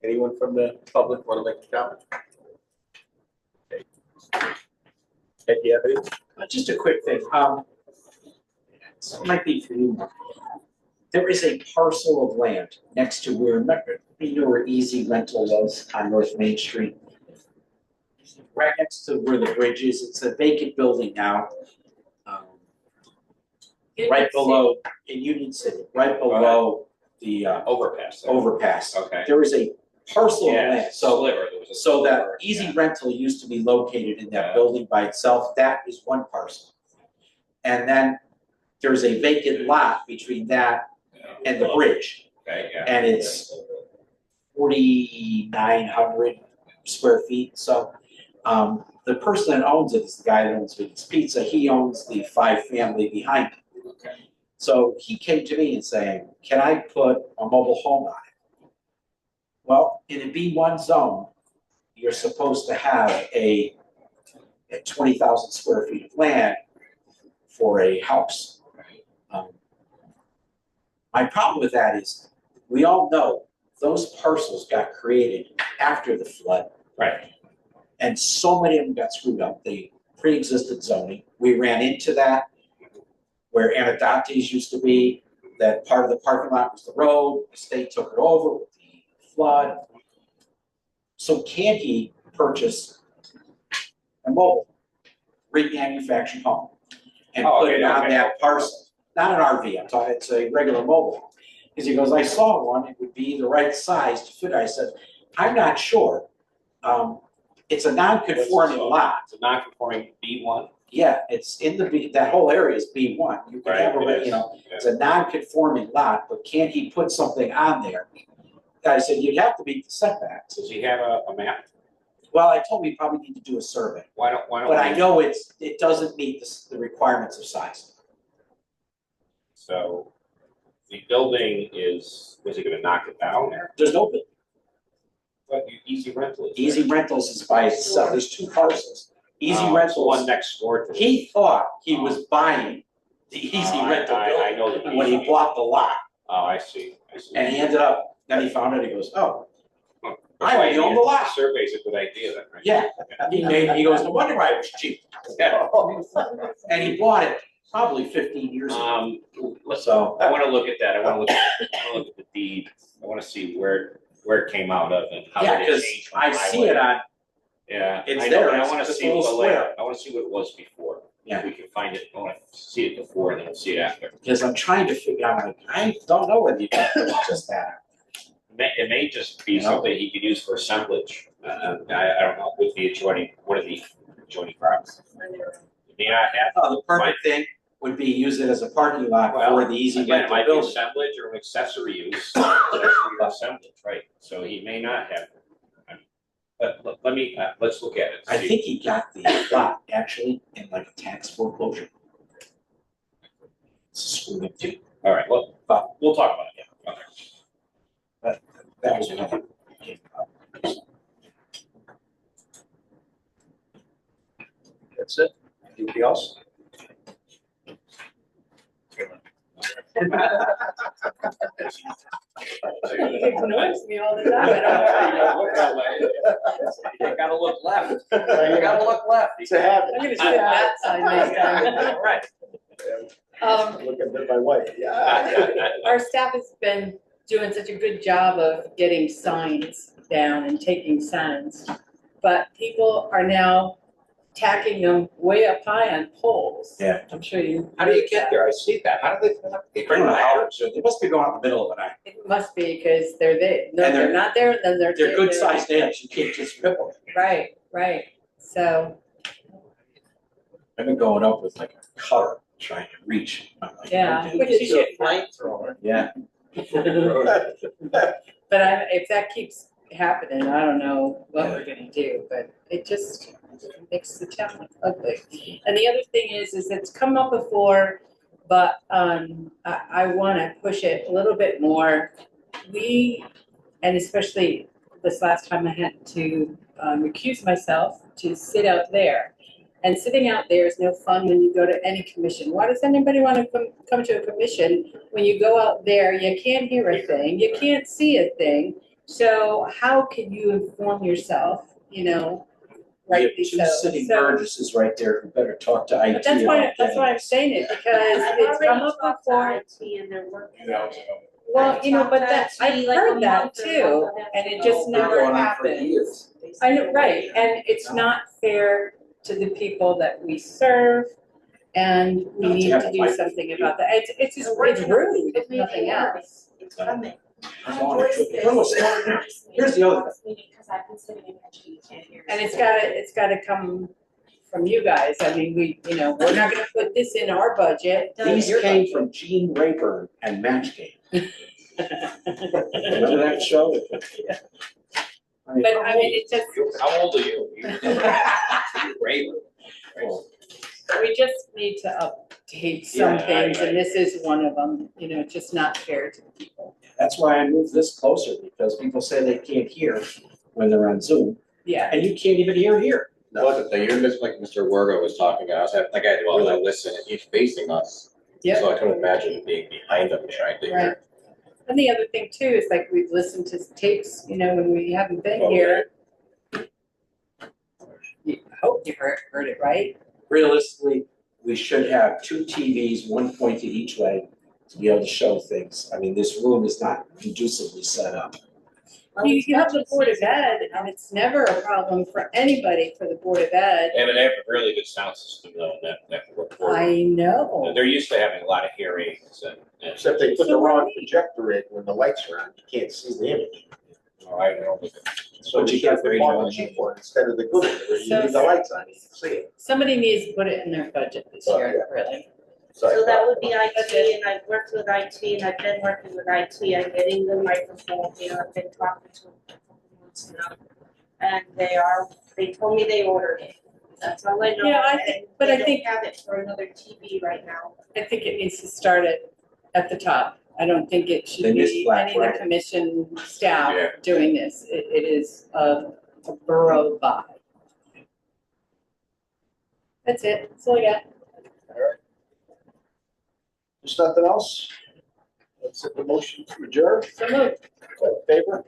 Anyone from the public want to make a comment? Okay. Ed, you have anything? Just a quick thing. It might be for you. There is a parcel of land next to where, you know where Easy Rental was on North Main Street. Right next to where the bridge is. It's a vacant building now. Right below, in Union City, right below the Overpass. overpass. Okay. There is a parcel of land. So Sliver. There was a So that sliver, Easy yeah. Rental used to be located in that building by itself. That is one parcel. And then there's a vacant lot between that and the bridge. Okay, yeah. And it's 4,900 square feet. So the person that owns it is the guy that owns Vegas Pizza. He owns the 5-family behind it. Okay. So he came to me and saying, can I put a mobile home on it? Well, in a B1 zone, you're supposed to have a 20,000 square feet of land for a house. My problem with that is, we all know those parcels got created after the flood. Right. And so many of them got screwed up. They pre-existed zoning. We ran into that where Anadantes used to be. That part of the parking lot was the road. The state took it over with the flood. So can he purchase a mobile remanufactured home and put it on that parcel? Not an RV, I'm talking, it's a regular mobile home. Because he goes, I saw one, it would be the right size to fit. I said, I'm not sure. It's a non-conforming lot. It's a non-conforming B1. Yeah, it's in the B, that whole area is B1. You can have a, it's a non-conforming lot, but can he put something on there? I said, you'd have to meet the setbacks. Does he have a map? Well, I told him we probably need to do a survey. Why don't But I know it doesn't meet the requirements of size. So the building is he gonna knock it down there? There's no building. But Easy Rental is Easy Rentals is by itself. There's two parcels. Easy Rentals. One next door to it. He thought he was buying the Easy Rental I know building when he bought the lot. Oh, I see. And he ended up, then he found out, he goes, oh, Huh. I already own the lot. Survey's a good idea then, right? Yeah, he goes, no wonder why it was cheap. Yeah. And he bought it probably 15 years ago. So I wanna look at that. I wanna look at the deed. I wanna see where it came out of and how Yeah, it because changed from I see it on, Yeah, it's I know, there. but I It's wanna just see a what the little layout, square. I wanna see what it was before. Yeah. If we can find it, I wanna see it before and then we'll see it after. because I'm trying to figure out, like, I don't know whether you can put just that. It may just be You know? something he could use for assemblage. I don't know, with the adjoining, what are the adjoining properties? May not have. Oh, The perfect thing would be use it as a parking lot Well, for the easy again, it rental might be building. assemblage or an accessory use, accessory assemblage, right? So he may not have. But let me, let's look at it. I see. think he got the lot actually in like a tax foreclosure. Screwed up too. All right, well, we'll talk about it, yeah. Okay. That was one of them. That's it. Anything else? It annoys me all the time. I You gotta look left. You gotta look left. It's a habit. I'm gonna sit that side next time. Right. Look at my wife, yeah. Our staff has been doing such a good job of getting signs down and taking signs. But people are now tacking them way up high on poles. Yeah. I'm sure you. How do you get there? I see that. How do they bring them out? They must be going out in the middle of the night. It must be because they're there. No, And they're not there, then they're. They're good there. sized nails, you can't just rip them. Right, right. So, I've been going up with like a cutter, trying to reach. I'm like, yeah. okay. Which is good. Flamethrower. Yeah. But if that keeps happening, I don't know what we're gonna do, but it just makes the town look ugly. And the other thing is it's come up before, but I wanna push it a little bit more. And especially this last time I had to recuse myself to sit out there. And sitting out there is no fun when you go to any commission. Why does anybody want to come to a commission when you go out there, you can't hear a thing, you can't see a thing? So how can you inform yourself, rightly so? Two city So- Burgesses right there, who better talk to IT. But that's why about I'm saying it, because it's come up before. And they're working. Well, but that, I've heard that too, and it just Been never going on for happens. years. I know, right, and it's not fair to the people that we serve, and we Not to need have to a do fight. something about that. It's just, it's rude, if nothing else. It's coming. Here's the other thing. Because I've been sitting in here, you can't hear. And it's gotta come from you guys. I mean, we're not gonna put this in our budget. These came from Gene Rayburn and Match Game. Remember that show? I mean, But I mean, it just, How old are you? Great. we just need to update some Yeah, things, and this is one of them, just not fair to the people. That's why I moved this closer, because people say they can't hear when they're on Zoom, Yeah, and you can't even hear here. Well, the thing, you're just like Mr. Wergo was talking, I was like, I had to really listen, and he's facing us. Yep. So I couldn't imagine being behind him trying to right. hear. And the other thing too is like we've listened to tapes, when we haven't been Oh, here. I hope you heard it right. Realistically, we should have two TVs, one pointed each way, to be able to show things. I mean, this room is not conducively set up. You have the Board of Ed, and it's never a problem for anybody for the Board of Ed. They have a really good sound system though, that records. I know. They're used to having a lot of hearings and. Except they put the wrong projector in when the lights are on, you can't see the image. All right, I don't. So But you you have can't the read one it. cheap one instead of the good one, where you need the lights on, you can see it. Somebody needs to put it in their budget this Oh, year, yeah. really. So that would be IT, and I've worked with IT, and I've been working with IT, I'm getting the microphone, I've been talking to them for a couple months now. And they told me they ordered it, that's all I know. Yeah, I and think- but they I think- don't have it for another TV right now. I think it needs to start at the top. I don't think it should They missed be Black any of the Friday. commission staff Yeah. doing this. It is a borough buy. That's it, that's all I got. There's nothing else? Let's hit the motion to adjourn. So moved. All in favor?